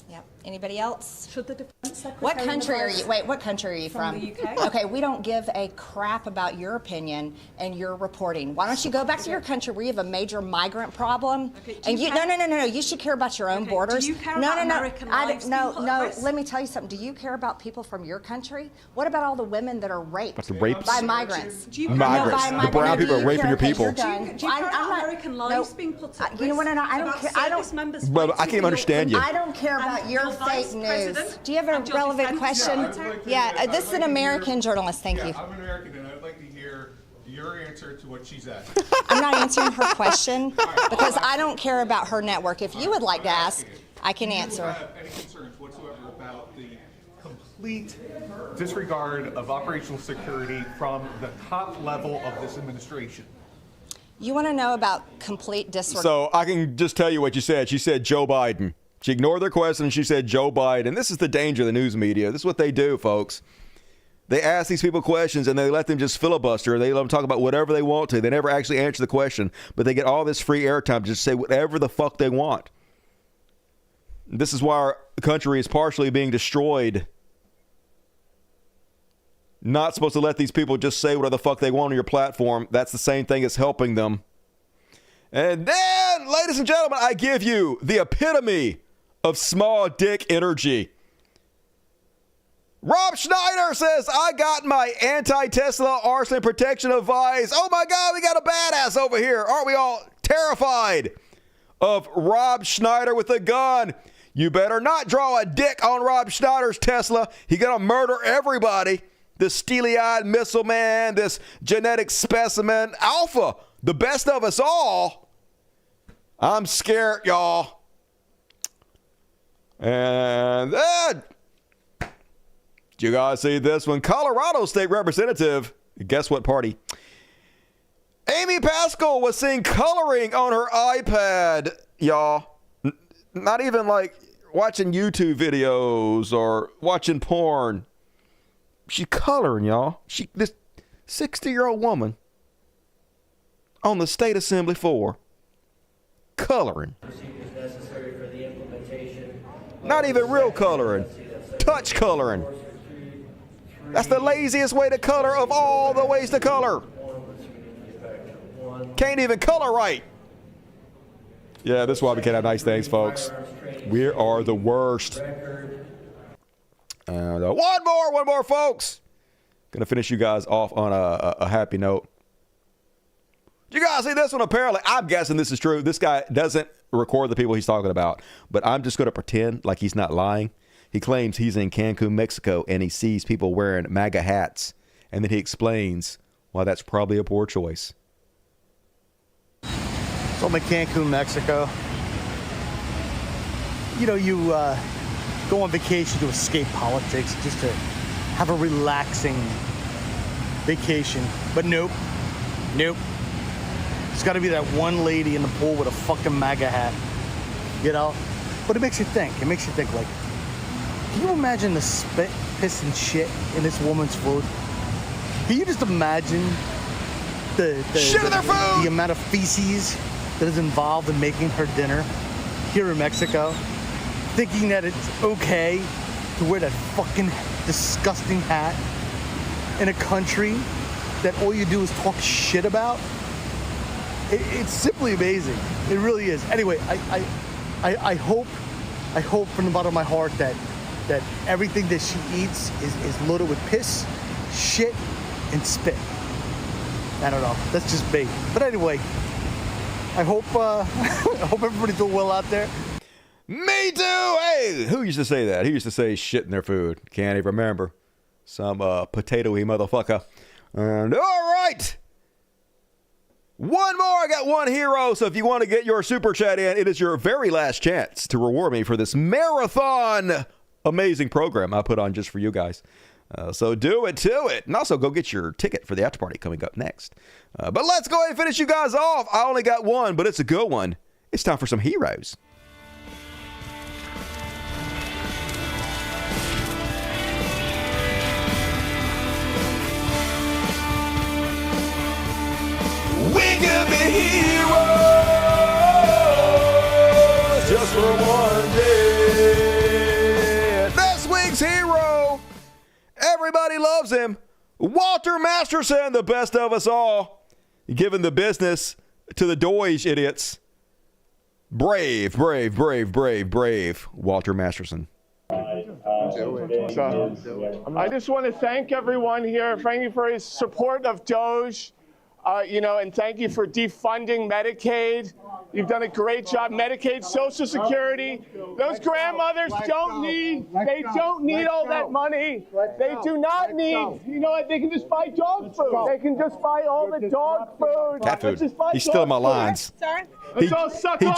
S5: Yep. Anybody else?
S17: Should the defense secretary?
S5: What country are you? Wait, what country are you from?
S17: The UK.
S5: Okay, we don't give a crap about your opinion and your reporting. Why don't you go back to your country where you have a major migrant problem?
S17: Okay,
S5: and you no. You should care about your own borders.
S17: Do you care
S5: no,
S17: about
S5: no,
S17: American
S5: no.
S17: lives being put at risk?
S5: Let me tell you something. Do you care about people from your country? What about all the women that are raped
S1: rapes?
S5: by migrants?
S17: Do you
S1: Migrants.
S5: No, by
S1: The brown people are raping your people.
S17: Do you care about American lives being put at risk?
S5: You know what? I don't care. I don't.
S1: But I can't even understand you.
S5: I don't care about your fake news. Do you have a
S17: and your
S5: relevant
S17: defense
S5: question?
S17: secretary?
S5: Yeah, this is an American journalist. Thank you.
S22: I'm an American, and I'd like to hear your answer to what she's asked.
S5: I'm not answering her question because I don't care about her network. If you would like to ask, I can answer.
S22: Do you have any concerns whatsoever about the complete disregard of operational security from the top level of this administration?
S5: You want to know about complete disregard?
S1: So I can just tell you what you said. She said Joe Biden. She ignored their question and she said Joe Biden. This is the danger of the news media. This is what they do, folks. They ask these people questions and they let them just filibuster. They let them talk about whatever they want to. They never actually answer the question, but they get all this free airtime to just say whatever the fuck they want. This is why our country is partially being destroyed. Not supposed to let these people just say whatever the fuck they want on your platform. That's the same thing as helping them. And then, ladies and gentlemen, I give you the epitome of small dick energy. Rob Schneider says, I got my anti-Tesla arson protection advice. Oh my God, we got a badass over here. Aren't we all terrified of Rob Schneider with a gun? You better not draw a dick on Rob Schneider's Tesla. He's gonna murder everybody. This steely-eyed missile man, this genetic specimen, Alpha, the best of us all. I'm scared, y'all. And then, did you guys see this one? Colorado State Representative, guess what party? Amy Pascal was seen coloring on her iPad, y'all. Not even like watching YouTube videos or watching porn. She's coloring, y'all. This 60-year-old woman on the state assembly floor coloring. Not even real coloring. Touch coloring. That's the laziest way to color of all the ways to color. Can't even color right. Yeah, this is why we can't have nice things, folks. We are the worst. And one more, folks. Gonna finish you guys off on a happy note. You guys see this one? Apparently, I'm guessing this is true. This guy doesn't record the people he's talking about, but I'm just going to pretend like he's not lying. He claims he's in Cancun, Mexico, and he sees people wearing MAGA hats, and then he explains why that's probably a poor choice.
S9: So I'm in Cancun, Mexico. You know, you go on vacation to escape politics, just to have a relaxing vacation. But nope. There's got to be that one lady in the pool with a fucking MAGA hat, you know? But it makes you think. It makes you think, like, can you imagine the spit, piss, and shit in this woman's food? Can you just imagine the
S1: shit in their food?
S9: The amount of feces that is involved in making her dinner here in Mexico? Thinking that it's okay to wear that fucking disgusting hat in a country that all you do is talk shit about? It's simply amazing. It really is. Anyway, I hope from the bottom of my heart that everything that she eats is loaded with piss, shit, and spit. I don't know. That's just me. But anyway, I hope everybody's doing well out there.
S1: Me too. Hey, who used to say that? Who used to say shit in their food? Can't even remember. Some potato-y motherfucker. And all right. One more. I got one hero. So if you want to get your super chat in, it is your very last chance to reward me for this marathon amazing program I put on just for you guys. So do it to it. And also go get your ticket for the after party coming up next. But let's go ahead and finish you guys off. I only got one, but it's a good one. It's time for some heroes. We can be heroes just for one day. This week's hero, everybody loves him. Walter Masterson, the best of us all, giving the business to the Doge idiots. Brave Walter Masterson.
S18: I just want to thank everyone here. Thank you for his support of Doge. And thank you for defunding Medicaid. You've done a great job. Medicaid, Social Security. Those grandmothers don't need all that money. They do not need, you know what, they can just buy dog food. They can just buy all the dog food.
S1: Cat food. He's still in my lines. He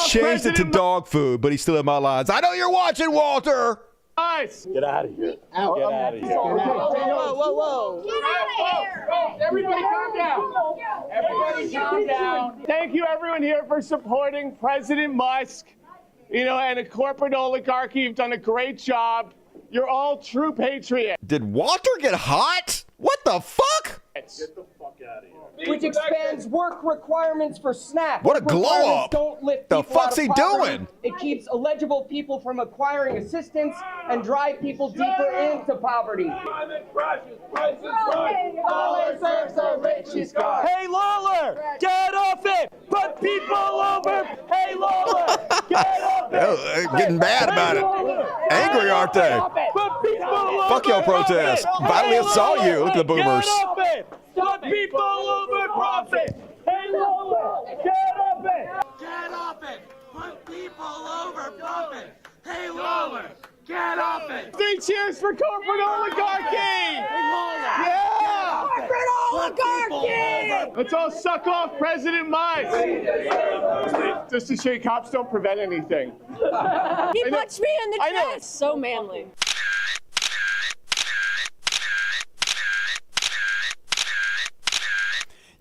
S1: changed it to dog food, but he's still in my lines. I know you're watching, Walter.
S18: Nice.
S19: Get out of here. Get out of here.
S18: Whoa. Get out of here. Everybody calm down. Everybody calm down. Thank you, everyone here, for supporting President Musk, and a corporate oligarchy. You've done a great job. You're all true patriots.
S1: Did Walter get hot? What the fuck?
S19: Get the fuck out of here.
S21: Which expands work requirements for SNAP.
S1: What a glow up.
S21: Don't lift
S1: the
S21: people
S1: fuck's
S21: out of
S1: he
S21: poverty.
S1: doing?
S21: It keeps eligible people from acquiring assistance and drive people deeper into poverty.
S18: Hey, Lawler, get off it. Put people over. Hey, Lawler, get off it.
S1: Getting mad about it. Angry, aren't they?
S18: Put people over.
S1: Fuck your protest. Violently assault you. Look at the boomers.
S18: Get off it. Put people over profit. Hey, Lawler, get off it.
S23: Get off it. Put people over profit. Hey, Lawler, get off it.
S18: 3 cheers for corporate oligarchy. Yeah.
S23: Corporate oligarchy.
S18: Let's all suck off President Musk. Just to show you, cops don't prevent anything.
S17: He punched me in the chest. So manly.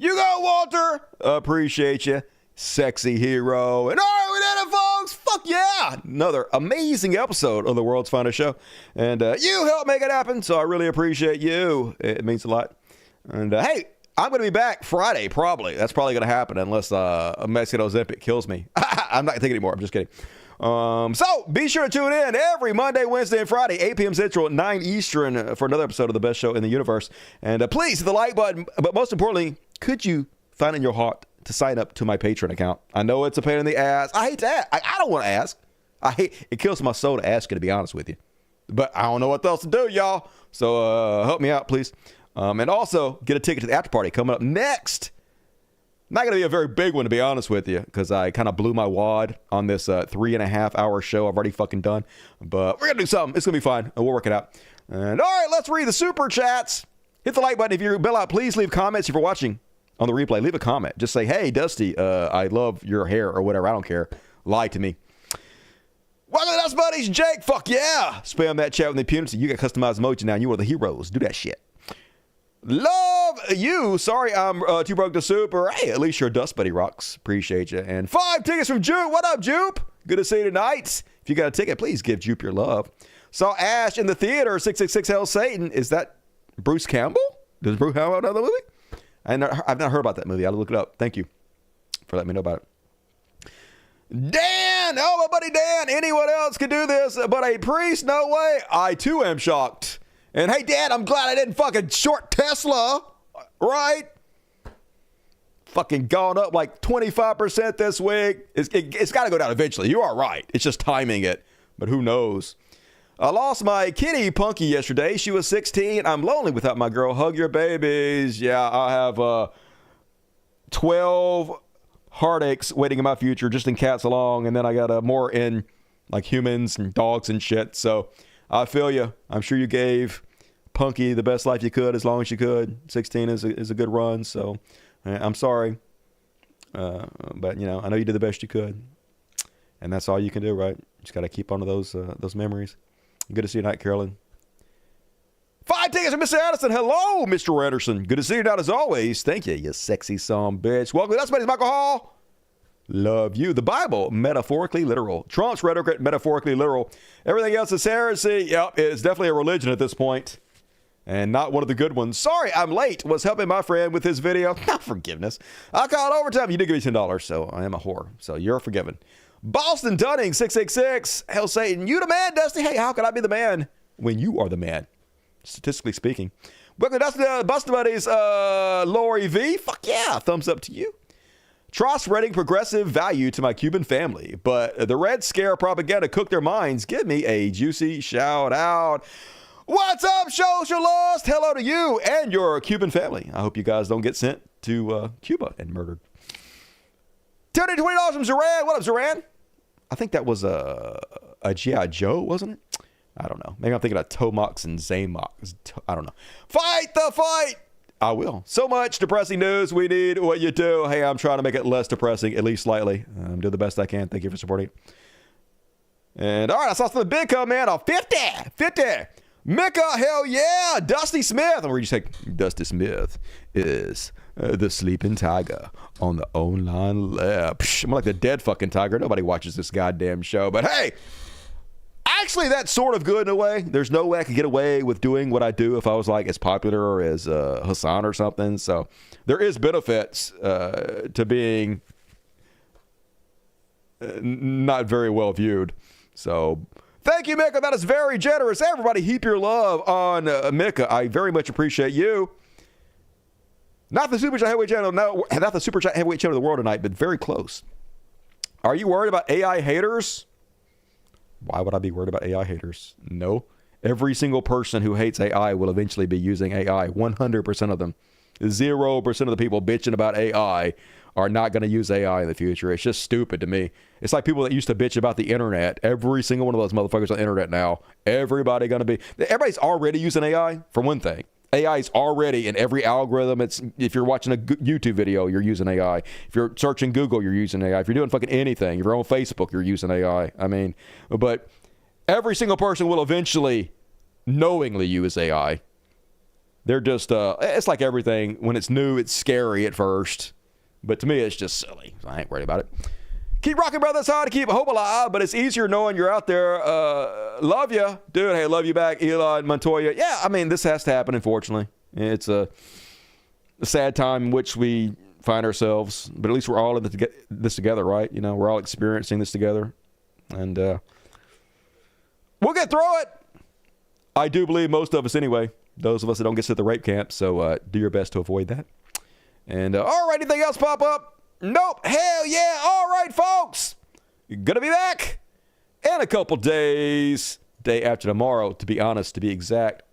S1: You go, Walter. Appreciate you. Sexy hero. And all right, we did it, folks. Fuck yeah. Another amazing episode of the world's finest show. And you helped make it happen, so I really appreciate you. It means a lot. And hey, I'm going to be back Friday, probably. That's probably going to happen unless Mexico Ozempic kills me. I'm not thinking anymore. I'm just kidding. So be sure to tune in every Monday, Wednesday, and Friday, 8 p.m. Central, 9 Eastern, for another episode of the best show in the universe. And please hit the like button. But most importantly, could you find in your heart to sign up to my Patreon account? I know it's a pain in the ass. I hate to ask. I don't want to ask. It kills my soul to ask you, to be honest with you. But I don't know what else to do, y'all. So help me out, please. And also get a ticket to the after party coming up next Not going to be a very big one, to be honest with you, because I kind of blew my wad on this 3.5 hour show I've already fucking done. But we're going to do something. It's going to be fine. We'll work it out. And all right, let's read the super chats. Hit the like button if you're Bill out. Please leave comments if you're watching on the replay. Leave a comment. Just say, hey, Dusty, I love your hair or whatever. I don't care. Lie to me. Welcome to the Dust Buddies. Jake, fuck yeah. Spam that chat with impunity. You got customized emoji now. You are the heroes. Do that shit. Love you. Sorry, I'm too broke to super. Hey, at least your Dust Buddy rocks. Appreciate you. And 5 tickets from Jupe. What up, Jupe? Good to see you tonight. If you got a ticket, please give Jupe your love. Saw Ash in the theater. 666 Hell Satan. Is that Bruce Campbell? Does Bruce Campbell know the movie? I've not heard about that movie. I'll look it up. Thank you for letting me know about it. Dan! Oh, my buddy Dan. Anyone else could do this, but a priest? No way. I, too, am shocked. And hey, Dad, I'm glad I didn't fucking short Tesla, right? Fucking gone up like 25% this week. It's got to go down eventually. You are right. It's just timing it. But who knows? I lost my kitty Punky yesterday. She was 16. I'm lonely without my girl. Hug your babies. Yeah, I have 12 heartaches waiting in my future just in cats along. And then I got more in like humans and dogs and shit. So I feel you. I'm sure you gave Punky the best life you could as long as you could. 16 is a good run, so I'm sorry. But, you know, I know you did the best you could. And that's all you can do, right? Just got to keep on to those memories. Good to see you tonight, Carolyn. 5 tickets from Mr. Anderson. Hello, Mr. Anderson. Good to see you tonight as always. Thank you, you sexy son bitch. Welcome to That's Michael Hall. Love you. The Bible, metaphorically literal. Trump's rhetoric, metaphorically literal. Everything else is heresy. Yep, it's definitely a religion at this point. And not one of the good ones. Sorry, I'm late. Was helping my friend with his video. Not forgiveness. I called overtime. You did give me $10, so I am a whore. So you're forgiven. Boston Dunning, 666. Hell Satan, you the man, Dusty. Hey, how can I be the man when you are the man? Statistically speaking. Welcome to Boston Buddies, Lori V. Fuck yeah. Thumbs up to you. Try spreading progressive value to my Cuban family, but the Red Scare propaganda cooked their minds. Give me a juicy shout out. What's up, Social Lost? Hello to you and your Cuban family. I hope you guys don't get sent to Cuba and murdered. $20 from Zoran. What up, Zoran? I think that was a G.I. Joe, wasn't it? I don't know. Maybe I'm thinking of Tomox and Zamox. I don't know. Fight the fight! I will. So much depressing news. We need what you do. Hey, I'm trying to make it less depressing, at least slightly. I'm doing the best I can. Thank you for supporting. And all right, I saw something big come in. 50. Micah, hell yeah. Dusty Smith. And where you say Dusty Smith is the sleeping tiger on the online lap. I'm like the dead fucking tiger. Nobody watches this goddamn show. But hey, actually, that's sort of good in a way. There's no way I could get away with doing what I do if I was like as popular or as Hasan or something. So there is benefits to being not very well viewed. So thank you, Micah. That is very generous. Everybody heap your love on Micah. I very much appreciate you. Not the Super Chat Heavyweight channel. No, not the Super Chat Heavyweight channel of the world tonight, but very close. Are you worried about AI haters? Why would I be worried about AI haters? No. Every single person who hates AI will eventually be using AI. 100% of them. 0% of the people bitching about AI are not going to use AI in the future. It's just stupid to me. It's like people that used to bitch about the internet. Every single one of those motherfuckers on the internet now. Everybody's already using AI, for one thing. AI is already in every algorithm. If you're watching a YouTube video, you're using AI. If you're searching Google, you're using AI. If you're doing fucking anything, if you're on Facebook, you're using AI. I mean, but every single person will eventually knowingly use AI. They're just, it's like everything. When it's new, it's scary at first. But to me, it's just silly. So I ain't worried about it. Keep rocking, brother. It's hard to keep hope alive, but it's easier knowing you're out there. Love you. Dude, hey, love you back, Elon, Montoya. Yeah, I mean, this has to happen, unfortunately. It's a sad time in which we find ourselves, but at least we're all in this together, right? You know, we're all experiencing this together. And we'll get through it. I do believe most of us anyway. Those of us that don't get to the rape camp, so do your best to avoid that. And all right, anything else pop up? Nope. Hell yeah. All right, folks. Gonna be back in a couple days. Day after tomorrow, to be honest, to be exact.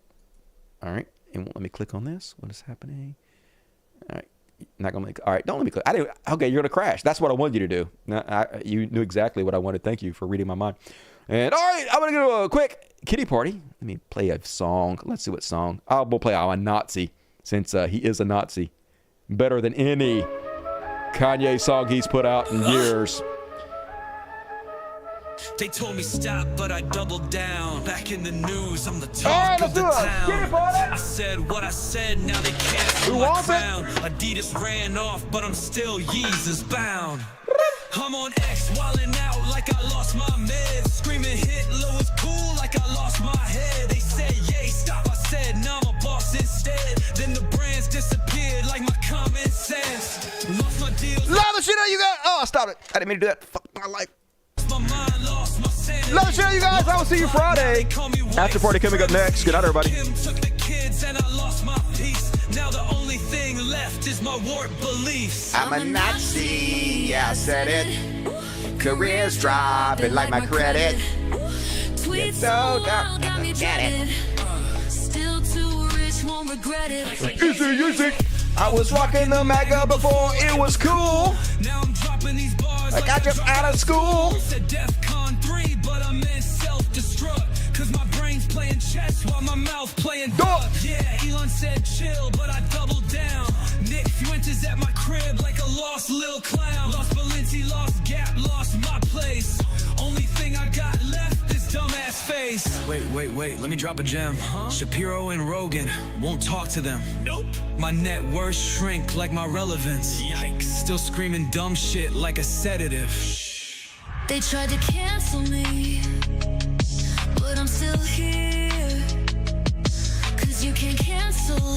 S1: All right. And let me click on this. What is happening? All right. Not gonna make. All right, don't let me click. I didn't. Okay, you're gonna crash. That's what I wanted you to do. You knew exactly what I wanted. Thank you for reading my mind. And all right, I'm gonna do a quick kitty party. Let me play a song. Let's see what song. We'll play I'm a Nazi, since he is a Nazi. Better than any Kanye song he's put out in years.
S7: They told me stop, but I doubled down. Back in the news, I'm the talk of the town. I said what I said, now they can't my crown. Adidas ran off, but I'm still Yeezus bound. I'm on X, wildin' out like I lost my meds. Screaming Hitler was cool like I lost my head. They said, yay, stop. I said, nah, I'm a boss instead. Then the brands disappeared like my common sense. Lost my deals.
S1: Love the shit out you guys. Oh, stop it. I didn't mean to do that. Fuck my life. Love the show, you guys. I will see you Friday. After party coming up next. Good night, everybody.
S7: Took the kids and I lost my peace. Now the only thing left is my warped beliefs.
S8: I'm a Nazi, yeah, I said it. Careers dropping like my credit. Tweets so dumb, get it.
S7: Still too rich, won't regret it.
S1: Easy. I was rocking the MAGA before it was cool.
S7: Now I'm dropping these bars
S1: like I just out of school.
S7: Said DEFCON 3, but I'm in self-destruct. Cause my brain's playing chess while my mouth playing duck. Yeah, Elon said chill, but I doubled down. Nick Fuentes at my crib like a lost lil clown. Lost Balenci, lost Gap, lost my place. Only thing I got left is dumbass face. Wait, let me drop a gem. Shapiro and Rogan, won't talk to them. Nope. My net worth shrink like my relevance. Yikes. Still screaming dumb shit like a sedative.
S10: They tried to cancel me, but I'm still here. Cause you can't cancel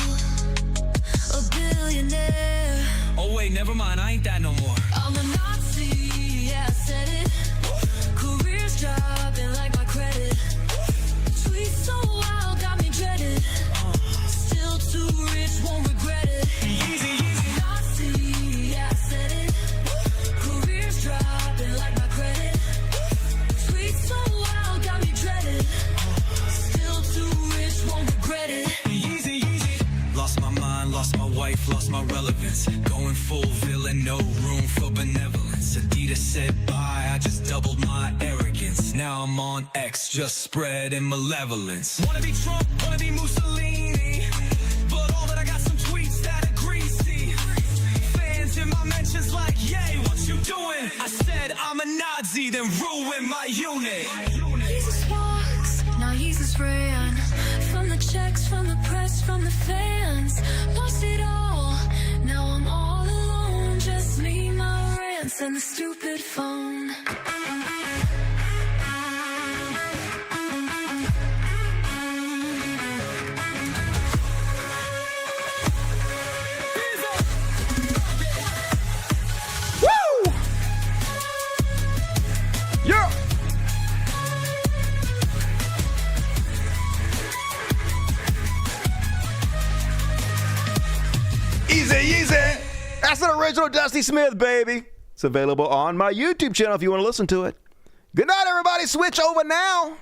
S10: a billionaire.
S7: Oh wait, never mind, I ain't that no more.
S10: I'm a Nazi, yeah, I said it. Careers dropping like my credit. Tweets so wild, got me dreaded. Still too rich, won't regret it.
S7: Easy.
S10: Nazi, yeah, I said it. Careers dropping like my credit. Tweets so wild, got me dreaded. Still too rich, won't regret it.
S7: Easy. Lost my mind, lost my wife, lost my relevance. Going full villain, no room for benevolence. Adidas said bye, I just doubled my arrogance. Now I'm on X, just spreading malevolence. Wanna be Trump, wanna be Mussolini, but all that I got some tweets that are greasy. Fans in my mentions like, yay, what you doing? I said I'm a Nazi, then ruin my unit.
S10: He's a sparks, now he's a ran. From the checks, from the press, from the fans. Lost it all, now I'm all alone. Just me, my rants, and the stupid phone.
S1: Woo! Yeah! Easy. That's an original Dusty Smith, baby. It's available on my YouTube channel if you want to listen to it. Good night, everybody. Switch over now.